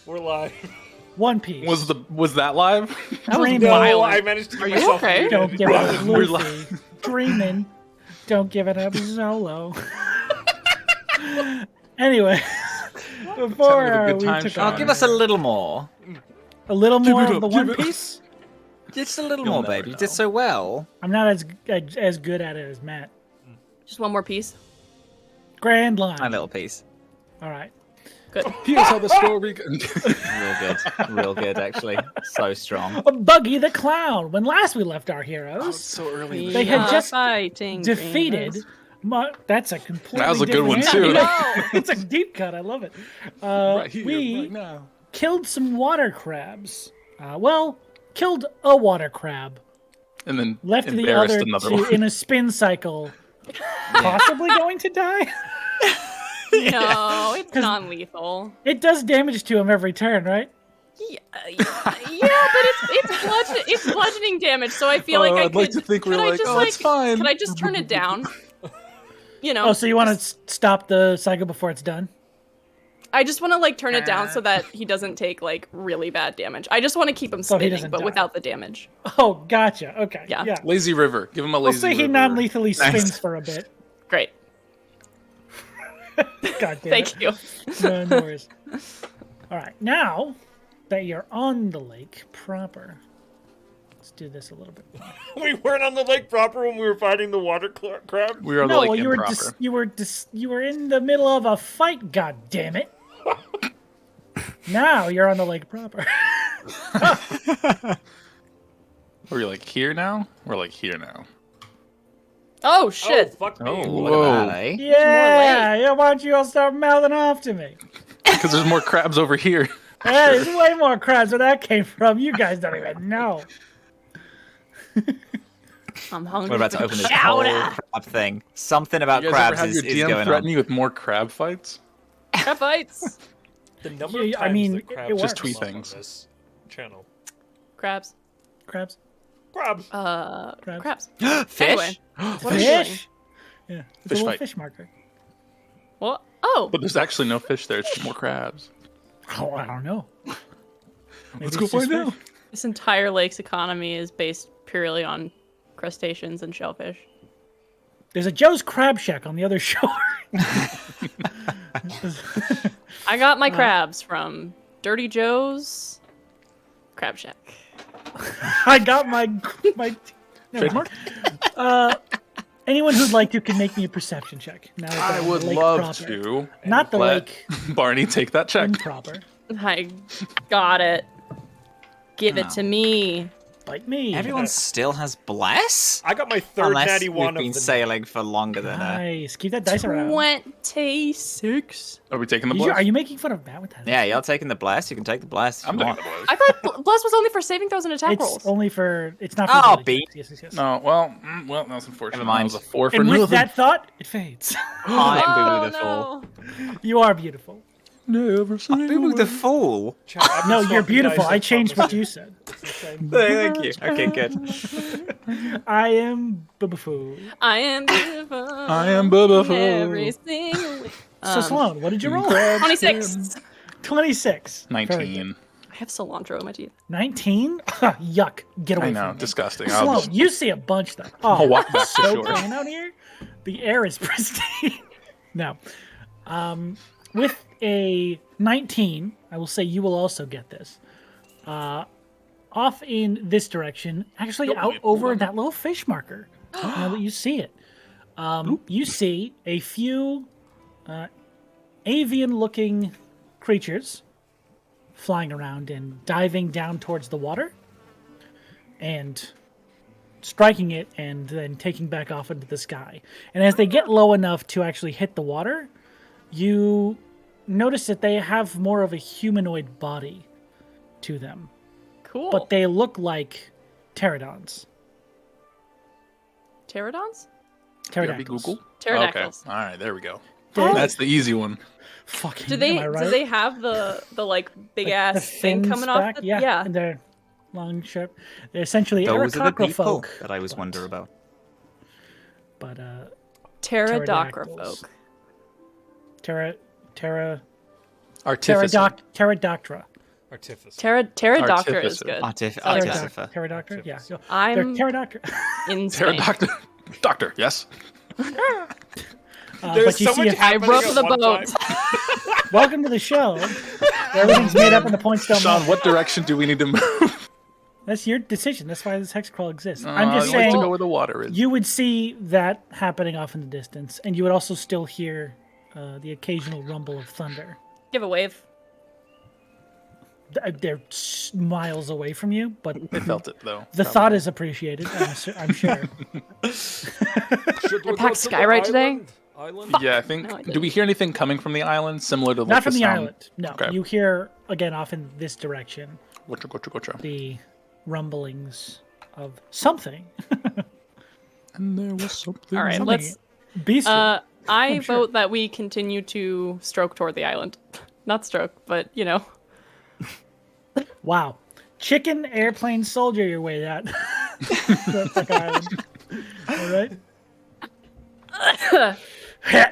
We're live. One Piece. Was that live? That was Dreaming. wild. No, I managed to Are get you myself okay? muted. Don't give it up, We're Luffy. Dreaming. Don't give it up, Zolo. Anyway, before Having a good we time, took Sean. on Give us a little more. a little Give more it of up, the give One it up. Piece. Just a little You'll more, never baby. You know. did so well. I'm not as good at it as Matt. Just one more piece. Grand line. My little piece. All right. Good. Here's how the story goes. Real good. Real good, actually. So strong. Buggy the Clown. When last we left our heroes, so early. They had just fighting defeated. dreamers. That's a completely That was a good one, different too. animal. It's a deep cut. I love it. Right here, we right now. killed some water crabs. Killed a water crab. And then Left the embarrassed other another two one. in a spin cycle, possibly going to die. No, it's non-lethal. It does damage to him every turn, right? Yeah, but it's bludgeoning damage. So I feel like Oh, I I'd could. like to think we're could I like, just, oh, it's fine. Could I just turn it down? You know. Oh, so you want to stop the cycle before it's done? I just want to like turn it down so that he doesn't take like really bad damage. I just want to keep him So he spinning, doesn't but die. without the damage. Oh, gotcha. Okay. Yeah. Lazy River. Give him a We'll lazy say he river. non-lethally spins Nice. for a bit. Great. God damn Thank you. No worries. All right. Now that you're on the lake proper, let's do this a little bit more. We weren't on the lake proper when we were fighting the water crab. We are No, like you were improper. you were in the middle of a fight. God damn it! Now you're on the lake proper. We're like here now? We're like here now. Oh Oh, shit! fuck me. Oh, Look whoa. at that, eh? Yeah. Why don't you all start mouthing off to me? Because there's more crabs over here. Hey, there's way more crabs where that came from. You guys don't even know. I'm hungry. We're about to for open this whole chowder. crab thing. Something about You guys ever crabs have is your DM going threaten on. you with more crab fights? Crab fights. The number of Yeah, times I mean, the it crabs works. Just tweet come up on things. this channel. Crabs. Crabs. Crabs. Crabs. Fish? Anyway, what are you doing? Fish. Yeah. It's Fish a little fight. fish marker. What? Oh, But there's actually no fish there. It's just more crabs. Oh, I don't know. Let's Maybe go it's just find out. fish. this entire lake's economy is based purely on crustaceans and shellfish. There's a Joe's Crab Shack on the other shore. I got my crabs from Dirty Joe's Crab Shack. I got my never mind. Trademark? Anyone who'd like to can make me a perception check. Now that I I'm would lake love proper. to. Not the Let lake Barney take that check. improper. I got it. Give it to me. Like me. Everyone still has bless? I got my third Unless natty we've one been of the sailing for longer than Nice. Keep that dice around. 26. Are we taking the Are you blood? making fun of Matt with that? Yeah, you're taking the bless. You can take the bless if I'm you taking want. the blood. I thought Bless was only for saving throws and attack It's rolls. only for. It's not for. Oh, ability beat. checks. Yes. No, well, that's unfortunate. Never mind. That was a 4 for And nothing. with that thought, it fades. I'm Boo the Fool. no. You are beautiful. Never say Boo the Fool? Chat, I've been No, you're swapping beautiful. dice I and changed what promising. you said. Thank you. Okay, good. I am Boo. I am beautiful. I am Bubba Fool. Every single week. So Sloan, what did you roll? 26. 26. Very good. 19. I have cilantro in my teeth. 19? Yuck. Get away I know, from me. disgusting. I'll Sloan, just you see a bunch though. Oh, I'll walk back to so shore. clean out here. The air is pristine. No. With a 19, I will say you will also get this. Off in this direction, actually out over that little fish marker. Now that you see it. You see a few avian-looking creatures flying around and diving down towards the water and striking it and then taking back off into the sky. And as they get low enough to actually hit the water, you notice that they have more of a humanoid body to them, Cool. but they look like pterodons. Pterodons? Pterodactyls. Google? Pterodactyls. Okay. All right, there we go. Oh. That's the easy one. Fucking, Do they am I right? do they have the like big ass the thing fins coming off? back? Yeah, and they're long, sharp. They're essentially Those are the people folk, that I was but- wondering about. But Pterodactyl pterodactyls. folk. Pterodactyra. Artificer. Pterodactyra. Artificer. Pterodactyr is Artificer. good. Artificer. Pterodactyr, yeah. So, I'm Pterodactyr. insane. Pterodactyr. Doctor, yes. There's but you so see much if- I happening rope at the one boat. time. Welcome to the show. Everything's made up and the points don't Sean, matter. what direction do we need to move? That's your decision. That's why this hex crawl exists. I'm just I like saying, to go where the water is. you would see that happening off in the distance, and you would also still hear the occasional rumble of thunder. Give a wave. They're miles away from you, but I felt it though. the thought is appreciated. I'm sure. Should we go packed to the Skyride today? Island? Yeah, I think. No, I do we hear anything coming from the island similar to like Not from the sound? island. No, Okay. you hear again off in this direction Gotcha. the rumblings of something. And there was something. All right, Something let's. Beastly. I sure. vote that we continue to stroke toward the island. Not stroke, but you know. Wow. Chicken airplane soldier your way that. That's like island. All right.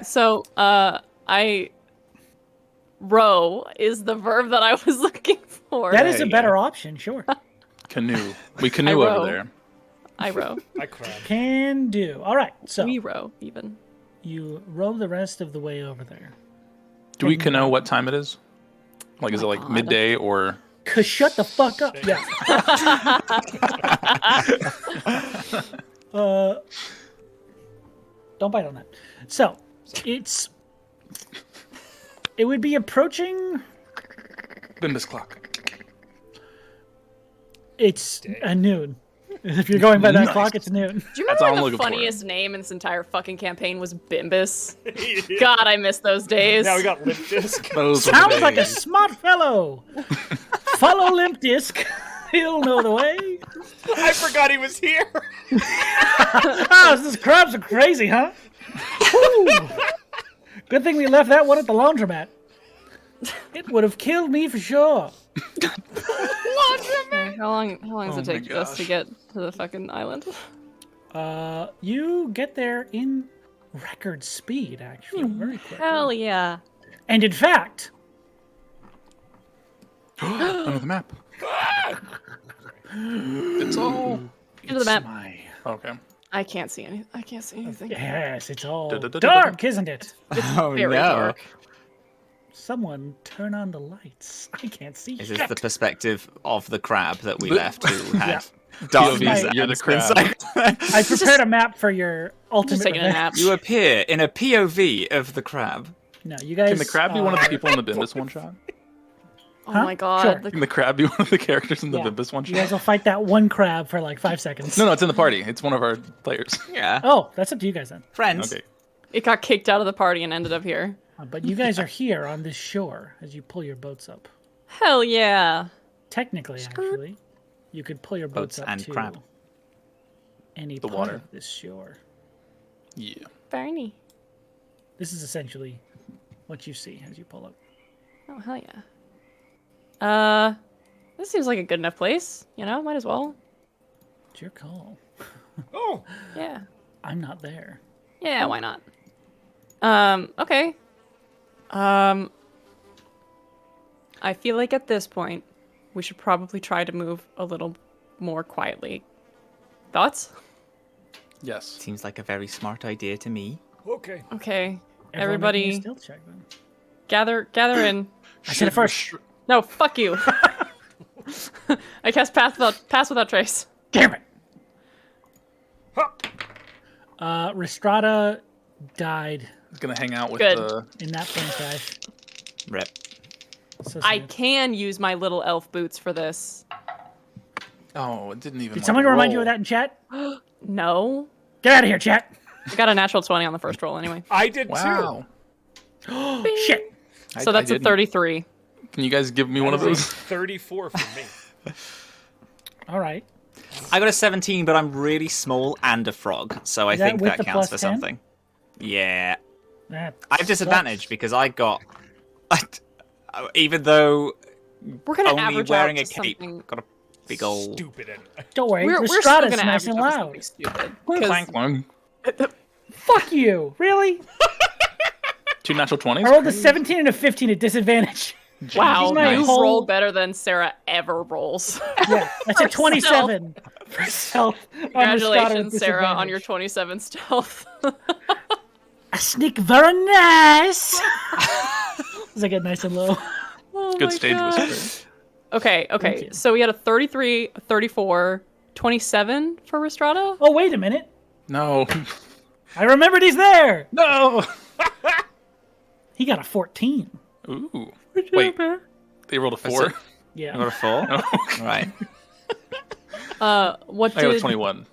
So, I row is the verb that I was looking for. That is There a you better option, sure. Canoe. We canoe row. over there. I row. I crab. Can do. All right. So We row even. you row the rest of the way over there. Do we know what time it is? Like, is it like God. midday or? Cause shut the fuck up. Yeah. Don't bite on that. So it would be approaching. Bimbus clock. It's a noon. If you're going by that Nice. clock, it's noon. Do you That's remember all I'm when the looking for. funniest name in this entire fucking campaign was Bimbus? God, I miss those days. Now we got lip disc. Those were Sounds the like a days. smart fellow. Follow Limp Disc. He'll know the way. I forgot he was here. Oh, these crabs are crazy, huh? Whew. Good thing we left that one at the laundromat. It would have killed me for sure. Okay, how long does Oh it my take us to gosh. get to the fucking island? You get there in record speed, actually, very quickly. Hell yeah. And in fact, Under the map. It's all. Into the map. my Okay. I can't see anything. I can't see anything. yes, it's all Da-da-da-da-da. dark, isn't it? Oh Very no. dark. Someone turn on the lights. I can't see Is shit. this the perspective of the crab that we The- left who had POV, darkness you're and the crab. insight? I prepared a map for your ultimate Just taking a revenge. nap. You appear in a POV of the crab. No, you guys. Can the crab be one of the people in the Bimbus one shot? Oh Huh? my god. Sure. Can the crab be one of the characters in the Yeah. Bimbus one You guys shot? will fight that one crab for like 5 seconds. No, it's in the party. It's one of our players. Yeah. Oh, that's up to you guys then. Friends. Okay. It got kicked out of the party and ended up here. But you guys are here on this shore as you pull your boats up. Hell yeah. Technically, actually, you could pull your boats, Boats up and to crab. any The part water. of this shore. Yeah. Barney. This is essentially what you see as you pull up. Oh hell yeah. This seems like a good enough place. You know, might as well. It's your call. Oh, Yeah. I'm not there. Yeah, why not? Okay. I feel like at this point, we should probably try to move a little more quietly. Thoughts? Yes. Seems like a very smart idea to me. okay. Okay. Everyone make me a Everybody stealth check, then. gather in. I said it first. No, fuck you. I cast pass without trace. Damn it. Hup. Rhystrata died It's gonna hang out with Good. the. in that plane crash. Rip. So I sad. can use my little elf boots for this. Oh, it didn't even. Did someone remind you of that in chat? No. Get out of here, chat. I got a natural 20 on the first roll anyway. I did Wow. Shit. So that's a didn't. 33. Can you guys give me one of too. those? 34 for me. All right. I got a 17, but I'm really small and a frog, so I Is that think with that the counts plus for 10? something. Yeah. That I have disadvantage because I got. Even though We're gonna only average wearing out a to cape, something. got a big old. Stupid anyway. Don't worry. We're still Rhystrata's gonna nice average and out to loud. something stupid. Clank, 'cause clank. Fuck you. Really? 2 natural 20s? I rolled a 17 and a 15 at disadvantage. Wow, My you've whole- rolled better than Sarah ever rolls. Yeah, that's a 27 for stealth. on Rhystrata Congratulations, with Sarah, on your disadvantage. 27 stealth. I sneak very nice. As I get nice and low. Oh Good my stage God. whisper. Okay. you. So we had a 33, a 34, 27 for Rhystrata. Oh, wait a minute. No. I remembered he's there. No. He got a 14. Ooh. Wait. They rolled a 4. You Yeah. got a 4? Right. What I got a did 21.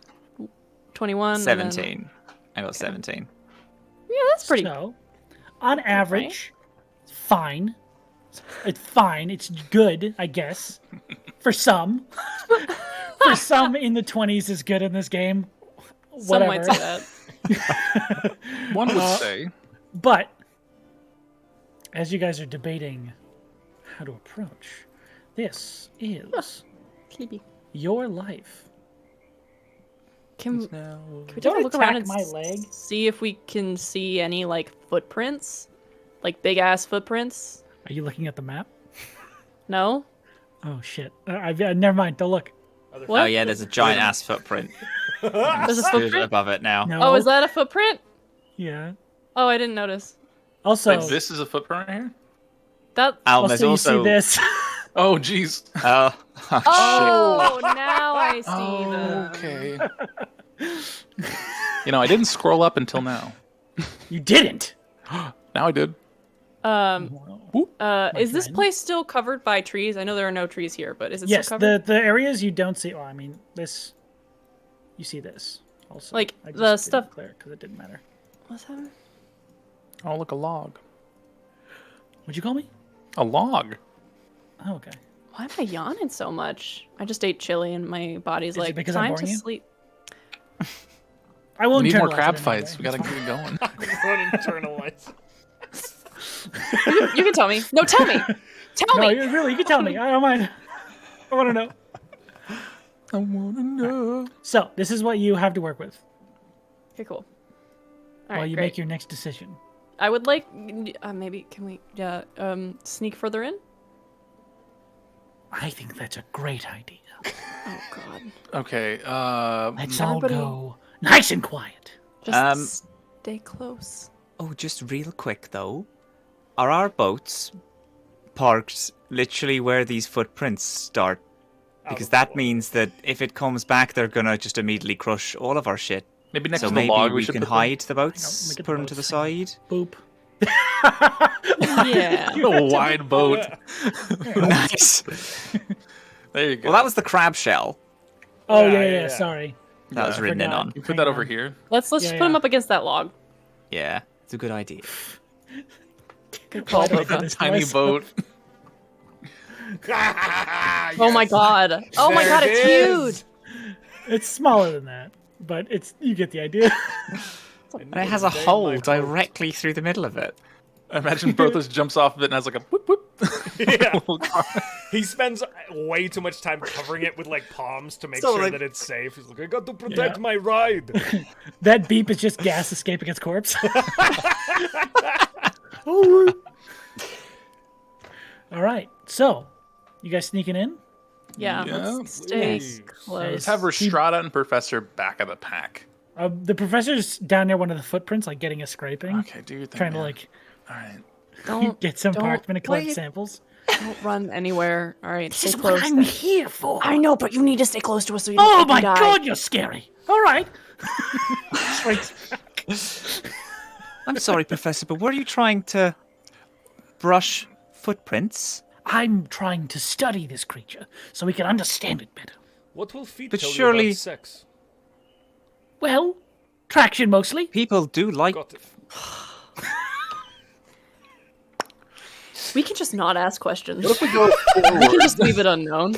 21? and then- 17. I got 17. Yeah, that's pretty. So, on average, it's fine. It's fine. It's good, I guess. For some. For some, in the 20s is good in this game. Some Whatever. might say that. One would say. But, as you guys are debating how to approach, this is your life. Can we Don't take a look around attack and my leg. see if we can see any like footprints, like big ass footprints? Are you looking at the map? No. Oh, shit. Never mind. Don't look. What? Oh yeah, there's a giant ass footprint. There's a Stood footprint. above it now. No. Oh, is that a footprint? Yeah. Oh, I didn't notice. Also, Wait, this is a footprint right here? That. There's you also see this. Oh, jeez. Oh, Oh, now I see them. Okay. I didn't scroll up until now. You didn't. Now I did. Is this friend. place still covered by trees? I know there are no trees here, but is it Yes, still covered? the areas you don't see. Well, I mean, this. You see this also. Like, I just the didn't stuff- clear because it didn't matter. What's happening? Oh, look, a log. What'd you call me? A log. Oh, okay. Why am I yawning so much? I just ate chili and my body's Is it like, because I'm time boring to you? sleep. I won't. We need more internalize crab it fights. We anyway. gotta It's keep it going. Don't internalize. You can tell me. No, tell me. Tell fine. No, me. you can tell me. I don't mind. I want to know. I wanna know. So this is what you have to work with Okay, cool. All while right, you great. make your next decision. I would like, maybe, can we, sneak further in? I think that's a great idea. Oh, God. Okay, Let's all Everybody- go nice and quiet. Just stay close. Oh, just real quick though. Are our boats parked literally where these footprints start? Because that means that if it comes back, they're gonna just immediately crush all of our shit. maybe next So to the maybe log we should can put hide the Hang on, boats, look at put the them to the boats. Hang side. Boop. Yeah. a wide boat. Nice. There you go. Well, that was the crab shell Oh Yeah, yeah, yeah, yeah. yeah. Sorry. that was written in forgot. on. You put Hang that on. over here. Let's Yeah, just put him yeah. up against that log. Yeah, it's a good idea. Good call, don't Brothos. do this. Tiny myself. boat. Oh my God. Oh my God, There it's it is. huge. It's smaller than that, but it's you get the idea. And it has a hole directly through the middle of it. I imagine Brothos jumps off of it and has like a whoop whoop. Yeah. Little car. He spends way too much time covering it with like palms to make So, sure like- that it's safe. He's like, I got to protect Yeah. my ride. That beep is just gas escaping its corpse. Oh. All right, so you guys sneaking in? Yeah, Yeah, let's stay please. close. Let's have Rhystrata and Professor back of the pack. The professor's down near one of the footprints, like getting a scraping, Okay, do your thing. trying to man. like All right. Don't, get some don't- parchment and collect wait. samples. don't run anywhere. All right, This stay is close. what I'm here for. I know, but you need to stay close to us so you don't Oh fucking my die. god, you're scary. All right. I'm sorry, Professor, but were you trying to brush footprints? I'm trying to study this creature so we can understand it better. What will feet But tell you surely- about sex? Well, traction mostly. People do like. Got it. We can just not ask questions. We can just leave it unknown.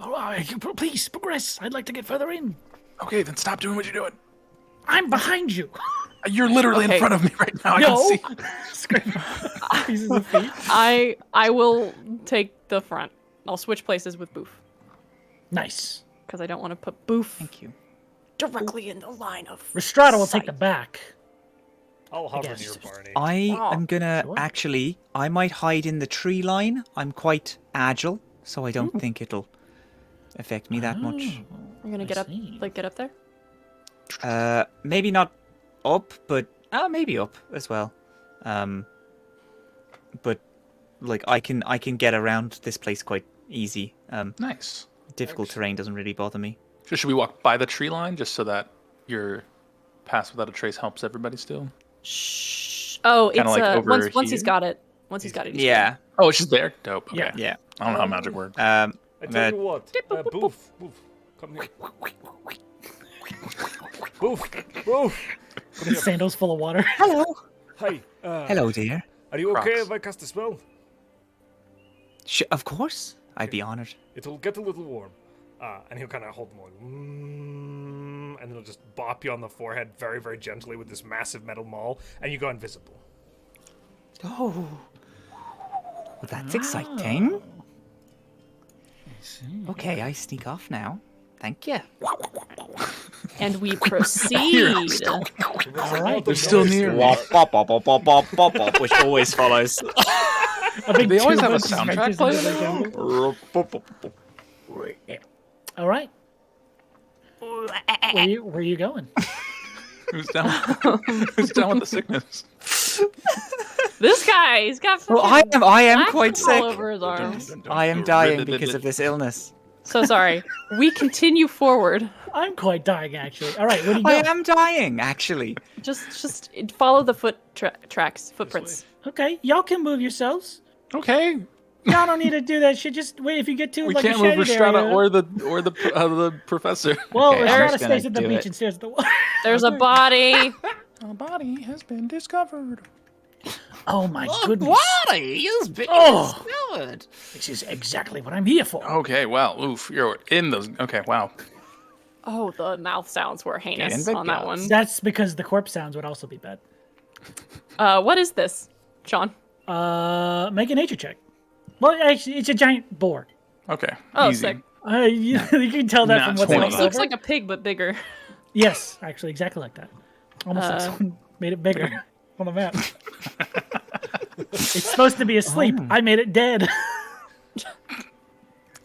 All right, please progress. I'd like to get further in. Okay, then stop doing what you're doing. I'm behind you. You're literally Okay. in front of me right now. I No. can see. Scraping pieces of feet. I will take the front. I'll switch places with Boof Nice. because I don't want to put Boof Thank you. directly in the line of Rhystrata will take sight. the back. I'll hover guess. near Barney. I am gonna Sure. actually. I might hide in the tree line. I'm quite agile, so I don't think it'll affect me that much. I'm gonna I get up, see. get up there. Maybe not up, but maybe up as well. But like I can get around this place quite easy. Nice. Difficult terrain doesn't really bother me. So should we walk by the tree line just so that your pass without a trace helps everybody still? Shh. Oh, Kinda it's like over once he's here? got it. Once he's got it. he's Yeah, Oh, it's just there. Dope. Okay. Yeah. yeah. I don't know how magic works. I tell you what. Boof, boof. Come here. Boof, boof. His sandals full of water. Hello. Hi. Hello, dear. Are you okay Crocs. if I cast a spell? Of course. I'd be honored. It'll get a little warm. And he'll kind of hold them on. And then he'll just bop you on the forehead very, very gently with this massive metal maul, and you go invisible. Oh. Well, that's exciting. Okay, I sneak off now. Thank you. And we proceed. All right. They're still near me. Wop, bop, bop, bop, bop, bop, bop, bop, which always follows. A big They always have a two-bunch soundtrack adventures into playing. the jungle. All right. Where you going? Who's down? Who's down with the sickness? This guy, he's got Well, fucking I am black quite sick. all over his arms. I am dying because of this illness. So sorry. We continue forward. I'm quite dying, actually. All right, where do you I go? am dying, actually. Just follow the footprints. Okay, y'all can move yourselves. Okay. Y'all don't need to do that shit. Just wait. If you get to We like can't a move shaded Rhystrata area. or the professor. Well, Okay, I'm Rhystrata just gonna stays at the do beach it. and stares at the water. There's a body. A body has been discovered. Oh my goodness! Body is being Oh. discovered. This is exactly what I'm here for. Okay, well, oof, you're in those. Okay, wow. Oh, the mouth sounds were heinous in the on that guts. one. That's because the corpse sounds would also be bad. What is this, Sean? Make a nature check. Well, actually, it's a giant boar. Okay. Oh, easy. sick. You can tell that Not from what's 20. on It the looks cover. like a pig, but bigger. Yes, actually, exactly like that. Almost like someone made it bigger on the map. It's supposed to be asleep. I made it dead.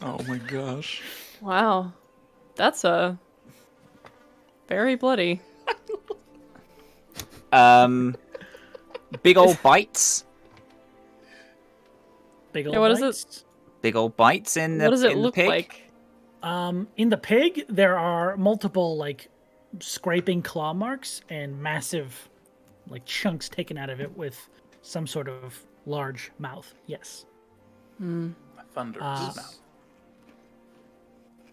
Oh my gosh. Wow, that's very bloody. Big old bites. Big old Yeah, what is bites. Big old bites in the What does it in the look pig. like? In the pig, there are multiple like scraping claw marks and massive like chunks taken out of it with some sort of large mouth. Yes. Thunder.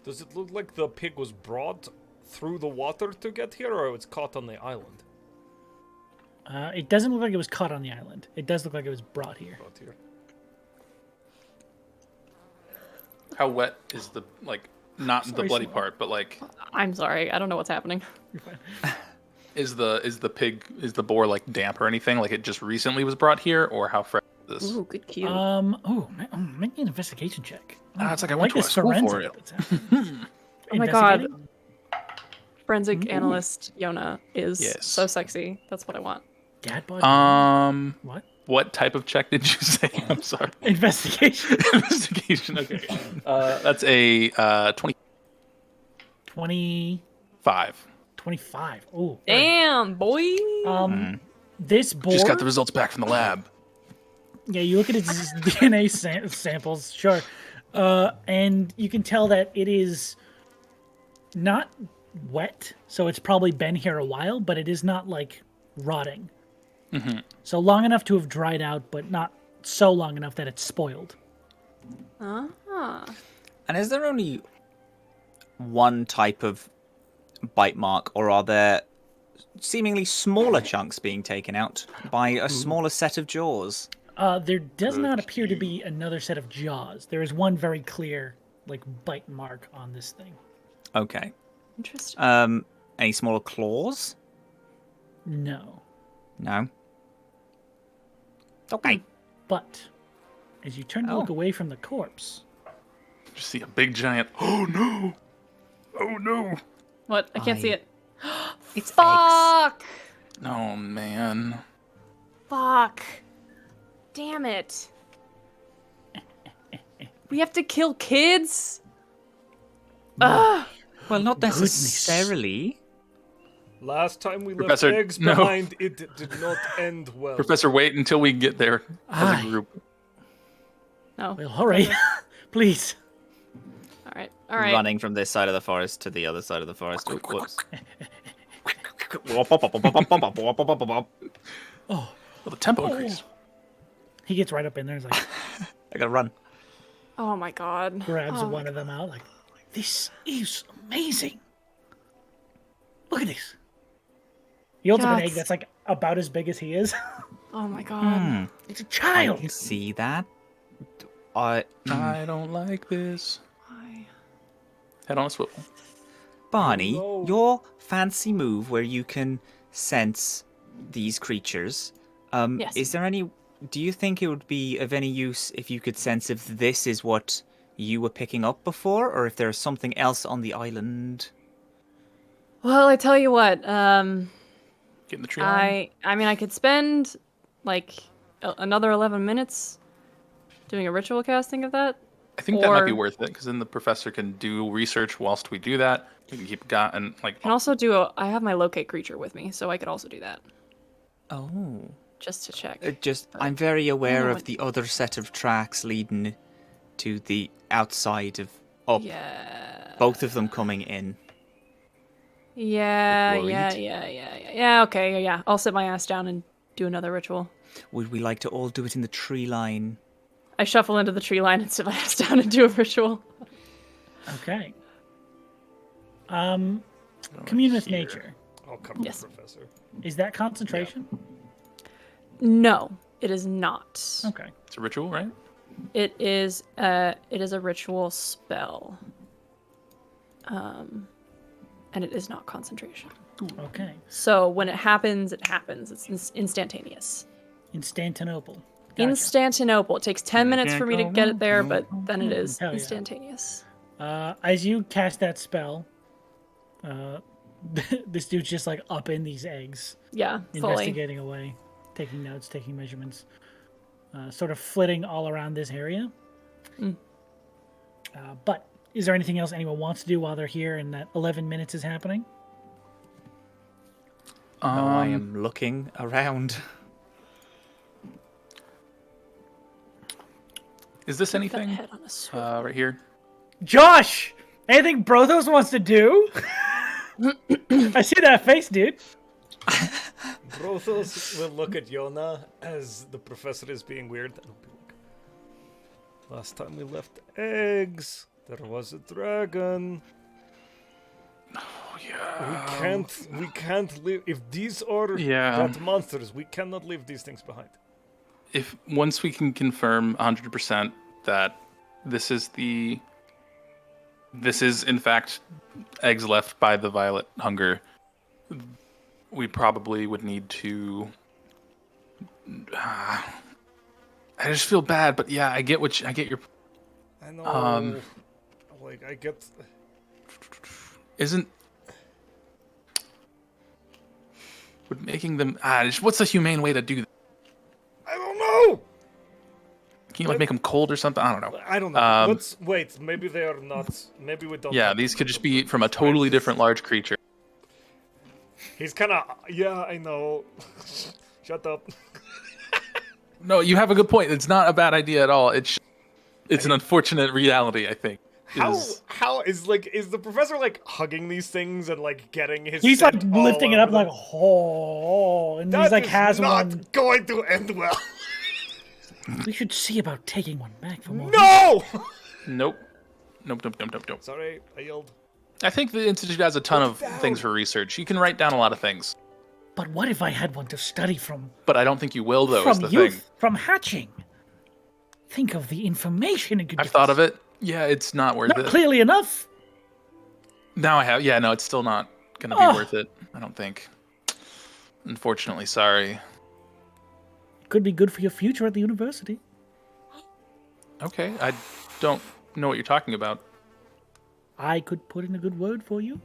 Does it look like the pig was brought through the water to get here, or it was caught on the island? It doesn't look like it was caught on the island. It does look like it was brought here. Brought here. How wet is the not the Sorry, bloody Sloan. part, but like I'm sorry, I don't know what's happening. You're fine. is the boar like damp or anything? Like it just recently was brought here, or how fresh is this? Ooh, good cue. Make me an investigation check. It's like I I went like to a this school for forensic it. that's happening. Oh my god. Investigating? Forensic analyst Yona is Yes. so sexy. That's what I want. Dad bod? What? What type of check did you say? I'm sorry. Investigation. Investigation. Okay. That's a 25. 25. Oh. Damn, boy. This boar. Just got the results back from the lab. Yeah, you look at its DNA samples, sure, and you can tell that it is not wet, so it's probably been here a while, but it is not like rotting. Mm-hmm. So long enough to have dried out, but not so long enough that it's spoiled. Ah. And is there only one type of bite mark, or are there seemingly smaller chunks being taken out by a smaller set of jaws? There does not appear to be another set of jaws. There is one very clear, like, bite mark on this thing. Okay. Interesting. Any smaller claws? No. No. Okay. But as you turn to look away from the corpse, Just see a big giant. Oh no! Oh no! What? I can't see it. It's eggs. Fuck! Oh, man. Fuck. Damn it. We have to kill kids? Ugh. Well, not Goodness. necessarily. Last time we left Professor, eggs no. behind, it did not end well. Professor, wait until we get there as Aye. a group. No. Well, hurry, please. Alright. Alright. Running from this side of the forest to the other side of the forest. Oh, whoops. Oh, Well, the tempo increased. he gets right up in there. He's like, I gotta run. Oh my god. grabs Oh one my of them out. Like, this is amazing. Look at this. He holds up an egg Yucks. that's like about as big as he is. Oh my god. It's a I child. can see that. I don't like this. Why? Head on a swivel. Barney, No. your fancy move where you can sense these creatures. Yes. Is there any? Do you think it would be of any use if you could sense if this is what you were picking up before, or if there's something else on the island? Well, I tell you what, Get in the tree line. I mean I could spend like another 11 minutes doing a ritual casting of that. I think that might be or- worth it, because then the professor can do research whilst we do that. We can keep and like. And also I have my locate creature with me, so I could also do that Oh. just to check. I'm very aware know of what- the other set of tracks leading to the outside of up. Yeah. Both of them coming in. Yeah, Worried? yeah. Okay, yeah. I'll sit my ass down and do another ritual. Would we like to all do it in the tree line? I shuffle into the tree line and sit my ass down and do a ritual. Okay. Commune with here. nature. Oh, come Yes. on, Professor. Is that concentration? No, it is not. Okay. It's a ritual, right? It is a ritual spell. And it is not concentration. Okay. So when it happens, it happens. It's instantaneous. Instantinople. Gotcha. Instantinopla. It takes 10 minutes for me to get it there, but then it is Hell yeah. instantaneous. As you cast that spell, this dude's just like up in these eggs, Yeah, fully. investigating away, taking notes, taking measurements, sort of flitting all around this area. But is there anything else anyone wants to do while they're here and that 11 minutes is happening? No, I am looking around. Is this That anything? head on a swivel. Right here. Josh! Anything Brothos wants to do? I see that face, dude. Brothos will look at Yona as the professor is being weird and will be like, last time we left eggs, there was a dragon. Oh, yeah. We can't live if these are Yeah. that monsters, we cannot leave these things behind. If once we can confirm 100% that this is in fact eggs left by the violet hunger, we probably would need to. I just feel bad, but yeah, I get your. I know. Like I get. Isn't would making them what's the humane way to do that? I don't know. Can you make them cold or something? I don't know. I don't know. Let's wait. Maybe they are not. Maybe we don't. Yeah, have these to could do just them. be from a totally different large creature. He's kind of. Yeah, I know. Shut up. No, you have a good point. It's not a bad idea at all. It's an unfortunate reality, I think. How is the professor like hugging these things and like getting his? He's like scent all lifting it up over like, them? oh, and That he's like is has not one. going to end well. We should see about taking one back for more. No. Nope. Sorry, I yelled. I think the Institute has a ton of down. things for research. You can write down a lot of things. But what if I had one to study from But I don't think you will, though, is from the youth, thing. from hatching? Think of the information it could I've give thought us. of it. Yeah, it's not worth Not it. clearly enough. Now I have. Yeah, no, it's still not going to be worth it, I don't think. Unfortunately, sorry. Could be good for your future at the university. Okay, I don't know what you're talking about. I could put in a good word for you.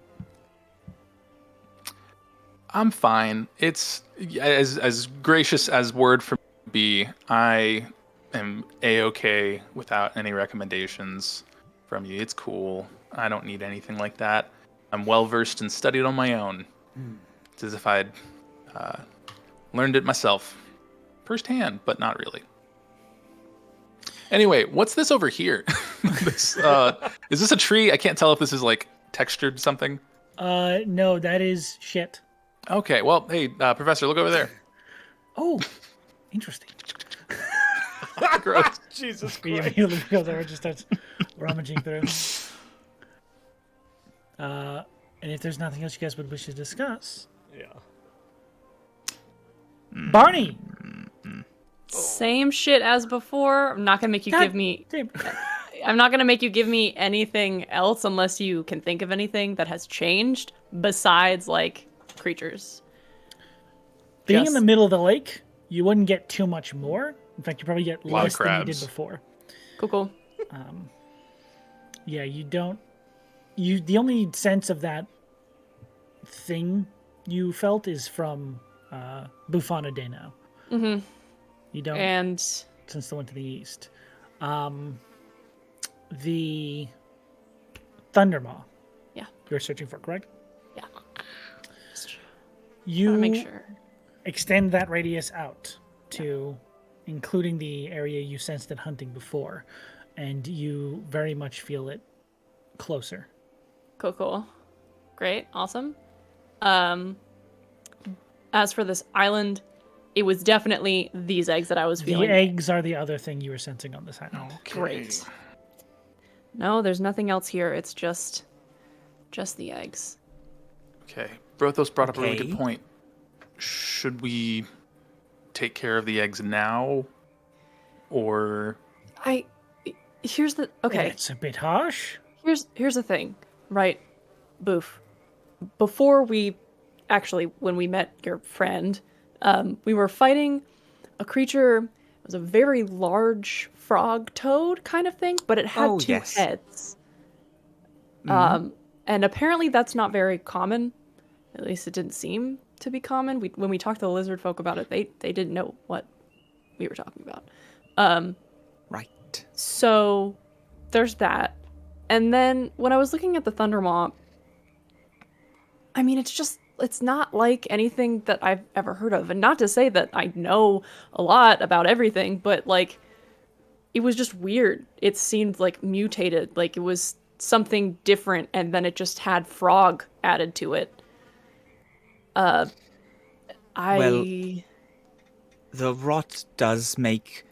I'm fine. It's as gracious as word from be. I am a-okay without any recommendations from you. It's cool. I don't need anything like that. I'm well versed and studied on my own. It's as if I'd learned it myself firsthand, but not really. Anyway, what's this over here? This, is this a tree? I can't tell if this is like textured something. No, that is shit. Okay, well, hey, Professor, look over there. Oh, interesting. Gross. Jesus He Christ. immediately goes over and just starts rummaging through. And if there's nothing else you guys would wish to discuss, Yeah. Barney. Same shit as before. I'm not gonna make you give me. Damn. I'm not gonna make you give me anything else unless you can think of anything that has changed besides like creatures. Being in the Just- middle of the lake, you wouldn't get too much more. In fact, you probably get lot of less than you did crabs. before. Cool. Yeah, you don't. The only sense of that thing you felt is from Bufana Day now. Mm-hmm. You don't And since the one to the east. The Thundermaw. yeah, You're searching for, correct? yeah. Just You wanna make sure. extend that radius out to including the area you sensed it hunting before, and you very much feel it closer. Cool. Great. Awesome. As for this island, it was definitely these eggs that I was The feeling. eggs are the other thing you were sensing on this island. Great. No, there's nothing else here. It's just the eggs. Okay, Brothos brought up a really good Okay. point. Should we take care of the eggs now, or Here's the okay. It's a bit harsh. Here's the thing, right? Boof. Before when we met your friend, we were fighting a creature. It was a very large frog toad kind of thing, but it had Oh, two yes. heads. And apparently that's not very common. At least it didn't seem to be common. When we talked to the lizard folk about it, they didn't know what we were talking about. Right. So there's that. And then when I was looking at the Thundermaw, I mean, it's not like anything that I've ever heard of. And not to say that I know a lot about everything, but like, it was just weird. It seemed like mutated, like it was something different, and then it just had frog added to it. Well, the rot does make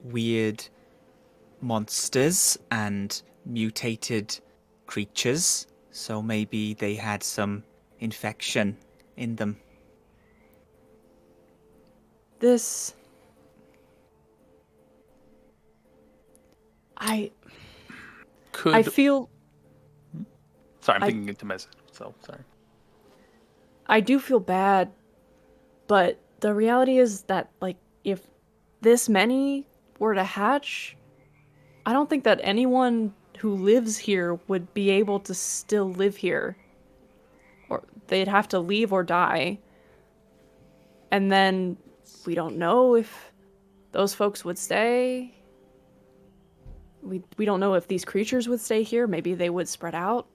weird monsters and mutated creatures, so maybe they had some infection in them. This... I feel... Sorry, I'm I- thinking into message. So sorry. I do feel bad, but the reality is that, like, if this many were to hatch, I don't think that anyone who lives here would be able to still live here. Or they'd have to leave or die. And then we don't know if those folks would stay. We don't know if these creatures would stay here. Maybe they would spread out.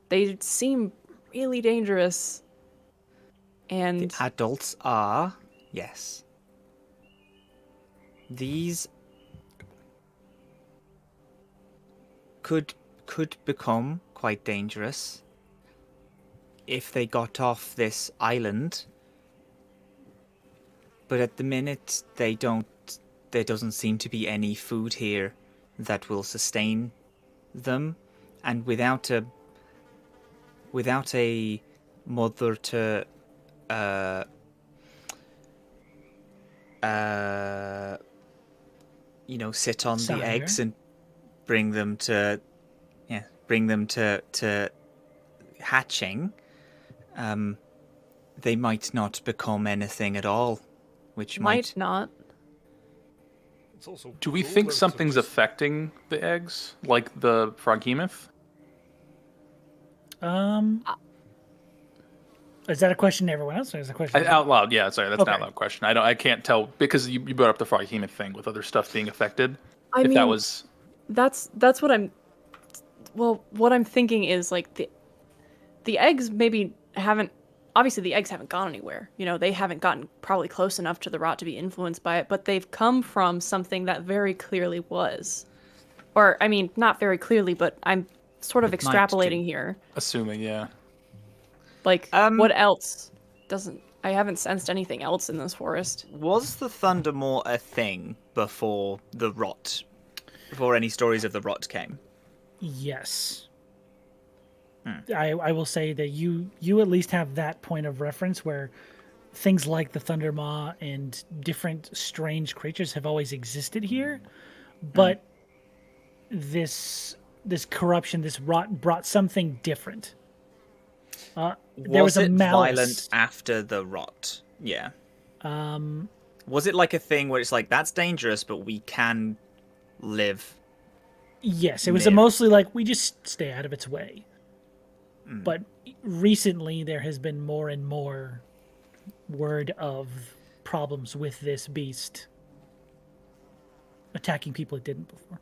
They seem really dangerous. And The adults are, yes. These could become quite dangerous if they got off this island. But at the minute they don't. There doesn't seem to be any food here that will sustain them, and without a mother to sit on Sire. the eggs and bring them to hatching, they might not become anything at all, which might not. It's also Do we cooler think to something's just- affecting the eggs, like the froghemoth? Is that a question to everyone else, or is that a question? Out loud, yeah. Sorry, that's Okay. an out loud question. I can't tell because you brought up the froghemoth thing with other stuff being affected. I If that mean, was that's what I'm. Well, what I'm thinking is like the eggs maybe haven't. Obviously, the eggs haven't gone anywhere. You know, they haven't gotten probably close enough to the rot to be influenced by it, but they've come from something that very clearly was. Or, I mean, not very clearly, but I'm sort of It might extrapolating do. here. assuming, yeah. Like, what else doesn't... I haven't sensed anything else in this forest. Was the Thundermaw a thing before the rot? Before any stories of the rot came? Yes. I will say that you at least have that point of reference where things like the Thundermaw and different strange creatures have always existed here, but this corruption, this rot, brought something different. There was a it malice. violent after the rot? Yeah. Was it like a thing where it's like, that's dangerous, but we can live? Yes, it was Near. mostly like, we just stay out of its way. But recently there has been more and more word of problems with this beast attacking people it didn't before.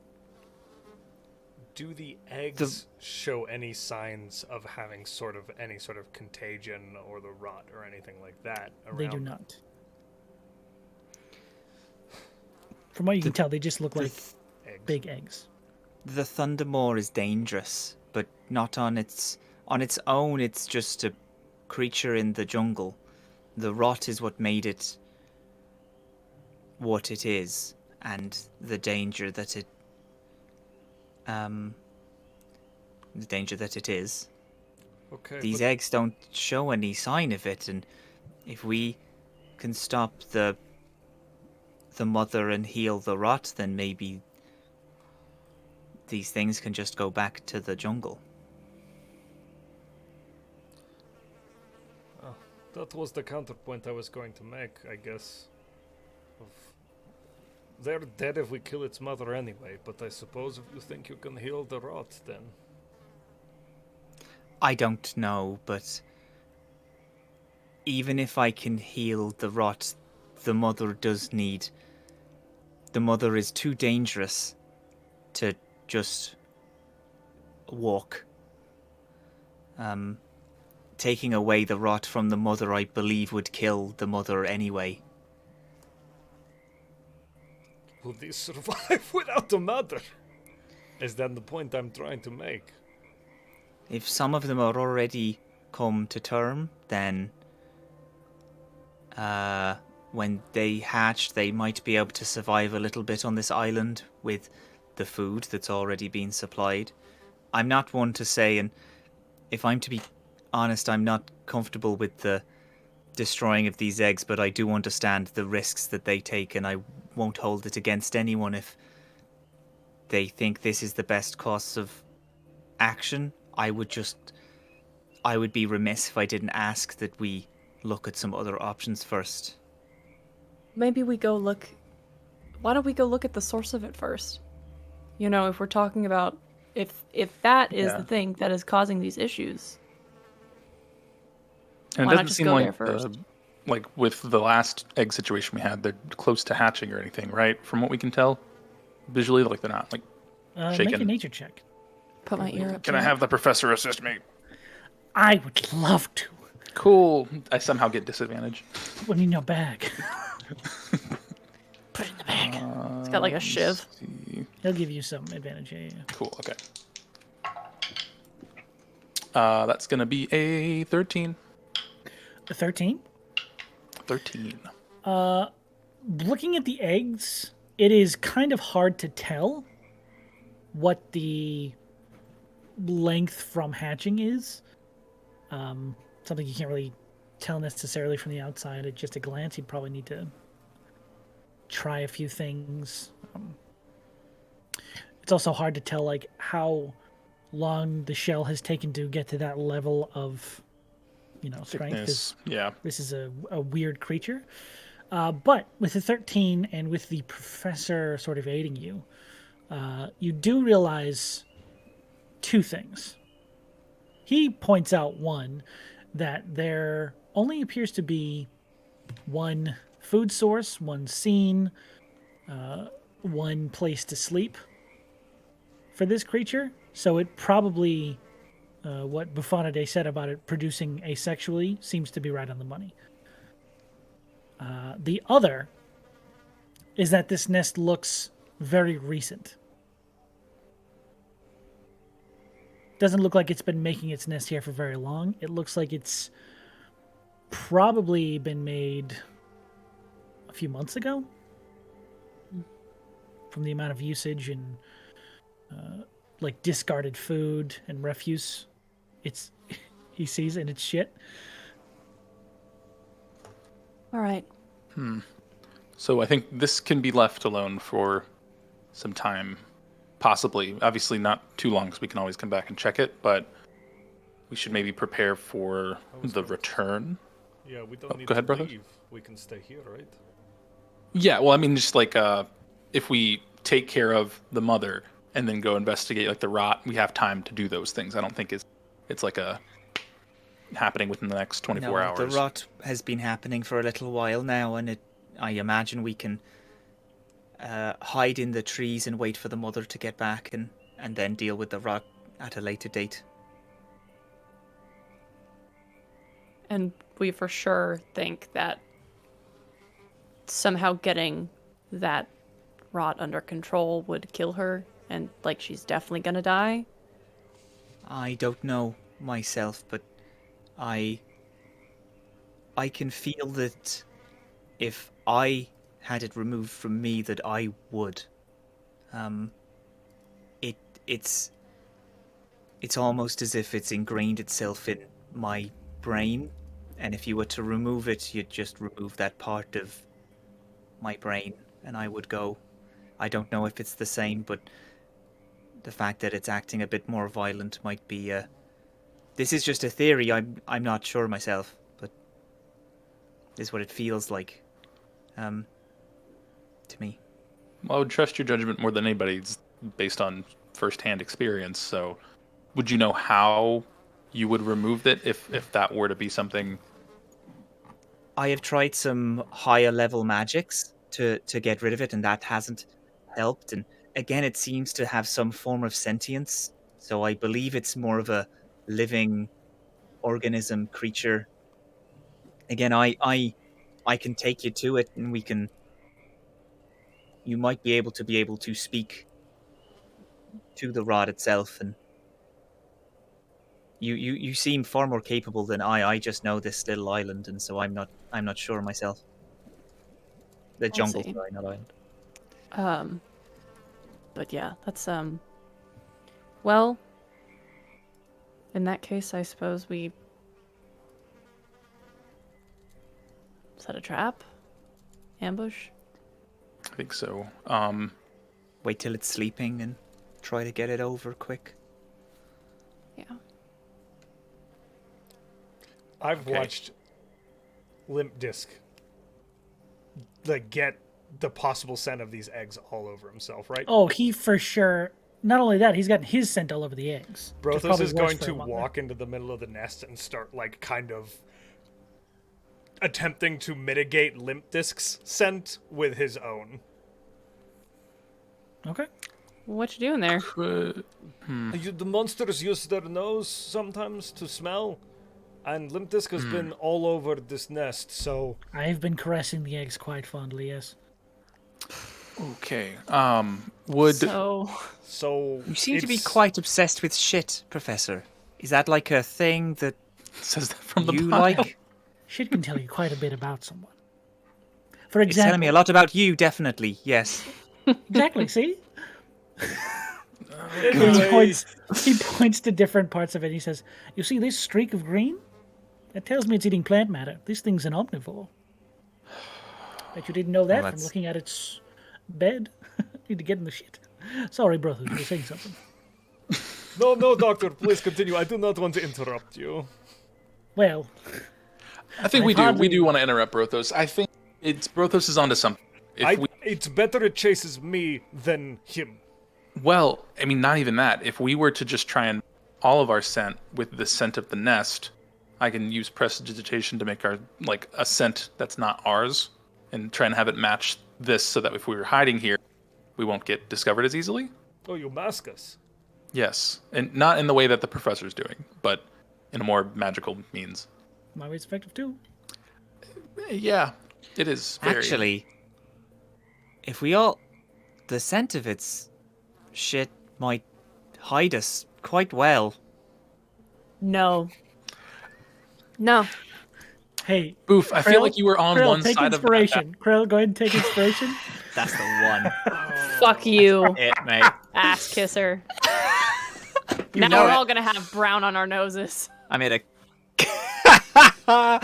Do the eggs show any signs of having any sort of contagion or the rot or anything like that around? They do not. From what you can tell, they just look like big eggs. The Thundermaw is dangerous, but not on its own. It's just a creature in the jungle. The rot is what made it what it is, and the danger that it is. Okay. These eggs don't show any sign of it, and if we can stop the mother and heal the rot, then maybe these things can just go back to the jungle. That was the counterpoint I was going to make, I guess. They're dead if we kill its mother anyway, but I suppose if you think you can heal the rot, then... I don't know, but even if I can heal the rot, the mother does need... The mother is too dangerous to just walk. Taking away the rot from the mother, I believe, would kill the mother anyway. Will these survive without the mother? Is that the point I'm trying to make? If some of them are already come to term, then when they hatch, they might be able to survive a little bit on this island with the food that's already been supplied. I'm not one to say, and if I'm to be honest, I'm not comfortable with the destroying of these eggs, but I do understand the risks that they take, and I won't hold it against anyone if they think this is the best course of action. I would be remiss if I didn't ask that we look at some other options first. Maybe we go look... Why don't we go look at the source of it first? You know, if we're talking about... If that is the thing that is causing these issues... And why it not doesn't just seem go like, there first? like with the last egg situation we had, they're close to hatching or anything, right? From what we can tell, visually, like they're not like shaken. Make a nature check. Put my ear up Can to I it. have the professor assist me? I would love to. Cool. I somehow get disadvantage. Put it in your bag. Put it in the bag. It's got like a shiv. He'll give you some advantage. Yeah. Cool. Okay. That's gonna be a 13. A 13. 13. Looking at the eggs, it is kind of hard to tell what the length from hatching is. Something you can't really tell necessarily from the outside at just a glance. You'd probably need to try a few things. It's also hard to tell like how long the shell has taken to get to that level of, strength. Yeah. This is a weird creature. But with the 13 and with the professor sort of aiding you, you do realize two things. He points out one, that there only appears to be one food source, one scene, one place to sleep for this creature. So it probably, what Buffonidae said about it producing asexually seems to be right on the money. The other is that this nest looks very recent. Doesn't look like it's been making its nest here for very long. It looks like it's probably been made a few months ago from the amount of usage and like discarded food and refuse he sees in its shit. All right. So I think this can be left alone for some time. Possibly. Obviously not too long, because we can always come back and check it, but we should maybe prepare for the return. Yeah, we don't need go ahead, to Brothos. leave. We can stay here, right? Yeah, well, I mean, just like if we take care of the mother and then go investigate like the rot, we have time to do those things. I don't think it's like a happening within the next 24 hours. The rot has been happening for a little while now, and I imagine we can hide in the trees and wait for the mother to get back and then deal with the rot at a later date. And we for sure think that somehow getting that rot under control would kill her, and like she's definitely gonna die. I don't know myself, but I can feel that if I had it removed from me, that I would. It's almost as if it's ingrained itself in my brain, and if you were to remove it, you'd just remove that part of my brain, and I would go. I don't know if it's the same, but the fact that it's acting a bit more violent might be this is just a theory. I'm not sure myself, but this is what it feels like to me. Well, I would trust your judgment more than anybody's based on first-hand experience. So would you know how you would remove it if that were to be something? I have tried some higher level magics to get rid of it, and that hasn't helped. And again, it seems to have some form of sentience, so I believe it's more of a living organism creature. Again, I can take you to it, and you might be able to speak to the rod itself, and you seem far more capable than I just know this little island, and so I'm not sure myself. The jungle, see. sorry, not island. But yeah, that's well, in that case, I suppose we set a trap, ambush. I think so. Wait till it's sleeping and try to get it over quick. Yeah. I've watched Limp Disc like get the possible scent of these eggs all over himself, right? Oh, he for sure. Not only that, he's gotten his scent all over the eggs. Brothos is going to walk into the middle of the nest and start like kind of attempting to mitigate Limp Disc's scent with his own. Okay. What you doing there? The monsters use their nose sometimes to smell, and Limp Disc has been all over this nest, so... I've been caressing the eggs quite fondly, yes. Okay. So You seem to be quite obsessed with shit, Professor. Is that like a thing that says that from the you bio. like? Shit can tell you quite a bit about someone. For It's telling me example, a lot about you, definitely, yes. exactly. See, Anyway, he points to different parts of it. He says, "You see this streak of green? That tells me it's eating plant matter. This thing's an omnivore. Bet you didn't know that from that's- looking at its bed. Need to get in the shit. Sorry, brother, you were saying something. No, Doctor, please continue. I do not want to interrupt you. Well, I think I've we do. We hardly- do want to interrupt Brothos. I think Brothos is onto something. It's better it chases me than him. Well, I mean, not even that. If we were to just try and all of our scent with the scent of the nest, I can use prestidigitation to make our a scent that's not ours, and try and have it match this, so that if we were hiding here, we won't get discovered as easily. Oh, you mask us. Yes, and not in the way that the professor's doing, but in a more magical means. My way's effective too. Yeah, it is. Very... Actually, if we all... The scent of its shit might hide us quite well. No. Hey, Boof, I feel like you were on Krill, one take side inspiration. Krill, go ahead and take inspiration. That's the one. Fuck you, It, mate. ass kisser. Now know we're it. all gonna have brown on our noses. I made a...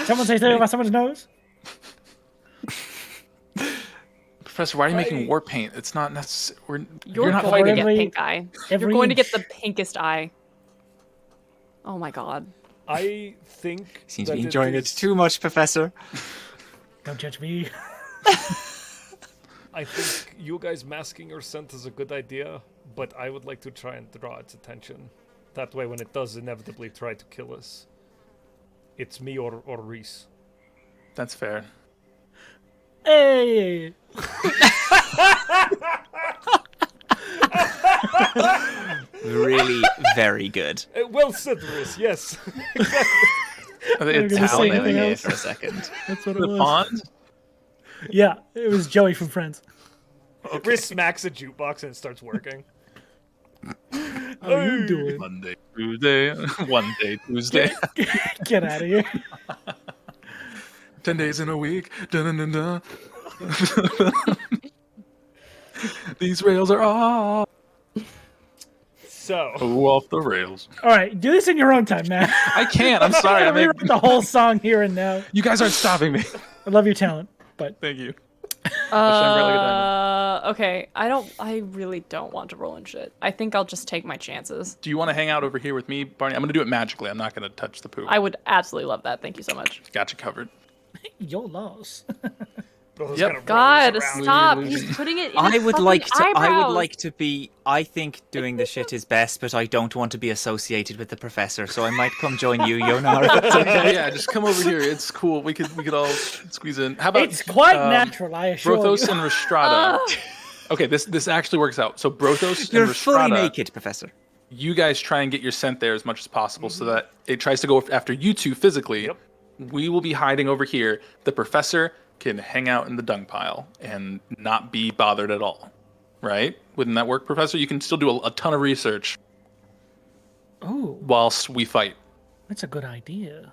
Someone say something about someone's nose. Professor, why are you making war paint? It's not necessary. You're not going to fighting. get every- pink eye. You're every going to get inch. the pinkest eye. Oh my god. I think Seems that to be enjoying it too much, Professor. Don't judge me. I think you guys masking your scent is a good idea, but I would like to try and draw its attention. That way, when it does inevitably try to kill us, it's me or Reese. That's fair. Hey! Really very good. Well said, Reese, yes. It's gonna say Alan anything here else? for a second. That's what it the was. pond. Yeah, it was Joey from Friends. Reese smacks a jukebox and it starts working. How are you doing? Monday, Tuesday, one day, Tuesday. Get out of here. 10 days in a week. Dun-dun-dun-dun. These rails are off. So, Oh, off the rails. All right, do this in your own time, man. I can't. I'm sorry. I rewrite the whole song here and now. You guys aren't stopping me. I love your talent, but Thank you. Okay. I really don't want to roll in shit. I think I'll just take my chances. Do you want to hang out over here with me, Barney? I'm going to do it magically. I'm not going to touch the poop. I would absolutely love that. Thank you so much. Got you covered. your loss. Brothos Yep. kinda rolls God, around. stop! He's putting it in I his would fucking like to. I eyebrows. would like to be. I think doing the shit is best, but I don't want to be associated with the professor, so I might come join you, Yonar. Yeah, just come over here. It's cool. We could all squeeze in. How about It's quite natural, I assure Brothos you. and Rhystrata? Okay, this actually works out. So Brothos You're and fully Rhystrata, naked, Professor. you guys try and get your scent there as much as possible, so that it tries to go after you two physically. Yep. We will be hiding over here. The professor can hang out in the dung pile and not be bothered at all. Right? Wouldn't that work, Professor? You can still do a ton of research Oh, whilst we fight. that's a good idea.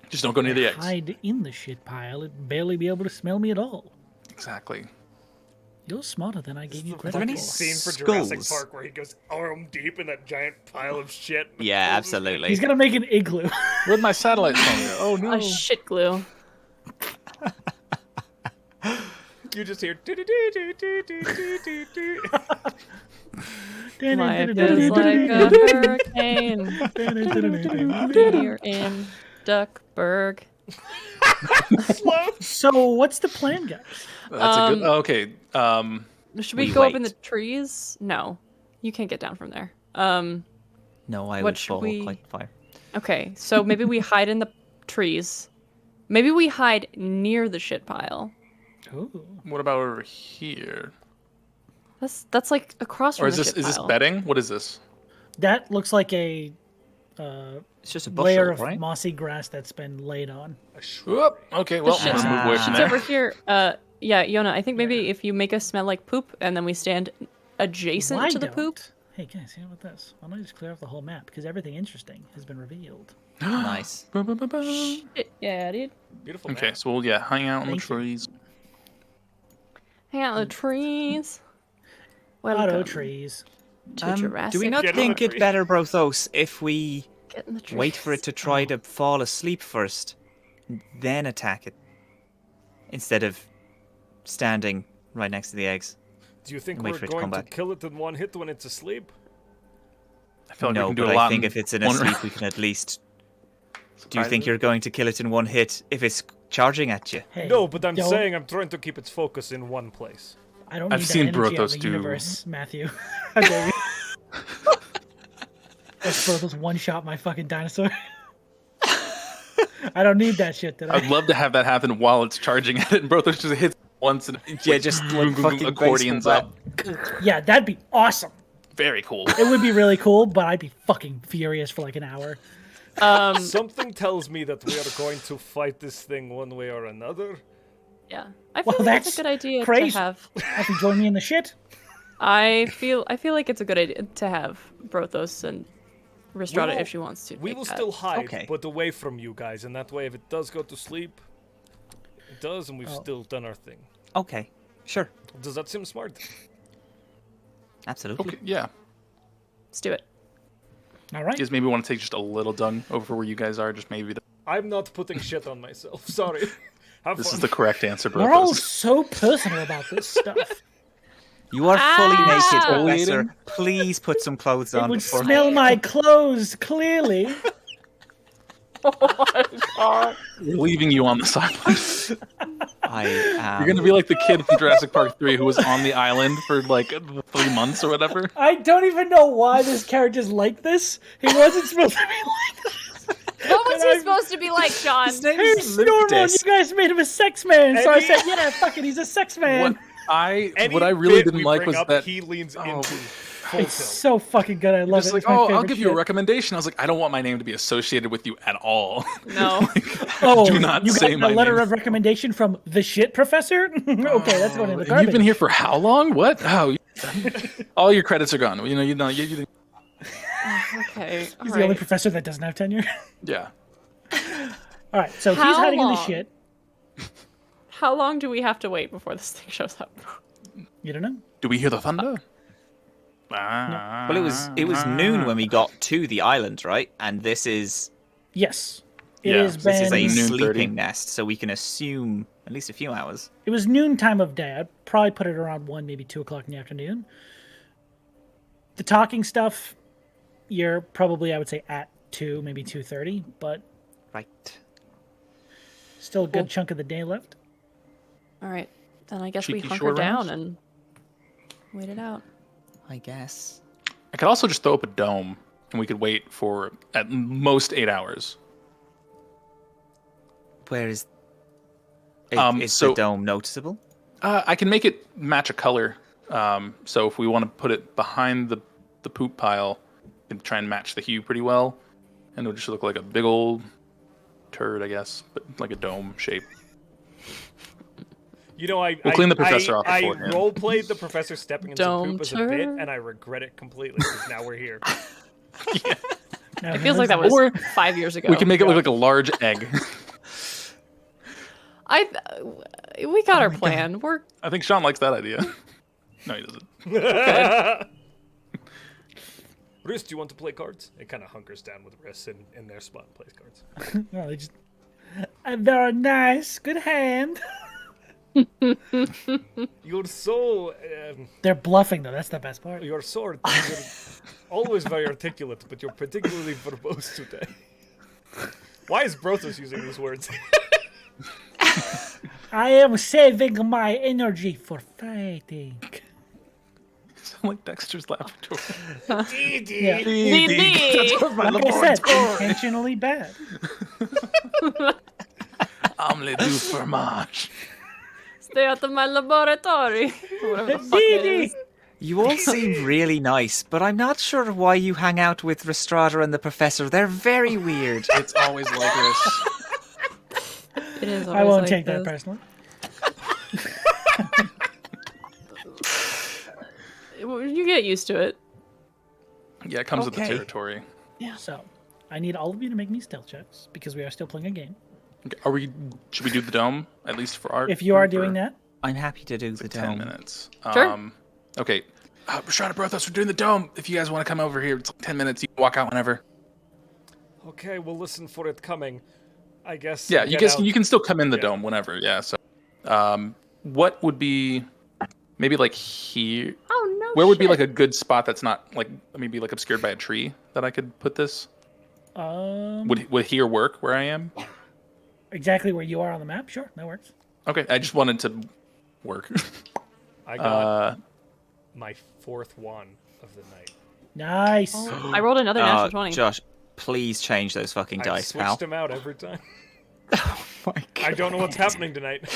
Just don't go near the eggs. Hide in the shit pile and barely be able to smell me at all. Exactly. You're smarter than I gave you The credit there any for. scene for Jurassic skulls? Park where he goes arm deep in that giant pile of shit. Yeah, absolutely. He's gonna make an igloo. Where'd my satellite phone go? Oh no. A shit glue. You just hear do do do do do do do do. Life is like a hurricane here in Duckburg. So, what's the plan, guys? That's a good. Okay. Should we We go up in wait. the trees? No, you can't get down from there. No, I What would should fall we- quite far. Okay, so maybe we hide in the trees. Maybe we hide near the shit pile. Ooh. What about over here? That's like across from Or is the this shit pile. bedding? What is this? That looks like a It's just a layer bushel, of right? mossy grass that's been laid on. Whoop. Okay. Well, shit- let's move away from It's there. over here. Yeah, Yona, I think maybe if you make us smell like poop and then we stand adjacent Why to the don't? poop. Hey guys, how about this? Why don't I just clear off the whole map? Because everything interesting has been revealed. Nice. Yeah, dude. Beautiful. Okay, Man. so we'll hang out in the Thank you. trees. Hang out in the trees. Auto Welcome trees. to Jurassic. Do we not Get on think the it tree. better, Brothos, if we Get in the trees. wait for it to try to fall asleep first, then attack it, instead of standing right next to the eggs? Do you think Wait we're for it to going come to back. kill it in one hit when it's asleep? I feel like we No, can do but a lot I think in if it's in a one- sleep, we can at least. Do you think Surprisingly. you're going to kill it in one hit if it's charging at you? Hey, No, but I'm don't- saying I'm trying to keep its focus in one place. I don't I've need seen that energy out Brothos of the do- universe, Matthew. How dare you? Let's Brothos one-shot my fucking dinosaur. I don't need that shit today. I'd love to have that happen while it's charging at it, and Brothos just hits once and Yeah, just like fucking accordions baseball up. Yeah, that'd be awesome. Very cool. It would be really cool, but I'd be fucking furious for like an hour. Something tells me that we are going to fight this thing one way or another. Yeah, I feel Well, like it's that's a good idea crazy. to have. Have you join me in the shit? I feel like it's a good idea to have Brothos and Rhystrata will- if she wants to. We take will that. still hide, Okay. but away from you guys, and that way, if it does go to sleep, it does, and we've Oh. still done our thing. Okay, sure, Does that seem smart? absolutely. Okay, yeah. Let's do it. All right. You guys maybe want to take just a little dung over where you guys are, just maybe. I'm not putting shit on myself. Sorry. Have This fun. is the correct answer, We're all Brothos. so personal about this stuff. You are fully naked, Exfoliating? Professor. Please put some clothes It on. would before- smell my clothes, clearly. Leaving you on the sidelines. I am. You're gonna be like the kid from Jurassic Park 3 who was on the island for like 3 months or whatever. I don't even know why this character's like this. He wasn't supposed to be like this. What was he supposed to be like, Sean? His name He's is normal. You Lucas. guys made him a sex man, so I Any- said, yeah, fuck it, he's a sex man. What I really bit didn't we like bring was up, that he leans Oh. into full It's tilt. so fucking good. I love just it. like, It's my oh, I'll favorite give you a shit. recommendation. I was like, I don't want my name to be associated with you at all. No. Oh, Do not you say got my a letter name. of recommendation from the shit professor? Okay, that's going in the garbage. You've been here for how long? What? Oh, all your credits are gone. You Okay. He's the only professor that doesn't have tenure. yeah. All right, so he's How hiding in the long? shit. How long do we have to wait before this thing shows up? You don't know? Do we hear the thunder? Well, it was noon when we got to the island, right? And this is Yes. It Yeah, has this is a been. noon 30. sleeping nest, so we can assume at least a few hours. It was noon time of day. I'd probably put it around 1, maybe 2 o'clock in the afternoon. The talking stuff, you're probably, I would say, at 2, maybe 2:30, but Right. still a good chunk of the day left. All right. Then I guess we Cheeky hunker short down rounds? and wait it out. I guess. I could also just throw up a dome, and we could wait for at most 8 hours. Where is? Is so- the dome noticeable? I can make it match a color. So if we want to put it behind the poop pile, we can try and match the hue pretty well, and it'll just look like a big old turd, I guess, but like a dome shape. You know, I We'll clean the professor off I beforehand. roleplayed the professor stepping into Dome poop as a bit, turd. and I regret it completely because now we're here. Now, It feels like that was Or 5 years ago. We can make it look like a large egg. We got our plan. We're I think Sean likes that idea. No, he doesn't. Rhys, do you want to play cards? It kind of hunkers down with Rhys in their spot and plays cards. No, they just. They're a nice, good hand. You're so They're bluffing, though. That's the best part. you're always very articulate, but you're particularly verbose today. Why is Brothos using these words? I am saving my energy for fighting. Sound like Dexter's Laboratory. Yeah. DD. Like I said, intentionally bad. Omelette du fromage. Stay out of my laboratory. Whatever the fuck it Dee is. You all seem really nice, but I'm not sure why you hang out with Rhystrata and the Professor. They're very weird. It's always like this. It is. I won't always like take that this. personally. You get used to it. Yeah, it comes with the Okay. territory. So, I need all of you to make me stealth checks because we are still playing a game. Okay, should we do the dome at least for our? If you are group, doing or that, I'm happy to do the 10 dome. minutes. Sure. Okay. Rhystrata, Brothos, we're doing the dome. If you guys want to come over here, it's like 10 minutes. You can walk out whenever. Okay, we'll listen for it coming. I guess. Yeah, get out. you can still come in the Yeah. dome whenever. Yeah. So, what would be maybe like here? Oh no. Where would be shit. like a good spot that's not like maybe like obscured by a tree that I could put this? Would here work where I am? exactly where you are on the map, sure, that works. Okay, I just wanted to work. I got my 4th one of the night. Nice. I rolled another natural 20. Josh, please change those fucking I dice, switched pal. them out every time. Oh my god. I don't know what's happening tonight.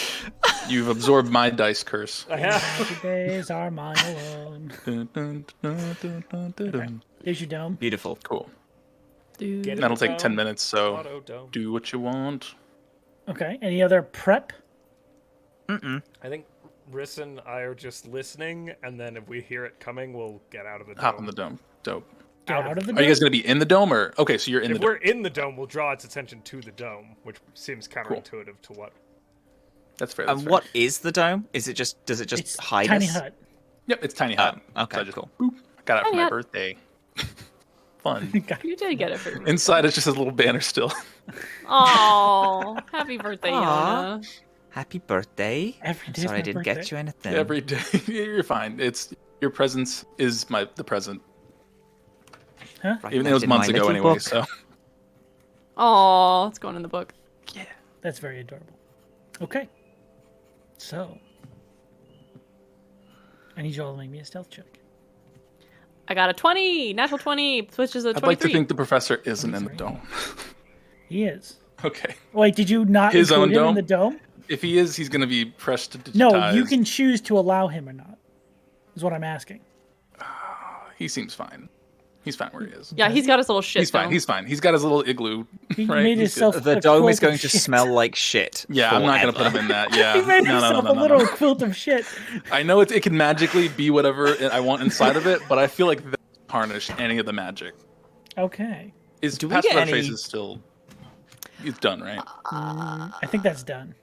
You've absorbed my dice curse. I have. Happy days are mine alone. Dun, dun, dun, dun, dun, dun, dun. There's your dome. Beautiful. Cool. Dude. Get it. That'll take Dome. 10 minutes, so Auto dome. do what you want. Okay. Any other prep? I think Riss and I are just listening, and then if we hear it coming, we'll get out of the dome. Hop in the dome. Dope. Get out of the Are dome? you guys going to be in the dome, or... Okay, so you're in If the dome. we're in the dome, we'll draw its attention to the dome, which seems counterintuitive to what. That's fair. That's And fair. what is the dome? Does it just It's hide tiny us? hut. Yep, it's tiny hut. Okay, So I just cool. boop, got it for Tiny my hut. birthday. Fun. You did get it for me. Inside, it's just a little banner still. Oh, happy birthday, Aw. Yona. Happy birthday. Every day's Sorry I my didn't birthday. get you anything. Every day. You're fine. It's your presence is the present. Right Even though it left was in my months ago little anyway, book. so. Oh, it's going in the book. That's very adorable. Okay. So. I need you all to make me a stealth check. I got a 20, natural 20, which is a 23. I'd like to think the professor isn't in the 23. dome. He is. Okay. Wait, did you not His include own him dome? in the dome? If he is, he's going to be pressed to digitize. No, you can choose to allow him or not. Is what I'm asking. He seems fine. He's fine where he is. Yeah, he's got his little shit He's fine. dome. He's fine. He's got his little igloo. He right? made He's himself good. The a dome quilt is going of to shit. smell like shit. Yeah, I'm not going to put forever. him in that. Yeah. He made no, himself no, a no, little no. quilt of shit. I know it can magically be whatever I want inside of it, but I feel like that tarnish any of the magic. Okay. Is Do we Pass get Without any- Trace is still... It's done, right? I think that's done.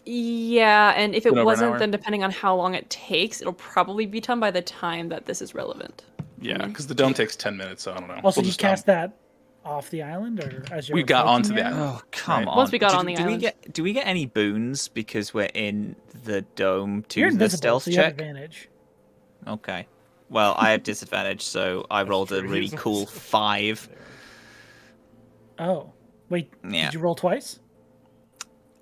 Yeah, and if it Been over an hour. wasn't, then depending on how long it takes, it'll probably be done by the time that this is relevant. Yeah, because the dome takes 10 minutes, so I don't know. Also, We'll you just, cast that off the island, or as you're We got approaching onto the it? island. Oh, come Right. on. Once we got on the do island. Do we get any boons because we're in the dome to You're the invisible, stealth so you have check? advantage. Okay. Well, I have disadvantage, so I rolled a true, really he's cool invisible. 5. Oh, wait. Yeah. Did you roll twice?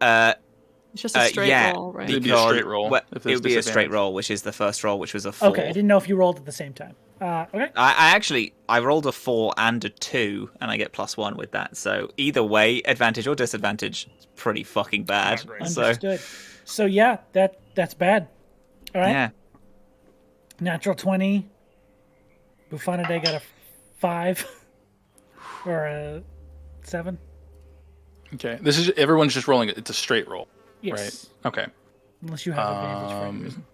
It's just a straight yeah, roll, right? It'd be a straight roll well, if it there's would be a straight disadvantage. roll, which is the first roll, which was a 4. Okay, I didn't know if you rolled at the same time. Okay. I rolled a 4 and a 2, and I get +1 with that. So either way, advantage or disadvantage, it's pretty fucking bad. Not great. So Understood. So yeah, that's bad. All right. yeah, Natural 20. Buffonidae got a 5 or a 7. Okay, this is everyone's just rolling it. It's a straight roll, Yes. right? Okay. Unless you have advantage for any reason.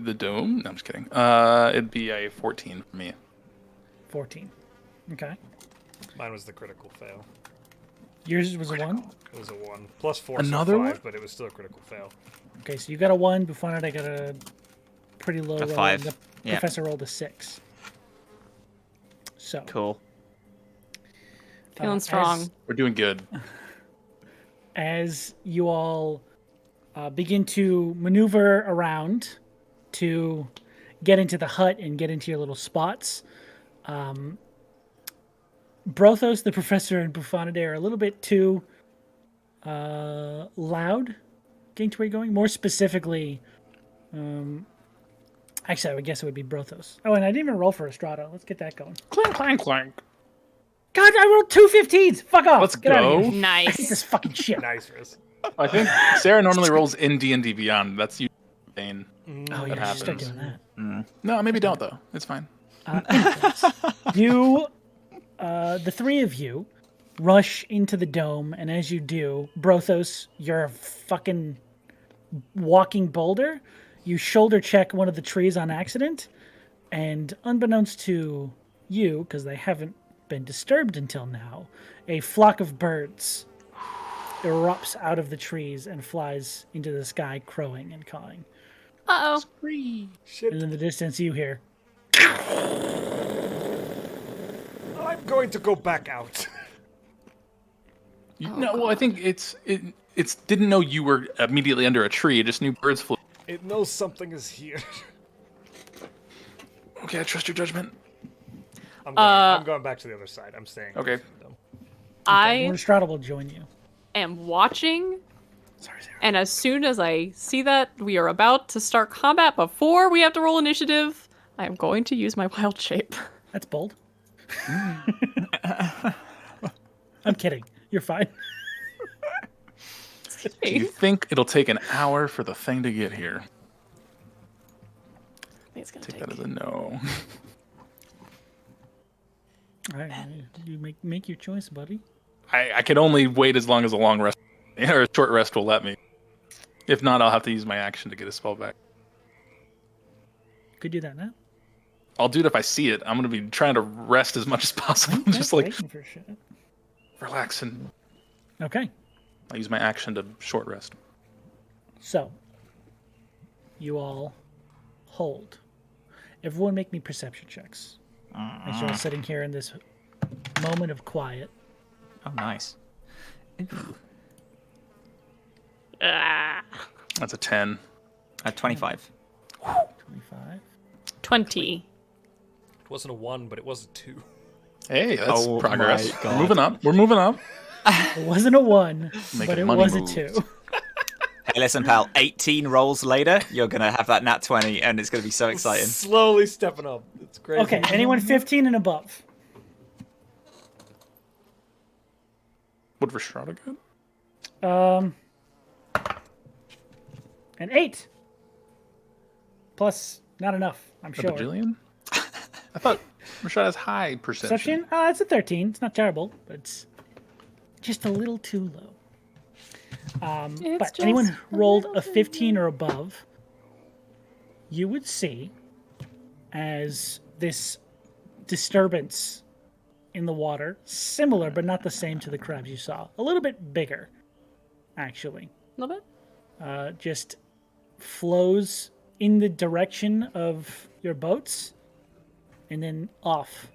The dome? No, I'm just kidding. It'd be a 14 for me. 14. Okay. Mine was the critical fail. Yours was a 1. It was a 1. Plus 4, Another so 5, one? but it was still a critical fail. Okay, so you got a 1. Buffonidae got a pretty low roll. 5. And the Yeah. professor rolled a 6. So cool. Feeling as- strong. We're doing good. as you all begin to maneuver around to get into the hut and get into your little spots, Brothos, the professor, and Buffonidae are a little bit too loud getting to where you're going. More specifically, actually, I would guess it would be Brothos. Oh, and I didn't even roll for Rhystrata. Let's get that going. Clank, clank, clank. God, I rolled 2 15s! Fuck off! Let's Get out of go. here. I hate Nice. this fucking shit. Nice, Riz. I think Sarah normally rolls in D&D Beyond. That's usually insane. Oh, yeah, I should start happens. doing that. No, maybe don't though. It's fine. You, the three of you, rush into the dome, and as you do, Brothos, you're a fucking walking boulder. You shoulder check one of the trees on accident, and unbeknownst to you, because they haven't been disturbed until now, a flock of birds erupts out of the trees and flies into the sky, crowing and cawing. Uh-oh. Shit. And in the distance, you hear, I'm going to go back out. No, well, I think it's didn't know you were immediately under a tree. It just knew birds flew. It knows something is here. Okay, I trust your judgment. I'm going back to the other side. I'm staying. Okay. I Rhystrata will join you. am watching, Sorry, Sarah. and as soon as I see that we are about to start combat before we have to roll initiative, I am going to use my wild shape. That's bold. I'm kidding. You're fine. Do you think it'll take an hour for the thing to get here? I think it's gonna Take take. that as a no. All right, you make your choice, buddy. I can only wait as long as a long rest or a short rest will let me. If not, I'll have to use my action to get a spell back. Could do that now. I'll do it if I see it. I'm gonna be trying to rest as much as possible. Okay, Just like waiting for shit. relax, and Okay, I'll use my action to short rest. so you all hold. Everyone make me perception checks. As you're all sitting here in this moment of quiet. Oh, nice. That's a 10. 25. 25. 20. It wasn't a 1, but it was a 2. Hey, that's Oh progress. my We're God. moving up. We're moving up. It wasn't a 1, Making but it money was moves. a 2. Hey, listen, pal. 18 rolls later, you're going to have that nat 20, and it's going to be so exciting. Slowly stepping up. It's crazy. Okay, anyone 15 and above? Would Rhystrata get? An 8. Plus, not enough, I'm A sure. bajillion? I thought Rhystrata has high perception. Perception? It's a 13. It's not terrible, but it's just a little too low. But anyone just who rolled a 15 or above, you would see as this disturbance in the water, similar but not the same to the crabs you saw, a little bit bigger, actually, A little bit? just flows in the direction of your boats and then off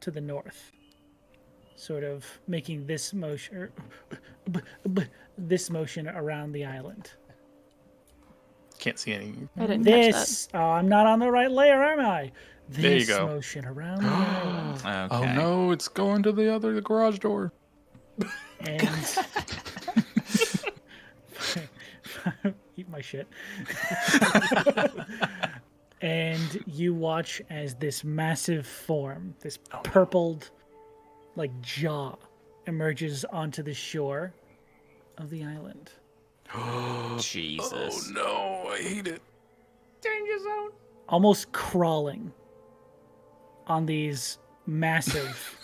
to the north, sort of making this motion around the island. Can't see any. I didn't catch This I'm not on the right layer, am I? This There you go. motion around the island. Okay. Oh no, it's going to the garage door. And eat my shit. And you watch as this massive form, this purpled like jaw, emerges onto the shore of the island. Jesus. Oh no, I hate it. Danger zone. Almost crawling on these massive.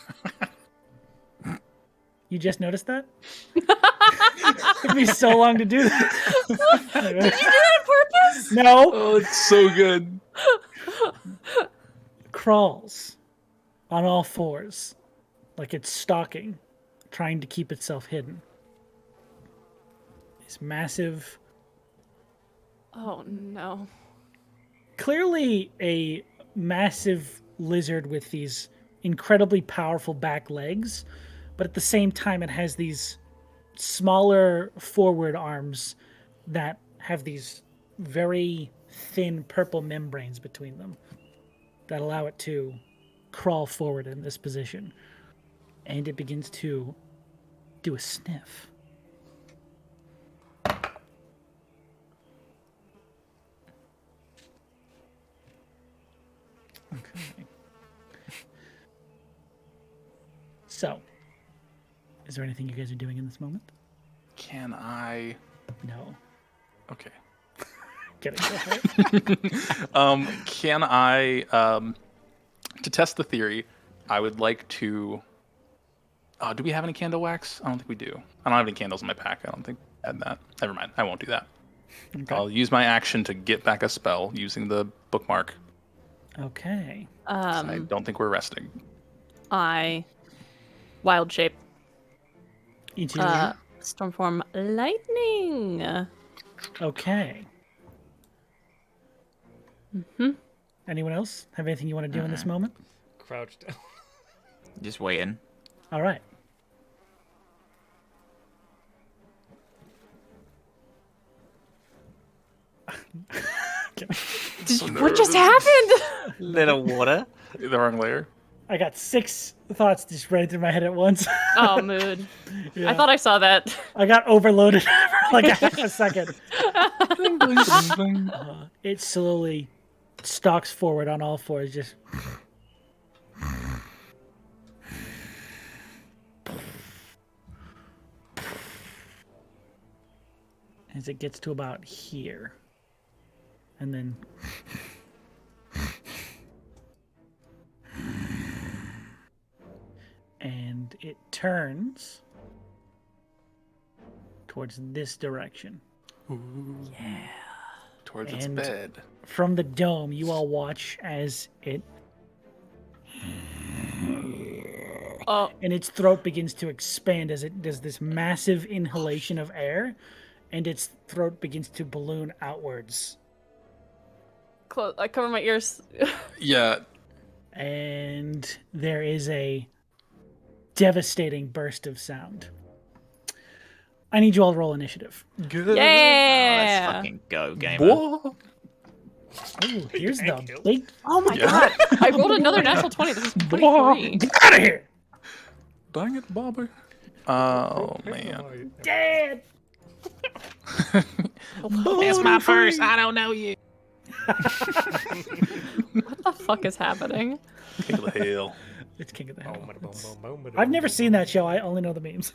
You just noticed that? It took me so long to do that. Did you do that on purpose? No. Oh, it's so good. Crawls on all fours like it's stalking, trying to keep itself hidden. This massive, Oh no. clearly a massive lizard with these incredibly powerful back legs, but at the same time it has these smaller forward arms that have these very thin purple membranes between them that allow it to crawl forward in this position. And it begins to do a sniff. Okay. So, is there anything you guys are doing in this moment? Can I? No. Okay. Kidding. Go ahead. Can I? To test the theory, I would like to. Do we have any candle wax? I don't think we do. I don't have any candles in my pack. I don't think I had that. Never mind. I won't do that. Okay. I'll use my action to get back a spell using the bookmark. Okay. 'Cause I don't think we're resting. I wild shape. Into Stormform lightning. okay. Anyone else have anything you want to do in this moment? Crouch down. Just waiting. All right. What just happened? Little water. The wrong layer. I got 6 thoughts just running through my head at once. Oh, mood. Yeah. I thought I saw that. I got overloaded for like a half a second. Bling, bling, bling, bling. It slowly stalks forward on all fours, just. as it gets to about here. And then... and it turns towards this direction. Towards its And- bed. From the dome, you all watch as it Oh, and its throat begins to expand as it does this massive inhalation of air, and its throat begins to balloon outwards. I cover my ears. Yeah. And there is a devastating burst of sound. I need you all to roll initiative. Good. Yeah. Let's fucking go, gamer. Whoa. Ooh, here's Thank the you. big... Oh my Yeah. god! I rolled another natural 20. This is 23. Get out of here! Dang it, Bobby. Oh, man. Dad! It's my purse. I don't know you. What the fuck is happening? King of the hill. It's King of the Hill. I've I've never seen that show. I only know the memes.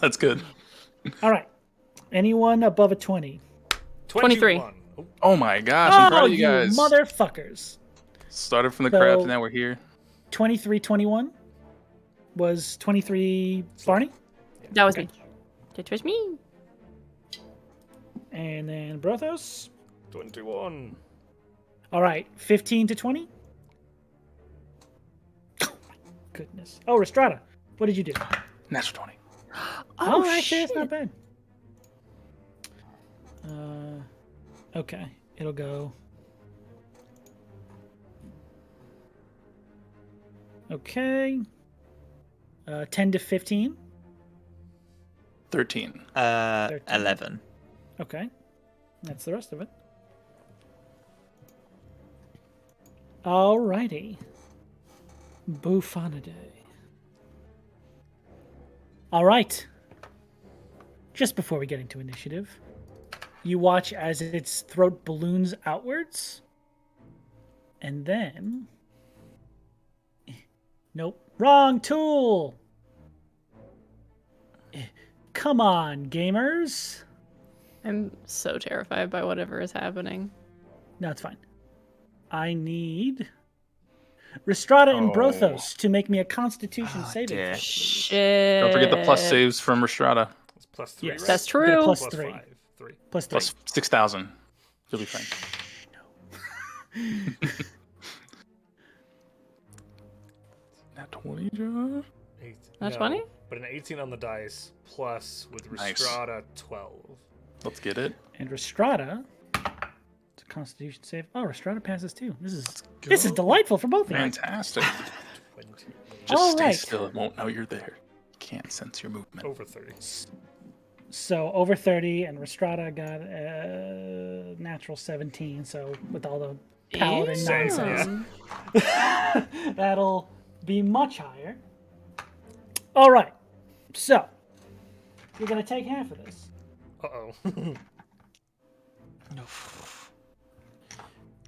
That's good. All right. Anyone above a 20? 23. Oh, Oh my gosh, I'm proud Oh, of you you guys. motherfuckers. Started from the So- craft, and now we're here. 23-21 was 23 Barney. That was me. That was me. And then Brothos. 21. All right. 15-20. Oh, my goodness. Oh, Rhystrata. What did you do? Natural 20. Oh, actually, shit. it's not bad. Okay. It'll go. Okay. 10-15. 13. 11. Okay. That's the rest of it. Alrighty. Bufonidae. Alright. Just before we get into initiative, you watch as its throat balloons outwards. And then... Nope. Wrong tool! Come on, gamers. I'm so terrified by whatever is happening. No, it's fine. I need Rhystrata and Oh. Brothos to make me a Constitution saving dear. throw. Shit. Don't forget the plus saves from Rhystrata. It's plus 3, Yes. right? That's Get a true. plus Plus 3. 5. 3. Plus 3. Plus 6,000. You'll be fine. Nat 20, Josh? 8. Not 20? But an 18 on the dice, plus with Nice. Rhystrata 12. Let's get it. And Rhystrata, it's a Constitution save. Oh, Rhystrata passes too. This is delightful for both of you. Fantastic. 20. Just All stay right. still. It won't know you're there. Can't sense your movement. Over 30. So over 30, and Rhystrata got a natural 17. So with all the paladin Ew. nonsense, that'll be much higher. All right. So you're gonna take half of this. Uh-oh.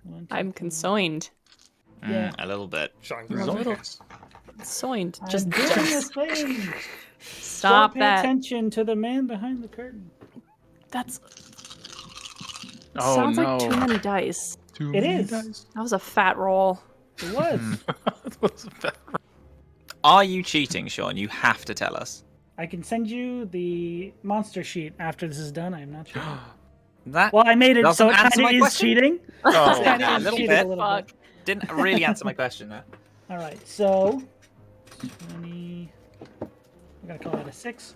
One, two, I'm consoined. Yeah. A little bit. Sean There's a little. Consoined. I'm Just doing this thing. stop Don't pay that. attention to the man behind the curtain. That's Oh, sounds no. like too many dice. Too It many is. dice. That was a fat roll. It was. That was bad. Are you cheating, Sean? You have to tell us. I can send you the monster sheet after this is done. I am not sure. That Well, I made it Doesn't so it answer kind my of is question? cheating. Oh, Kinda yeah, a is little cheating bit. little bit. didn't really answer my question there. All right, so 20. I'm gonna call that a 6.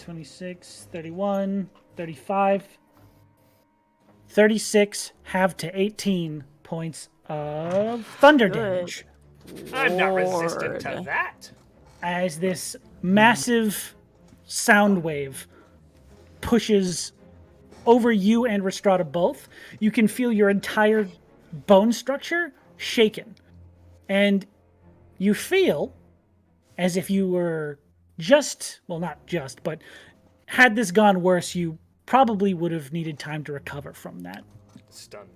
26, 31, 35, 36, half to 18 points of thunder Good. damage I'm not resistant to Lord. that. as this massive sound wave pushes over you and Rhystrata both. You can feel your entire bone structure shaken. And you feel as if you were just, well, not just, but had this gone worse, you probably would have needed time to recover from that. Stunned.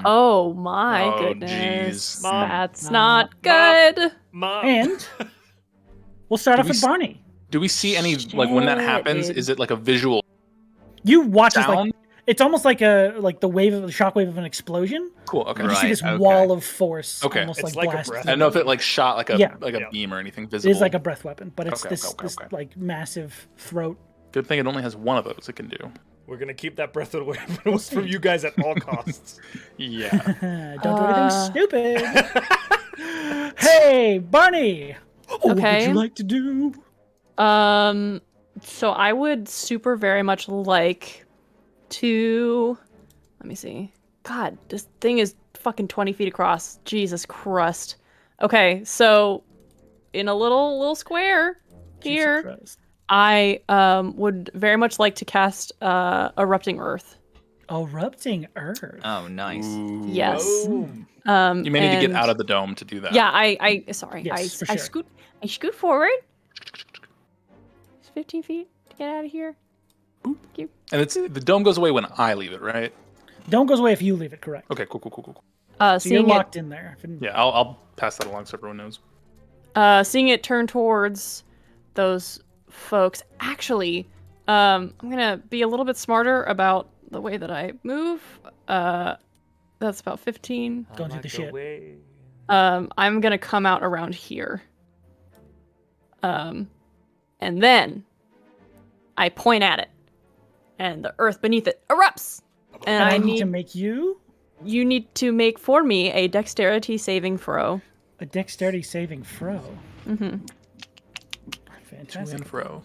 Oh my Oh, goodness. jeez. Mom. That's Mom. not good. Mom. And we'll start off with Barney. Do we see any like when that happens? Shit, Is it like a visual You watch as sound? like it's almost like the shockwave of an explosion. Cool. Okay. You just see this Right, okay. wall of force, Okay. almost It's like like a blast. breath I don't know if it like shot like a Yeah. beam or anything It visible. is like a breath weapon, but it's Okay, this okay. like massive throat. Good thing it only has one of those it can do. We're gonna keep that breath of the weapon from you guys at all costs. Yeah. Don't do anything stupid. Hey, Barney. What would Okay. you like to do? So I would super very much like to. Let me see. God, this thing is fucking 20 feet across. Jesus Christ. Okay, so in a little square here, Jesus Christ. I would very much like to cast Erupting Earth. Erupting Earth. Oh, nice. Yes. Boom. You may need to get and- out of the dome to do that. Yeah, sorry. Yes, for I sure. scoot forward. It's 15 feet to get out of here. Thank you. And it's the dome goes away when I leave it, right? Don't goes away if you leave it correct. Okay. Cool. So you're Seeing locked in there. Yeah, I'll pass that along so everyone knows. seeing it turn towards those folks. Actually, I'm gonna be a little bit smarter about the way that I move. That's about 15. Don't do the shit. Away. I'm gonna come out around here. And then I point at it, and the earth beneath it erupts. And And I I need need to make you you need to make for me a dexterity saving throw. a dexterity saving throw. Mm-hmm. To Fantastic. and fro.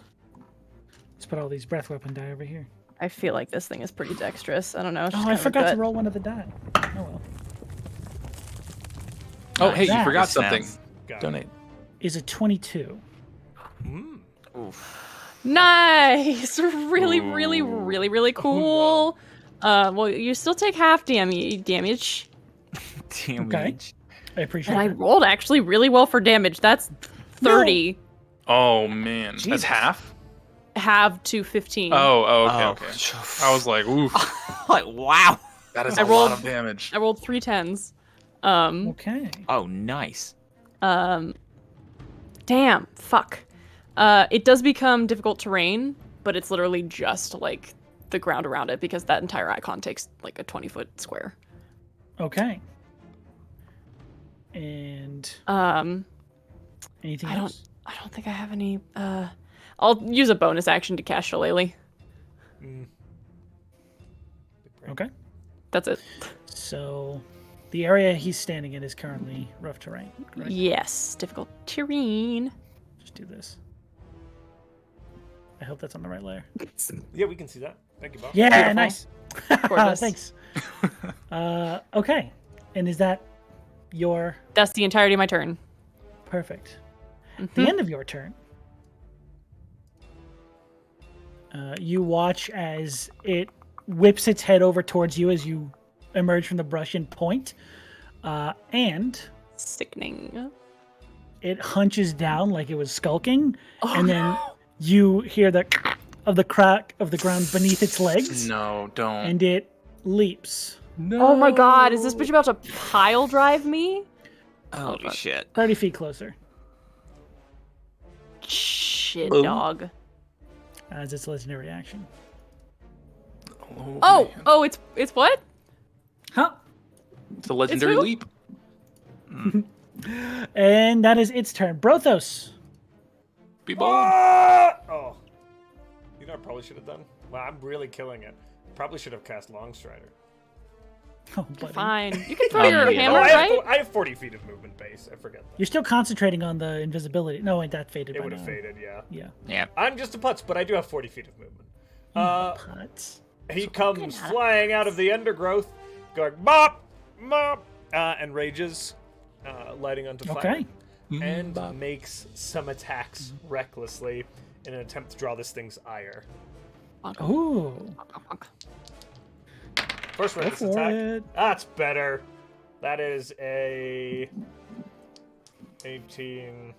Let's put all these breath weapon die over here. I feel like this thing is pretty dexterous. I don't know. it's just Oh, kind I of a forgot to gut. roll one of the die. Oh well. Oh, hey, you That forgot This something. sounds- Got it. Donate. Is a 22. Mm. Nice. Really cool. Well, you still take half damage. Damage. I appreciate And I that. rolled actually really well for damage. That's 30. Oh man, Jesus. that's half. Half to 15. Okay. I was like, oof, Like, wow. that is I a rolled- lot of damage. I rolled 3 10s. Okay. Oh, nice. Damn. Fuck. It does become difficult terrain, but it's literally just like the ground around it because that entire icon takes like a 20-foot square. Okay. And anything I else? don't think I have any. I'll use a bonus action to cast Shillelagh. Okay. That's it. So the area he's standing in is currently rough terrain. Correct? Yes, difficult terrain. Just do this. I hope that's on the right layer. Yeah, we can see that. Thank you, Bob. Yeah, Beautiful. nice. Gorgeous. Thanks. Okay. And is that your That's the entirety of my turn. perfect? Mm-hmm. The end of your turn. You watch as it whips its head over towards you as you emerge from the brush and point, and Sickening. it hunches down like it was skulking, Oh, and then you hear the of the crack of the ground beneath its legs, No, don't. and it leaps Oh my god, is this bitch about to pile drive me? Holy shit. 30 feet closer Shit, Boom. dog. as its legendary action. Oh, man. it's what? Huh? It's a legendary who? leap. And that is its turn. Brothos. Be bold. Ah! Oh. You know what I probably should have done? Wow, I'm really killing it. Probably should have cast Longstrider. Oh, buddy. Fine. You can throw Oh, your yeah. hammer, I have, right? I have 40 feet of movement base. I forget that. You're still concentrating on the invisibility. No, wait, that faded. It by would have now. faded, yeah. Yeah. Yeah. I'm just a putz, but I do have 40 feet of movement. Putz. He comes flying out of the undergrowth, going bop, bop, and rages, lighting onto fire. Okay. And makes some attacks recklessly in an attempt to draw this thing's ire. Ooh. First reckless for attack. it. That's better. That is a 18,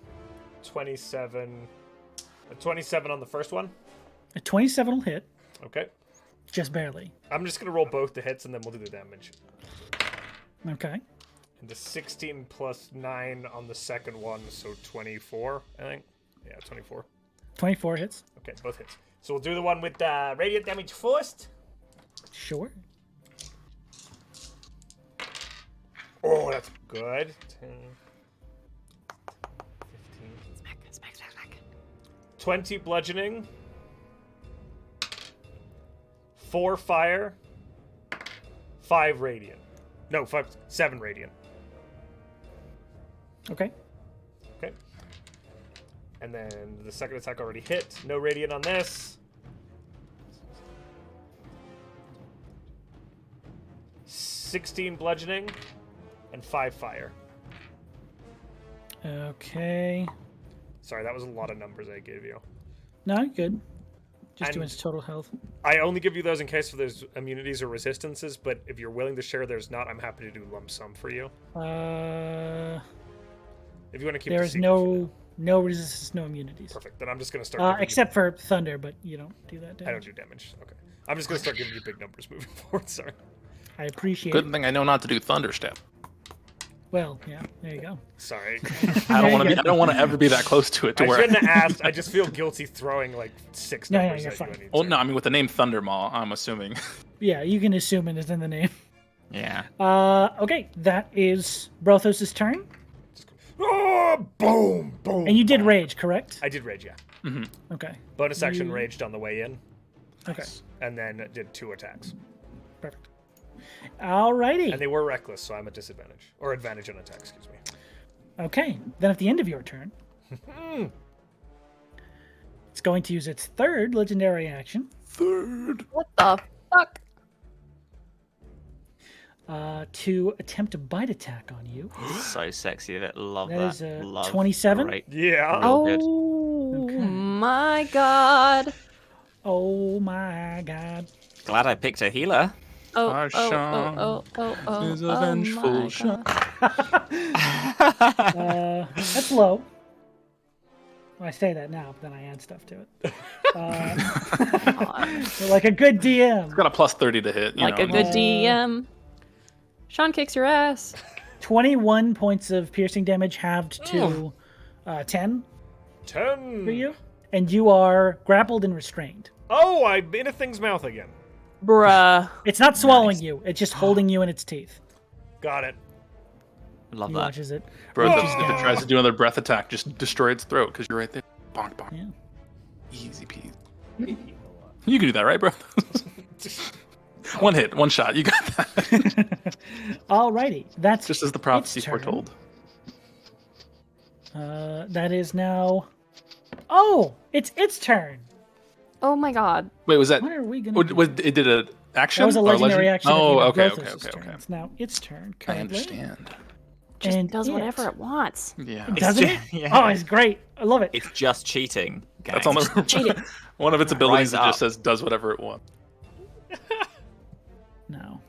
27. A 27 on the first one. A 27 will hit, Okay. just barely. I'm just going to roll both the hits and then we'll do the damage. Okay. And the 16 plus 9 on the second one, so 24, I think. Yeah, 24. 24 hits. Okay, both hits. So we'll do the one with radiant damage first. Sure. Oh, that's good. 10, 15. Smack. 20 bludgeoning. 4 fire. 5 radiant. No, 7 radiant. Okay. Okay. And then the second attack already hit. No radiant on this. 16 bludgeoning and 5 fire. Okay. Sorry, that was a lot of numbers I gave you. No, you're good. Just And- doing his total health. I only give you those in case there's immunities or resistances, but if you're willing to share there's not, I'm happy to do lump sum for you. If you want to keep There's the secret for no resistance, no immunities. now. Perfect. Then I'm just going to start giving Except for thunder, but you don't do that you... damage. I don't do damage. Okay. I'm just going to start giving you big numbers moving forward. Sorry. I appreciate Good it. thing I know not to do thunder step. Well, yeah, there you go. Sorry. I don't want to. I don't want to ever be that close to it. To I where. shouldn't have asked. I just feel guilty throwing like 6 No, numbers you're at you. fine. any Well, turn. no, I mean with the name Thundermaw, I'm assuming. Yeah, you can assume it is in the name. Yeah. Okay, that is Brothos' turn. Oh, boom, boom. And you did boom. rage, correct? I did rage, yeah. Okay. Bonus action You- raged on the way in, Okay. and then did 2 attacks. Perfect. Alrighty. And they were reckless, so I'm at disadvantage. Or advantage on attack, excuse me. Okay. Then at the end of your turn, it's going to use its third legendary action What the fuck? to attempt a bite attack on you. So sexy of it. Love That that. is a Love. 27? Great. Yeah. Real good. Oh Okay. my god. Oh my god. Glad I picked a healer. Oh, Is a vengeful my shot. God. That's low. Well, I say that now, but then I add stuff to it. So like a good DM. Got a plus 30 to hit. You Like know. a good DM. Sean kicks your ass. 21 points of piercing damage halved to 10 10. for you. And you are grappled and restrained. Oh, I'm in a thing's mouth again. Bruh. It's not swallowing you. It's just holding you in its teeth. Got it. Love He that. watches it. Bro, if it tries to do another breath attack, just destroy its throat because you're right there. Bonk, bonk. Yeah. Easy peasy. You can do that, right, bro? One hit, one shot. You got that. Alrighty. That's Just as the prophecy its turn. foretold. That is now... Oh! It's its turn! Oh my god. Wait, was that? What are we going to do? It did an action? That was a or legendary action. at the Oh, end of okay, Brothos' turn. okay. It's now its turn I currently. understand. Just And does whatever it- it wants. Yeah. Doesn't it? Yeah. Oh, it's great. I love it. It's just cheating. That's on the Cheating. one of its abilities that Rise just says does whatever it wants. No.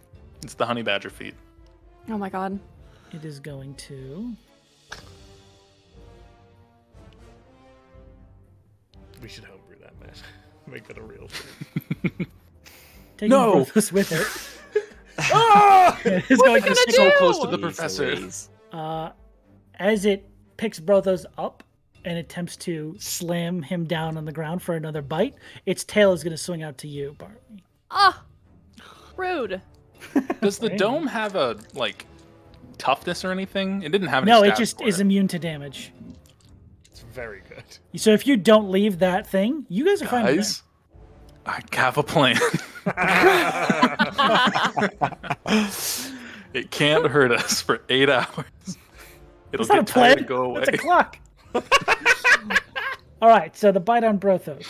It's the honey badger feat. Oh my god. It is going to... We should homebrew that, man. Make that a real thing. Taking No! Brothos with it. Ah! It's going to gonna So do? close to the Jeez professor. Louise. as it picks Brothos up and attempts to slam him down on the ground for another bite, its tail is going to swing out to you, Barney. Ah! Rude. Does the dome have a like toughness or anything? It didn't have any No, it stats just for is immune to damage. It's very good. So if you don't leave that thing, you guys are fine with Guys, I have a plan. It can't hurt us for 8 hours. It'll That's not a get tired plan. and go away. That's a clock. All right, so the bite on Brothos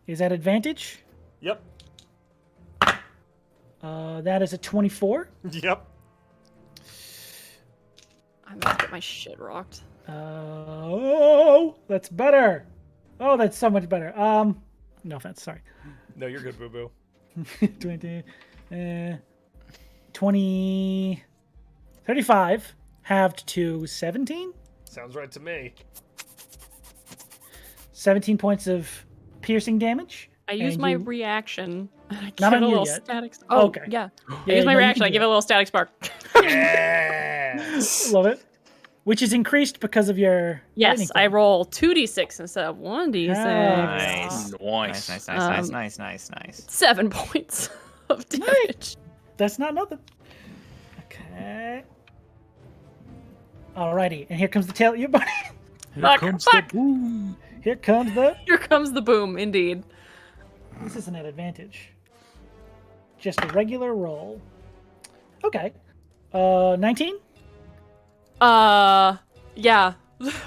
is at advantage. Yep. That is a 24. Yep. I'm gonna get my shit rocked. Oh, that's better. Oh, that's so much better. No offense, sorry. No, you're good, boo boo. 20, 35, halved to 17. Sounds right to me. 17 points of piercing damage. I use And my you- reaction. I give Not it on a you little yet. static. Oh, Oh, okay. yeah. I Yeah, use my no, you reaction. can I do give it a little static spark. Yeah. Love it. which is increased because of your. Yes, I roll 2d6 instead of 1d6. Nice. 7 points of damage. That's not nothing. Okay. Alrighty, and here comes the tail of your buddy. Fuck. the boom. Here comes the. Here comes the boom, indeed. This isn't an advantage. Just a regular roll. Okay. 19? Yeah,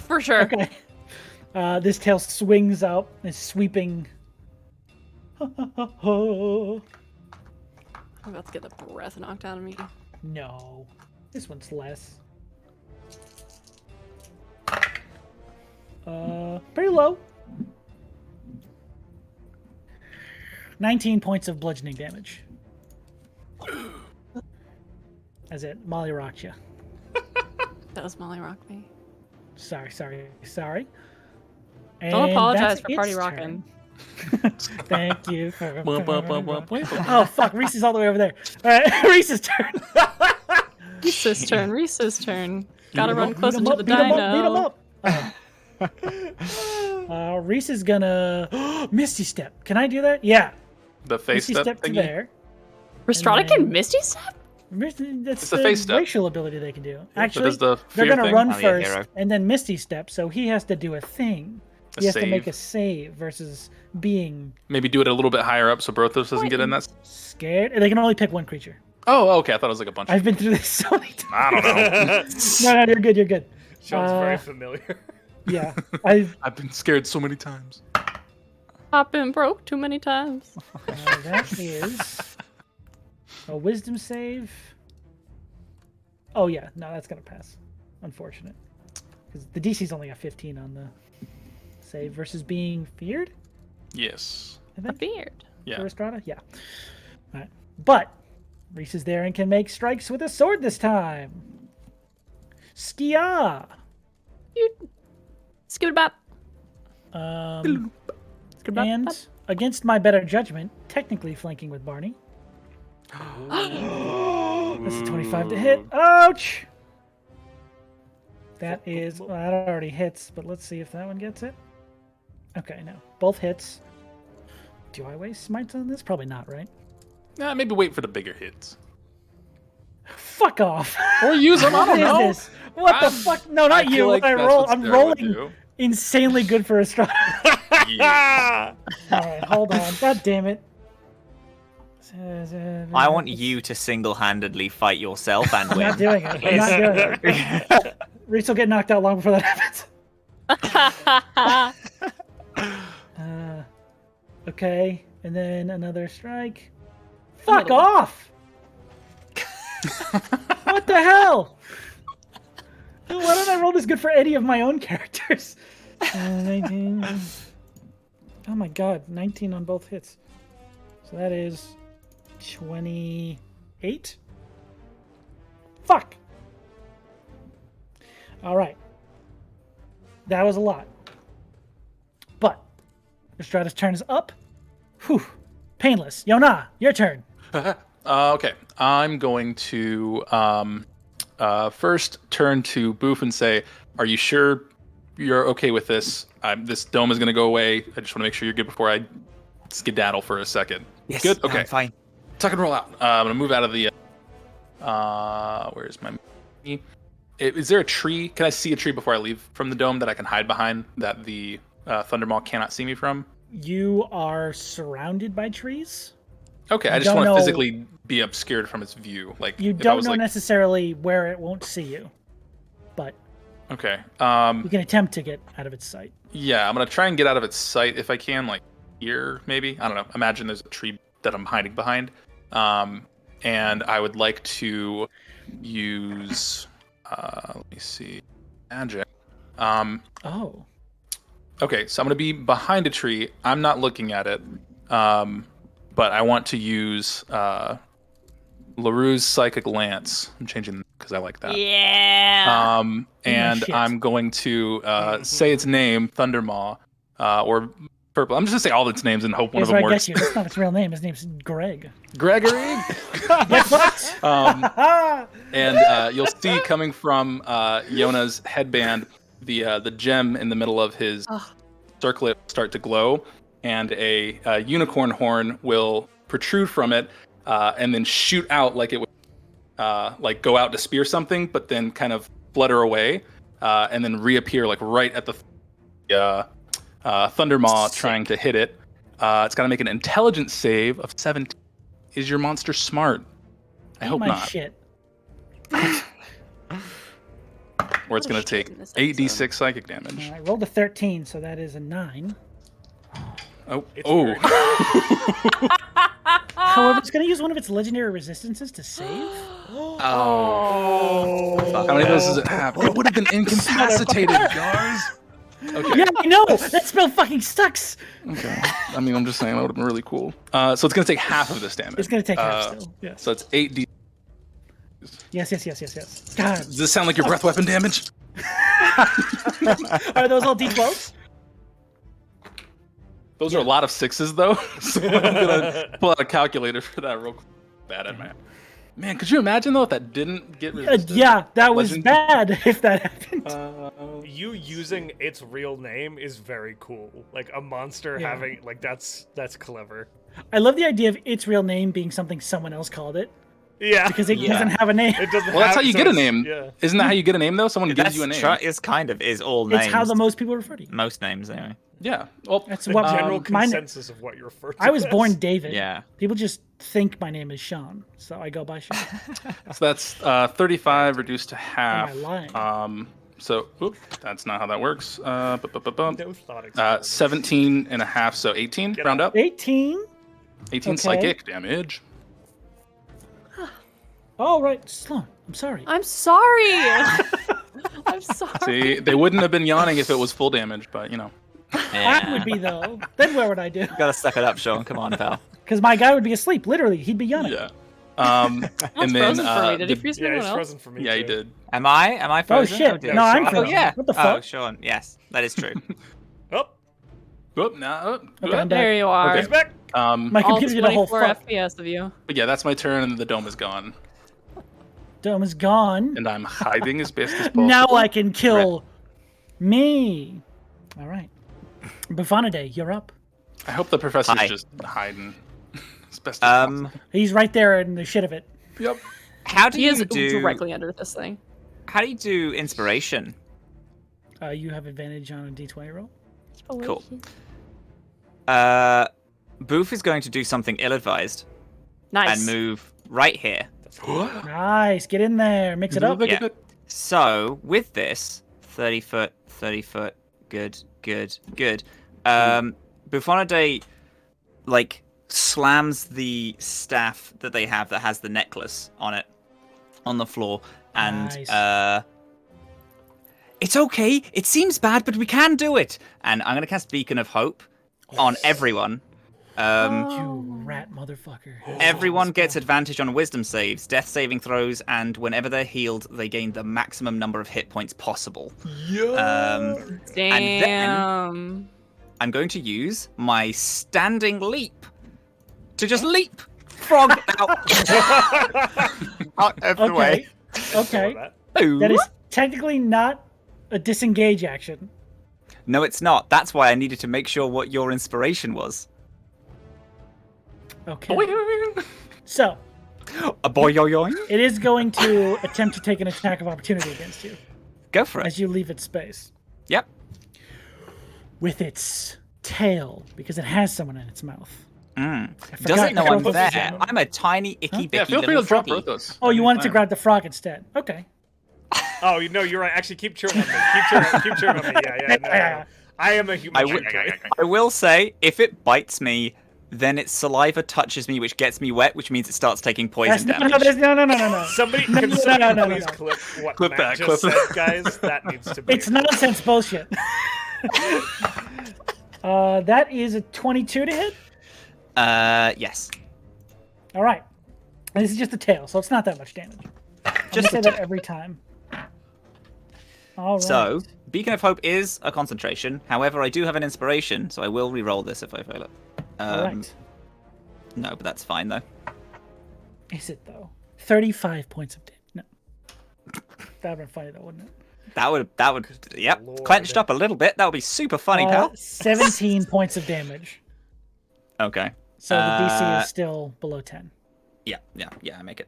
for sure. Okay. This tail swings out and is sweeping. I'm about to get the breath knocked out of me. No. This one's less. Pretty low. 19 points of bludgeoning damage. As it Molly rocked you. That was Molly Rock me. Sorry. Don't apologize that's for party its rocking. turn. Thank you. Oh, fuck. Reese is all the way over there. All right, Reese's turn. Reese's turn. Gotta run closer Beat to the dino. Beat him up. Reese is gonna Misty Step. Can I do that? Yeah. The face Misty step Step to thingy? there. Rhystrata can Misty Step? That's It's the the face step. racial ability they can do. But Actually, there's the they're fear gonna thing? run Oh, yeah, first hero. and then Misty Step, so he has to do a thing. He has to make a save versus being Maybe do it a little bit higher up so Brothos doesn't get in that. scared. They can only pick one creature. Oh, okay. I thought it was like a bunch. I've been through this so many times. I don't know. No, you're good. Sounds very familiar. Yeah, I've I've been scared so many times. I've been broke too many times. that is a wisdom save. Oh yeah, no, that's gonna pass. Unfortunate, because the DC's only got 15 on the save versus being feared. Yes. I A think beard. Yeah. for Rhystrata, yeah. All right, but Reese is there and can make strikes with a sword this time. Skia. Scoot bop. And Bop. against my better judgment, technically flanking with Barney. That's a 25 to hit. Ouch! That already hits, but let's see if that one gets it. Okay, no. Both hits. Do I waste smites on this? Probably not, right? Nah, maybe wait for the bigger hits. Fuck off! Or use them. I What don't is know. this? What the fuck? No, not feel you. like I that's roll. what I'm Sarah would rolling do. insanely good for a strike. Yeah. Alright, hold on. God damn it. I want you to single-handedly fight yourself and I'm win. not doing it. I'm not doing it. Reese will get knocked out long before that happens. Okay, and then another strike. Fuck Another one. off! What the hell? Why don't I roll this good for any of my own characters? 19. Oh my god, 19 on both hits. So that is 28. Fuck! Alright. That was a lot. But, Rhystrata's turn is up. Whew. Painless. Yona, your turn. Okay. I'm going to first turn to Boof and say, "Are you sure you're okay with this? This dome is going to go away. I just want to make sure you're good before I skedaddle for a second." Yes, Good? no, Okay. I'm fine. Tuck and roll out. I'm going to move out of the... where's my... Is there a tree? Can I see a tree before I leave from the dome that I can hide behind that the Thundermaw cannot see me from? You are surrounded by trees. Okay, I You just don't want to know- physically be obscured from its view. Like You if I don't was know like, necessarily where it won't see you, but okay. you can attempt to get out of its sight. Yeah, I'm gonna try and get out of its sight if I can, like here maybe. I don't know. Imagine there's a tree that I'm hiding behind, and I would like to use. Let me see, magic. Oh. Okay, so I'm gonna be behind a tree. I'm not looking at it, but I want to use LaRue's Psychic Lance. I'm changing because I like that. Yeah. And shit. I'm going to say its name, Thundermaw, or Purple. I'm just gonna say all its names and hope one Here's of where them I works. get you. That's not its real name. His name's Greg. Gregory. Guess what? And you'll see coming from Yona's headband, the gem in the middle of his circlet start to glow, and a unicorn horn will protrude from it, and then shoot out like it would like go out to spear something, but then kind of flutter away, and then reappear like right at the Thundermaw trying to hit it. It's got to make an intelligence save of 17. Is your monster smart? I hope my not. Shit. Or it's going to take 8d6 psychic damage. I rolled a 13, so that is a 9. Oh. However, it's going to use one of its legendary resistances to save. Oh. How many of those does it have? It would have been incapacitated, guys. Okay. Yeah, I know. That spell fucking sucks. Okay. I mean, I'm just saying that would have been really cool. So it's going to take half of this damage. It's going to take half still. Yes. So it's 8d. Yes. God. Does this sound like your breath weapon damage? Are those all D12s? Those are a lot of 6s, though. So I'm gonna pull out a calculator for that real quick. Bad at math. Man, could you imagine though if that didn't get resisted? Yeah, that was bad if that happened. You using its real name is very cool. Like a monster having like that's clever. I love the idea of its real name being something someone else called it. Yeah, because it doesn't have a name. It doesn't. Well, that's how you so get a it's- name. Yeah. Isn't that how you get a name though? Someone gives you a name. It's all names. It's how the most people refer to you. Most names, anyway. Yeah. Well, That's The what general mine- consensus of what you refer to. I was as. born David. Yeah. People just think my name is Sean, so I go by Sean. so that's 35 reduced to Am half. I lying? So, that's not how that works. No thought experiment. 17 and a half, so 18, Get round out. up. 18. 18 Okay. psychic damage. All right, Sloan. I'm sorry. I'm sorry. I'm sorry. See, they wouldn't have been yawning if it was full damage, but you know. That would be though. Then what would I do? Gotta suck it up, Sean. Come on, pal. Because my guy would be asleep. Literally, he'd be yawning. Yeah. That's And then frozen for me. Did he freeze Yeah, anyone it's else? frozen for me. yeah, he too. did. Am I Oh frozen? shit! dear. No, I'm Sean. frozen. Oh yeah. What the Oh, fuck? Sean. Yes, that is true. Oh, Oop, nah, oop, Okay, I'm oop. back. There you are. he's back. My All computer did a whole 24 fuck. FPS of you. But yeah, that's my turn, and the dome is gone, Dome is gone. and I'm hiding as best as possible. Now I can kill me. All right. Buffonidae, you're up. I hope the professor's Hi. just hiding as best as possible. He's right there in the shit of it. Yep. How do He is you do? directly under this thing. How do you do inspiration? You have advantage on a d20 roll. Cool. Boof is going to do something ill-advised Nice. and move right here. Nice. Get in there. Mix it up. Yeah. So with this, 30 foot, good. Buffonidae like slams the staff that they have that has the necklace on it on the floor, and Nice. It's okay. It seems bad, but we can do it. And I'm gonna cast Beacon of Hope on everyone. You rat motherfucker. Everyone gets advantage on wisdom saves, death saving throws, and whenever they're healed, they gain the maximum number of hit points possible. Damn. I'm going to use my standing leap to just leap frog out of the way. Okay. That. Ooh. That is technically not a disengage action. No, it's not. That's why I needed to make sure what your inspiration was. Okay. So, A boy-yo-yoing? it is going to attempt to take an attack of opportunity against you Go for it. as you leave its space. Yep. With its tail, because it has someone in its mouth. I forgot Doesn't know I'm Brothos is there. in it. I'm a tiny, icky, Yeah, bicky feel free little to drop froggy. Brothos. Oh, you wanted to Fine. grab the frog instead. Okay. Oh, you know, you're right. Actually, keep cheering on me. Keep cheering on me. Yeah. No. I am a human. I will- I will say, if it bites me, then its saliva touches me, which gets me wet, which means it starts taking poison That's, damage. no. Somebody, No, can no, somebody no, please no. clip what Clip Matt that, just clip said, guys? That needs to be. It's nonsense bullshit. That is a 22 to hit. Yes. All right. And this is just the tail, so it's not that much damage. I'm Just gonna say that every time. All right. So, Beacon of Hope is a concentration. However, I do have an inspiration, so I will re-roll this if I fail it. All right. No, but that's fine though. Is it though? 35 points of damage. No. That would be funny though, wouldn't it? That would. Yep. Lord. Clenched up a little bit. That would be super funny, pal. 17 points of damage. Okay. So the DC is still below 10. Yeah. I make it.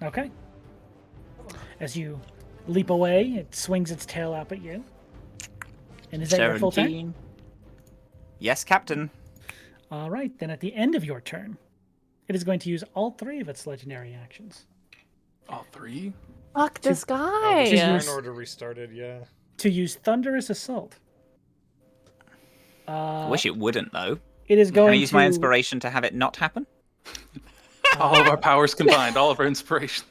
Okay. As you leap away, it swings its tail up at you. And is that your full turn? 17. Yes, Captain. All right. Then at the end of your turn, it is going to use all 3 of its legendary actions. All 3? Fuck this guy. Just Turn use- order restarted, yeah. To use Thunderous Assault. I wish it wouldn't though. It is going Can I use to... my inspiration to have it not happen? All of our powers combined, all of our inspiration.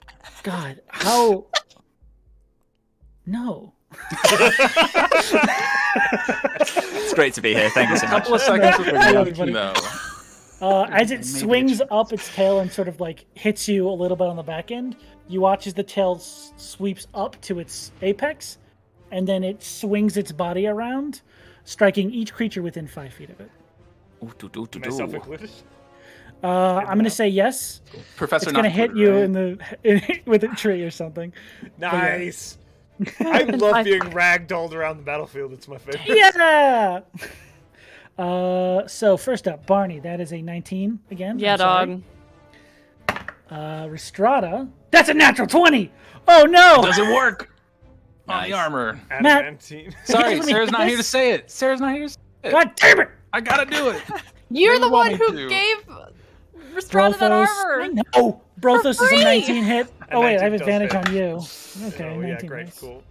God, how... No. It's great to be here. Thank you so A much. couple of seconds with I love the you, buddy. no. As it Maybe swings it's- up its tail and sort of like hits you a little bit on the back end, you watch as the tail sweeps up to its apex, and then it swings its body around, striking each creature within 5 feet of it. Myself included. I'm going to say yes. Professor It's going to not hit included, you right? with a tree or something. Nice. I love being ragdolled around the battlefield. It's my favorite. Yeah! So first up, Barney. That is a 19 again. Yeah, I'm sorry. dog. Rhystrata. That's a natural 20! Oh no! Doesn't work on Nice. the armor. Matt. Adamantine. Sorry, Let me Sarah's hit not here to this. say it. Sarah's not here to say it. God damn it! I gotta do it. You're They the want one me who to. gave Rhystrata that I armor. know. Brothos is a free! 19 hit. Oh wait, I have 19 does advantage hit. on you. Okay, Oh, 19 yeah, great, hits. cool.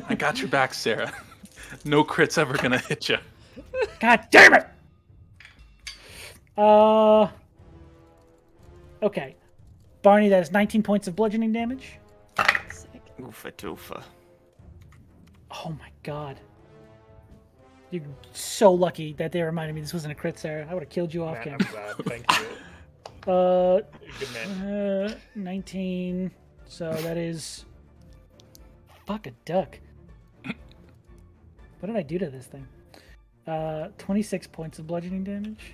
I got your back, Sarah. No crit's ever gonna hit you. God damn it! Okay. Barney, that is 19 points of bludgeoning damage. Sick. Oofa doofa. Oh my god. You're so lucky that they reminded me this wasn't a crit, Sarah. I would have killed you off Man, I'm camera. glad. Thank you. Good man. 19. So that is... Fuck a duck. What did I do to this thing? 26 points of bludgeoning damage.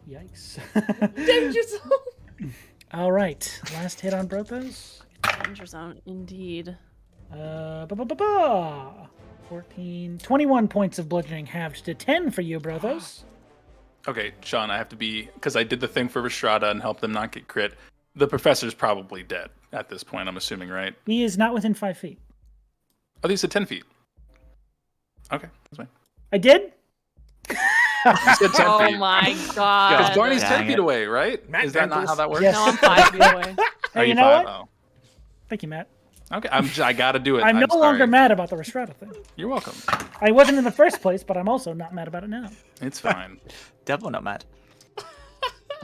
Yikes. Danger zone. All right. Last hit on Brothos. Danger zone, indeed. 14, 21 points of bludgeoning halved to 10 for you, Brothos. Okay, Sean, I have to be because I did the thing for Rhystrata and helped them not get crit. The professor's probably dead at this point, I'm assuming, right? He is not within 5 feet. Oh, these said 10 feet. Okay, that's fine. I did? You said 10 Oh feet. my Because god. Barney's Dang 10 feet it. away, right? Matt Is that not Denkles. how that works? Yes. No, I'm 5 feet away. Are Hey, you you know 5? what? Oh. Thank you, Matt. Okay, I gotta do it. I'm no sorry. longer mad about the Rhystrata thing. You're welcome. I wasn't in the first place, but I'm also not mad about it now. It's fine. Double not mad. It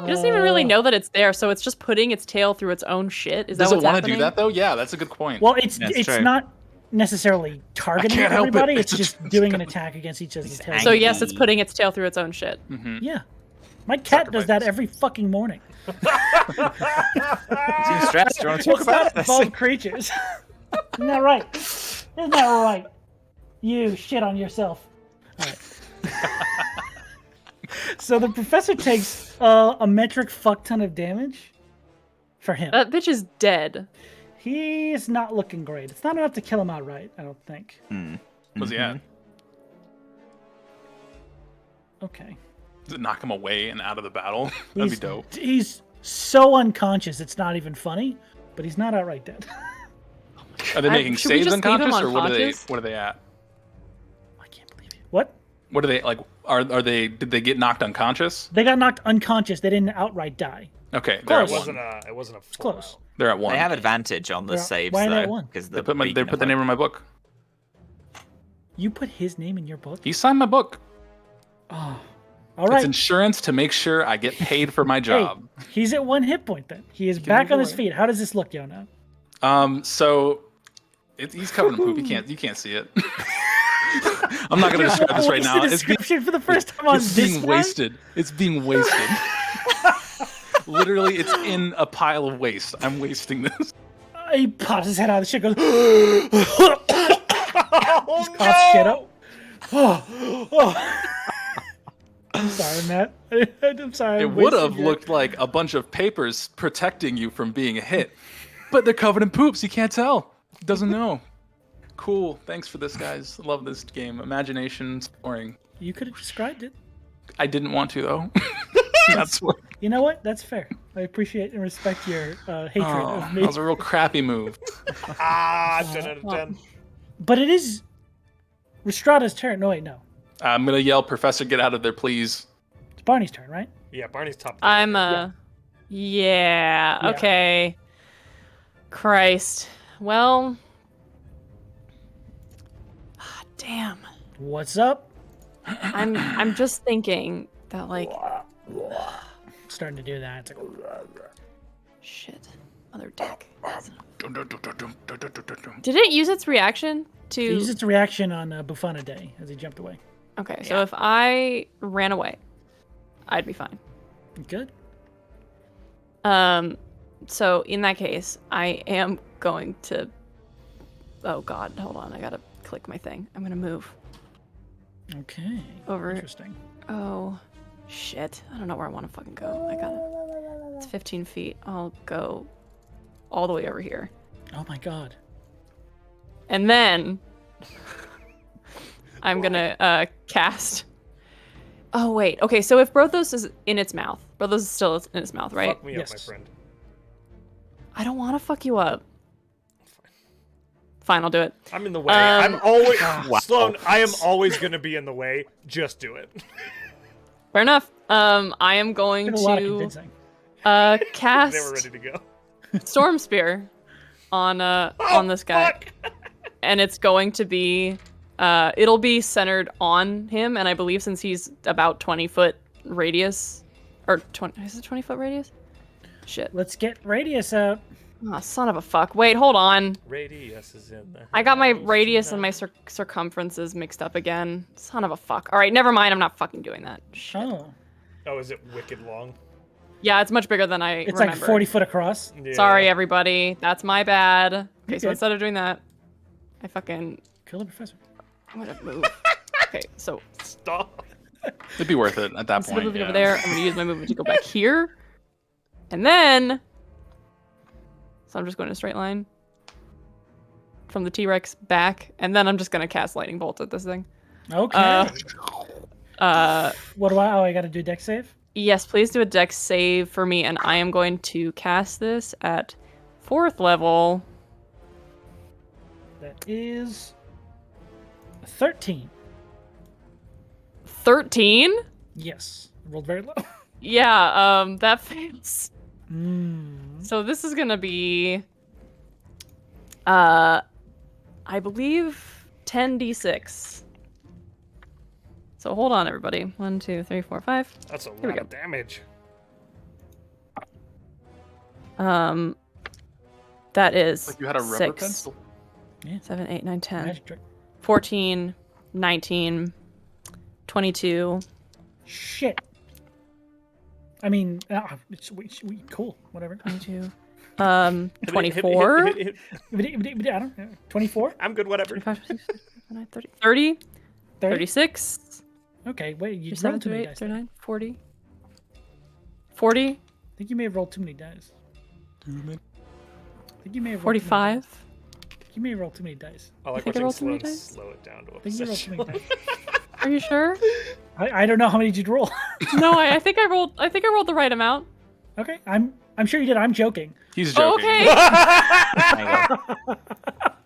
doesn't even really know that it's there, so it's just putting its tail through its own shit. Is Does that it what's want to happening? do that though? Yeah, that's a good point. Well, it's That's it's true. not necessarily targeting can't help it. everybody. It's It's just doing an attack against each other's tails. So yes, it's putting its tail through its own shit. Yeah. My cat does that Sacrifices. every fucking morning. Seems stressed. Do you want to talk It's about not this? above creatures. Isn't that right? Isn't that right? You shit on yourself. All right. So the professor takes a metric fuck ton of damage for him. That bitch is dead. He's not looking great. It's not enough to kill him outright, I don't think. What's he at? Okay. Does it knock him away and out of the battle? That'd be He's- dope. He's so unconscious, it's not even funny, but he's not outright dead. Are they making should we saves just leave him unconscious, or what are they? unconscious? What are they at? I can't believe you. What? What are they like? Are they? Did they get knocked unconscious? They got knocked unconscious. They didn't outright die. Okay, they're at Close. It one. wasn't a full Close. out. They're at one. They have advantage on the Yeah. saves Why are they at though, one? because They put the name in my book. You put his name in your book? He signed my book. All It's right. insurance to make sure I get paid for my job. Hey, he's at 1 hit point then. He is back move on his away. feet. How does this look, Yona? So he's covered in poop. You can't see it. I'm not gonna describe this right now. It's a It's being, description for the first time on it's this being one? wasted. It's being wasted. Literally, it's in a pile of waste. I'm wasting this. He pops his head out of the shit, goes, Oh, just coughs shit up. I'm sorry, Matt. I'm sorry. It would have looked like a bunch of papers protecting you from being hit. But they're covered in poops. You can't tell. Doesn't know. Cool. Thanks for this, guys. Love this game. Imagination, scoring. You could have described it. I didn't want to, though. That's what. You know what? That's fair. I appreciate and respect your hatred of me. That was a real crappy move. 10 out of 10. But it is Rhystrata's turn. No, wait, no. I'm going to yell, Professor, get out of there, please. It's Barney's turn, right? Yeah, Barney's top. I'm yeah, okay. Christ. Well, damn. What's up? I'm just thinking that like Starting to do that. It's like, shit. Mother dick. Did it use its reaction to he used its reaction on Bufana Day as he jumped away. Okay, so if I ran away, I'd be fine. Good. So in that case, I am going to. Oh God, hold on. I gotta click my thing. I'm gonna move. Okay. Over. Interesting. Oh, shit. I don't know where I want to fucking go. I gotta. It's 15 feet. I'll go all the way over here. Oh my God. And then I'm gonna cast. Oh wait. Okay. So if Brothos is in its mouth, Brothos is still in its mouth, right? Fuck me up, my friend. I don't want to fuck you up. Fine, I'll do it. I'm in the way. I'm always Wow. Sloan. I am always gonna be in the way. Just do it. Fair enough. I am going Took a lot of to convincing. cast They were ready to go. Storm Spear on this guy, and it's going to be it'll be centered on him, and I believe since he's about 20-foot radius, or 20 is it 20-foot radius? Shit. Let's get Radius out. Oh, son of a fuck. Wait, hold on. Radius is in there. I got my radius and my circumferences mixed up again. Son of a fuck. All right, never mind. I'm not fucking doing that. Shit. Oh. Oh, is it wicked long? Yeah, it's much bigger than I It's remembered. like 40 foot across. Yeah. Sorry, everybody. That's my bad. Okay, You're so good. instead of doing that, I fucking... Kill the professor. I'm gonna move. Okay, so Stop. It'd be worth it at that instead of point. moving Yeah. over there, I'm gonna use my movement to go back here. And then... So I'm just going in a straight line. From the T-Rex back. And then I'm just gonna cast Lightning Bolt at this thing. Okay. Uh, What do I gotta do deck save? yes, please do a dex save for me, and I am going to cast this at 4th level. That is 13. 13? Yes. Rolled very low. Yeah, that fails. Mm. So this is gonna be, I believe 10d6. So hold on, everybody. 1, 2, 3, 4, 5. That's a we lot go. of damage. That is Like you had a rubber 6, pencil. 7, 8, 9, 10, Magic trick. 14, 19, 22. Shit. I mean, cool. Whatever. 22. Hit it, 24. hit it. I don't know. 24? I'm good, whatever. 25, 26, 29, 30. 30. 30? 36. Okay, wait. You 37, rolled too many 38, dice. 39, 40. 40. I think you may have rolled too many dice. I think you may have rolled 45. You may have rolled too many dice. I like think I watching rolled too many Sloan dice? slow it down to a I think you rolled too position. many dice. Are you sure? I don't know how many did you roll. No, I think I rolled the right amount. Okay, I'm sure you did. I'm joking. He's Oh, joking.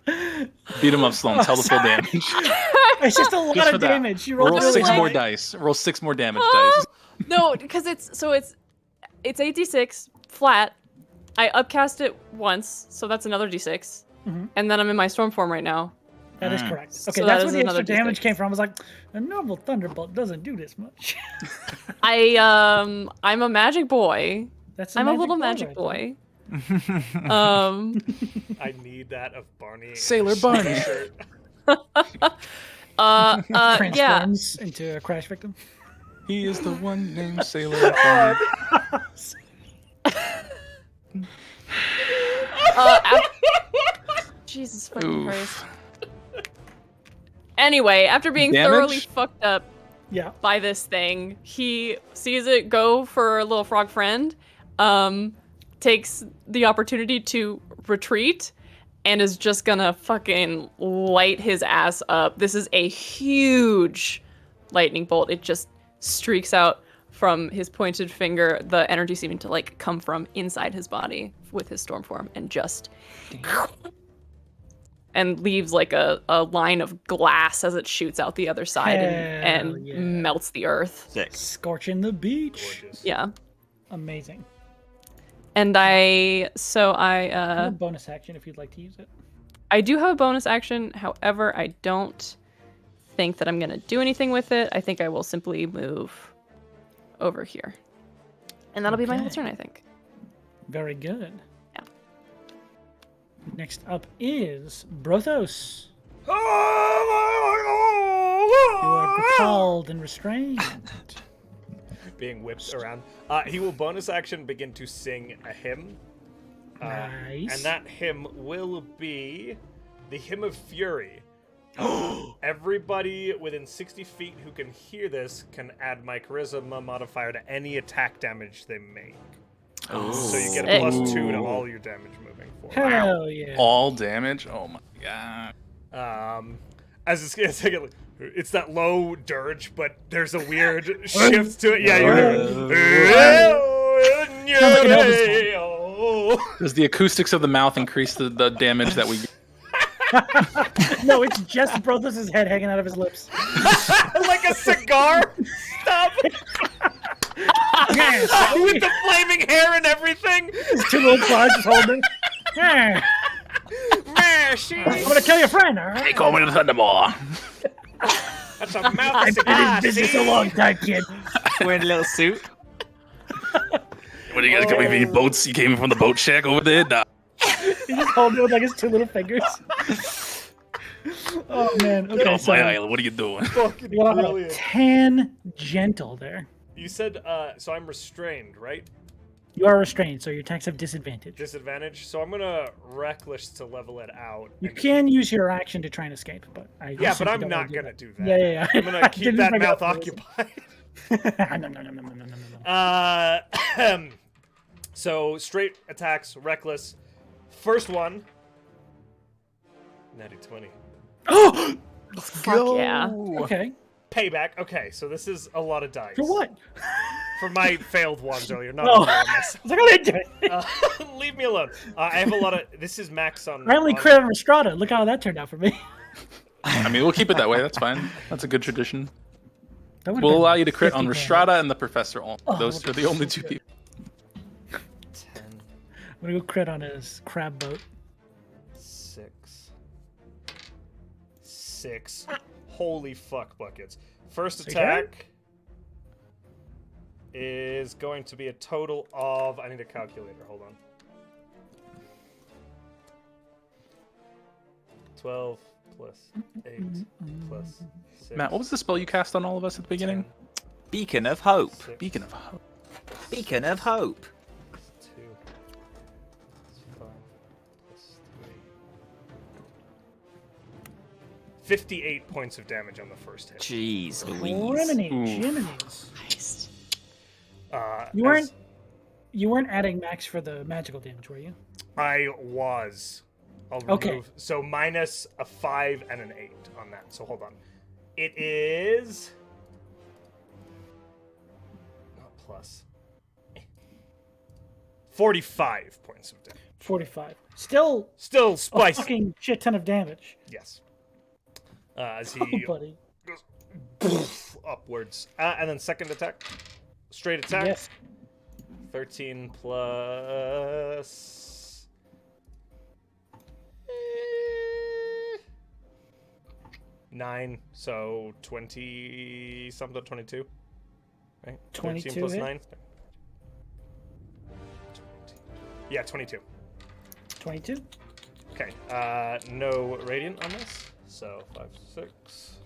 okay. Beat him up, Sloan. Tell the full damage. It's just a lot Just for of that. damage. You rolled Roll really 6 high. more dice. Roll 6 more damage Oh, dice. no, because it's 8d6 flat. I upcast it once, so that's another d6. Mhm. And then I'm in my storm form right now. That is correct. Okay, So that's that where is the extra another damage D6. came from. I was like, a normal thunderbolt doesn't do this much. I'm a magic boy. That's I'm a little ball magic right boy. I need that of Barney. Sailor Barney. Shirt. there. Yeah. Transforms into a crash victim. He is the one named Sailor Barney. Jesus fucking Oof. Christ. Anyway, after being Damage? thoroughly fucked up Yeah. by this thing, he sees it go for a little frog friend, takes the opportunity to retreat, and is just gonna fucking light his ass up. This is a huge lightning bolt. It just streaks out from his pointed finger, the energy seeming to like come from inside his body with his storm form, and just and leaves like a line of glass as it shoots out the other side Hell and yeah. melts the earth. Sick. Scorching the beach. Gorgeous. Yeah. Amazing. And I have I a bonus action if you'd like to use it. I do have a bonus action. However, I don't think that I'm going to do anything with it. I think I will simply move over here. And that'll be my whole Okay. turn, I think. Very good. Yeah. Next up is Brothos. You You are grappled and restrained. Being whipped around. He will bonus action begin to sing a hymn. Nice. And that hymn will be the Hymn of Fury. Everybody within 60 feet who can hear this can add my charisma modifier to any attack damage they make. So you get a Sick. +2 to all your damage moving forward. Hell yeah. All damage? Oh my god. As it's like, it's that low dirge, but there's a weird shift to it. Yeah, you hear Does the acoustics of the mouth increase the damage that we... No, it's just Brothos' head hanging out of his lips. like a cigar. Stop. With the flaming hair and everything. Two little claws just holding. Yeah. I'm gonna kill your friend, alright? They call me the Thunderball. That's a mouth I've been cigar. in business a long time, kid. Wearing a little suit. What are you guys coming from the boats? You came from the boat shack over there? Nah. He just holding it with like his two little fingers. Oh man. Get Okay, off so my island. What are you doing? Fucking you got a brilliant. tangential there. You said, so I'm restrained, right? You are restrained, so your attacks have disadvantage. Disadvantage. So I'm gonna reckless to level it out. You and can use your action to try and escape, but I Yeah, simply but I'm don't not wanna do gonna that. do that. Yeah. I'm gonna keep Didn't that bring it mouth up for this. occupied. No. So straight attacks, reckless. First one. Natty 20. Oh! Fuck yeah. Okay. Payback. Okay, so this is a lot of dice. For what? For my failed ones earlier. Not Oh. on myself. I was like, I didn't do it. Leave me alone. I have a lot of. This is max on. I only on- crit on Rhystrata. Look how that turned out for me. I mean, we'll keep it that way. That's fine. That's a good tradition. That would've We'll been allow you to crit on 50 Rhystrata and the Professor only. Oh, Those are the only two people. 10, I'm gonna go crit on his crab boat. 6. Holy fuck buckets. First So attack is going to be a total of. I need a calculator. Hold on. 12 plus 8 plus 6. Matt, what was the spell you cast on all of us at the beginning? Beacon of Hope. 6, Beacon of Hope. Beacon of Hope. 2 plus 5 plus 3. 58 points of damage on the first hit. Jeez Louise. Criminy Oof. Jiminy's. Uh, You as weren't adding max for the magical damage, were you? I was. I'll remove. Okay. So minus a 5 and an 8 on that. So hold on. It is. Not plus. 45 points of damage. 45. Still Still a spicy. fucking shit ton of damage. Yes. As Oh, he buddy. goes upwards. And then second attack. Straight attack. Yes. 13 plus. 9, so 20 something, 22. Right? 22 13 plus hit? 9. Yeah, 22. 22. Okay, no radiant on this. So 5, 6,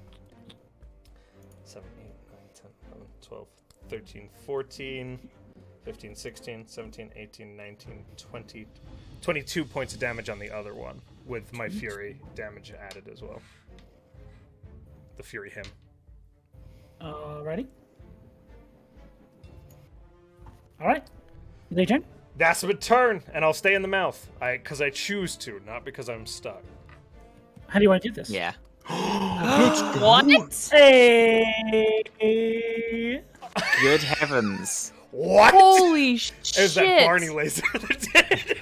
7, 8, 9, 10, 11, 12, 13, 14, 15, 16, 17, 18, 19, 20, 22 points of damage on the other one, with my Fury damage added as well. The Fury him. Ready? All right. Your turn. That's a turn, and I'll stay in the mouth. Because I choose to, not because I'm stuck. How do you want to do this? Yeah. What? Hey. Good heavens. What? Holy shit! Is that Barney laser that did?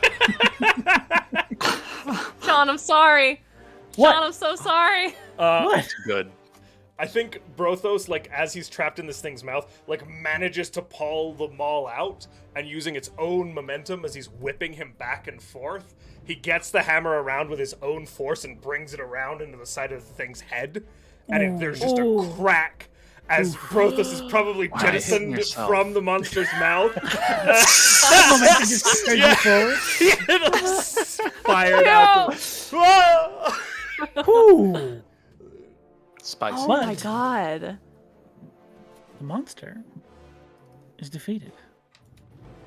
Sean, I'm sorry. What? Sean, I'm so sorry. What? Good. I think Brothos, like, as he's trapped in this thing's mouth, like, manages to pull the maul out, and using its own momentum as he's whipping him back and forth, he gets the hammer around with his own force and brings it around into the side of the thing's head, and there's just a crack as Brothos is probably jettisoned yourself? from the monster's mouth. That momentum just carried you forward. Fired No. out. Whoa! Ooh. Spicy. Oh What? my god. The monster is defeated.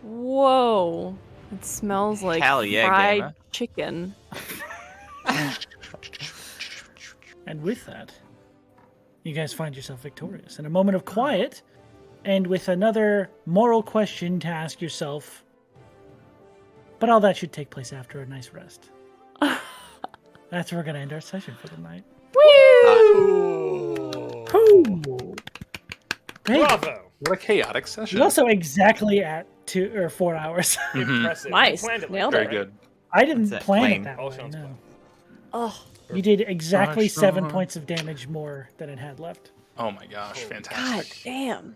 Whoa. It smells like Hell yeah, fried gamer. chicken. And with that, you guys find yourself victorious. In a moment of quiet, and with another moral question to ask yourself, but all that should take place after a nice rest. That's where we're going to end our session for the night. Ooh. Ooh. Hey, Bravo! What a chaotic session. we're also exactly at 2 or 4 hours. Impressive. Nice. You planned it like Nailed that, Very right? good. I didn't That's it. plan Plain. it that All way, sounds no. plain. Oh, You did exactly Gosh, 7 points of damage more than it had left. Oh my gosh, god fantastic. damn.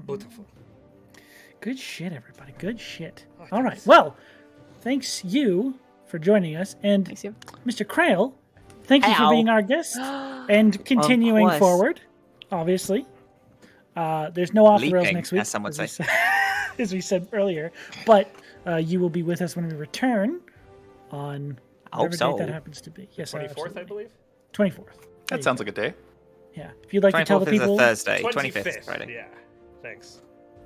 Beautiful. Good shit, everybody. Good shit. Oh, All right. thanks. Well, thanks you for joining us. And Thanks you. Mr. Krail, thank you for Ow. being our guest and continuing course. forward, obviously. There's no off the rails Leaping, next week, as some would we say. said- as we said earlier. But you will be with us when we return on I hope whatever date so. that happens to be. Yes, 24th, I believe? 24th. That sounds like a day. Yeah. If you'd like to tell the 24th is a people, Thursday. 25th is Friday. Yeah. Thanks.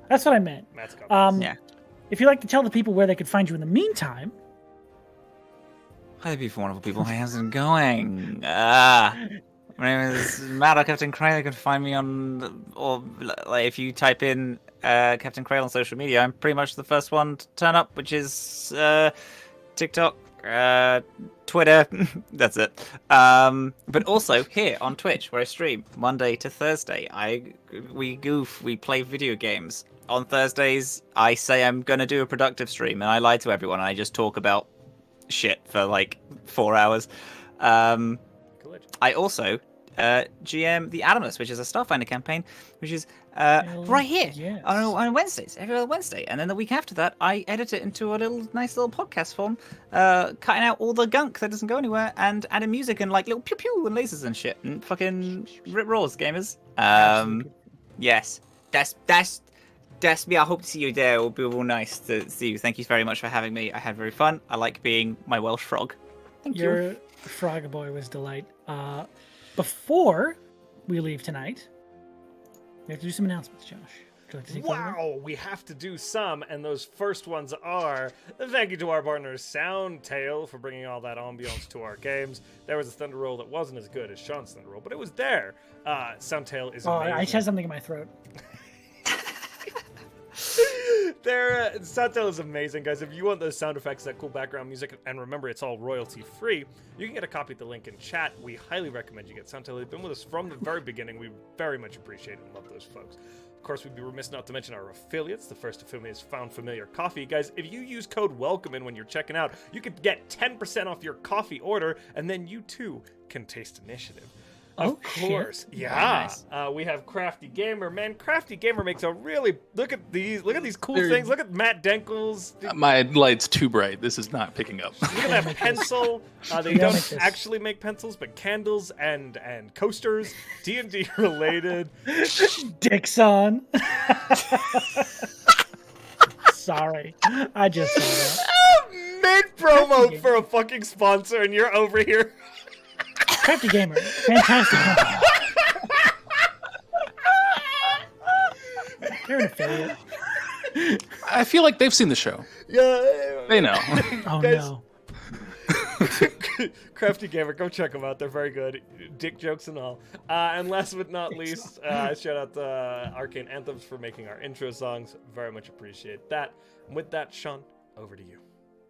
that's what I meant. Matt's got Yeah. If you'd like to tell the people where they could find you in the meantime, Hi, beautiful, wonderful people. How's it going? My name is Matt, Captain Crail. You can find me on, or like, if you type in Captain Crail on social media, I'm pretty much the first one to turn up, which is TikTok, Twitter. That's it. But also here on Twitch, where I stream Monday to Thursday. We goof, we play video games. On Thursdays, I say I'm gonna do a productive stream, and I lie to everyone. And I just talk about shit for like 4 hours. I also GM the Adamless, which is a Starfinder campaign, which is right here yes. on Wednesdays, every other Wednesday. And then the week after that, I edit it into a nice little podcast form, cutting out all the gunk that doesn't go anywhere and adding music and like little pew pew and lasers and shit and fucking rip roars, gamers. Yes, that's me. I hope to see you there. It will be real nice to see you. Thank you very much for having me. I had very fun. I like being my Welsh frog. Thank you. your frog boy was delight. Before we leave tonight, we have to do some announcements, Josh. Would you like to take that over? Wow, we have to do some, and those first ones are thank you to our partner Soundtail for bringing all that ambiance to our games. There was a Thunder Roll that wasn't as good as Sean's Thunder Roll, but it was there. Soundtail is Oh, amazing. I just had something in my throat. Soundtail is amazing, guys. If you want those sound effects, that cool background music, and remember, it's all royalty free, you can get a copy at the link in chat. We highly recommend you get Soundtail. They've been with us from the very beginning. We very much appreciate and love those folks. Of course, we'd be remiss not to mention our affiliates. The first affiliate is Found Familiar Coffee. Guys, if you use code WELCOME when you're checking out, you could get 10% off your coffee order, and then you too can taste initiative. Oh, Of course, shit. yeah. Nice. We have Crafty Gamer. Man, Crafty Gamer makes a really look at these cool They're- things. Look at Matt Denkles. My light's too bright. This is not picking up. Look at that pencil. They We don't don't make this. actually make pencils, but candles and coasters. D&D related. Dixon. Sorry, I just saw that. Mid promo for a fucking sponsor, and you're over here. Crafty Gamer, fantastic company. They're an affiliate. I feel like they've seen the show. Yeah. They know. Oh Guys. no. Crafty Gamer, go check them out. They're very good. Dick jokes and all. And last but not least, shout out to Arcane Anthems for making our intro songs. Very much appreciate that. And with that, Sean, over to you.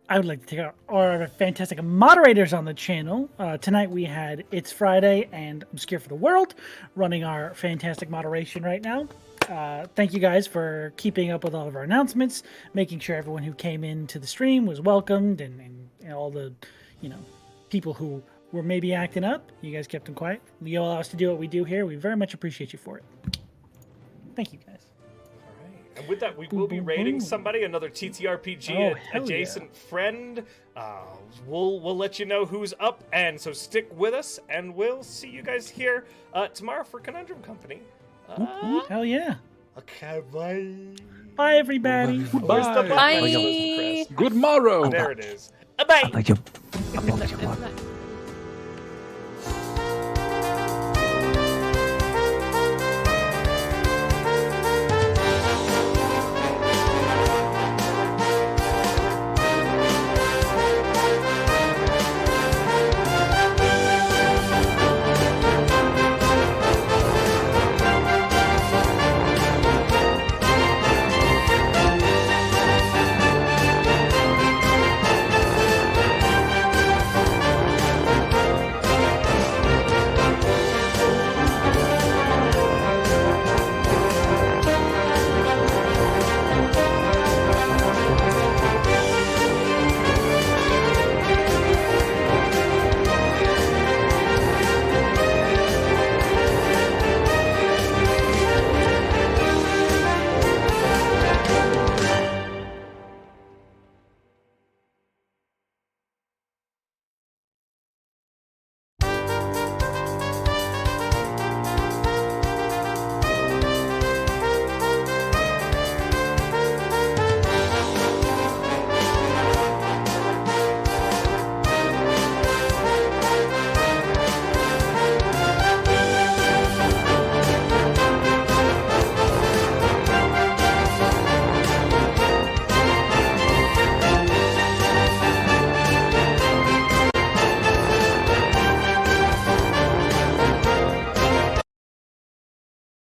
I would like to take out our fantastic moderators on the channel. Tonight we had It's Friday and Obscure for the World running our fantastic moderation right now. Thank you guys for keeping up with all of our announcements, making sure everyone who came into the stream was welcomed, and all the, people who were maybe acting up. You guys kept them quiet. You allow us to do what we do here. We very much appreciate you for it. Thank you guys. And with that, we will be raiding somebody, another TTRPG adjacent friend. We'll let you know who's up, and so stick with us, and we'll see you guys here tomorrow for Conundrum Company. Hell yeah. Okay, bye. Bye, everybody. Where's the button? Bye. Good morrow. There it is. Bye. Isn't that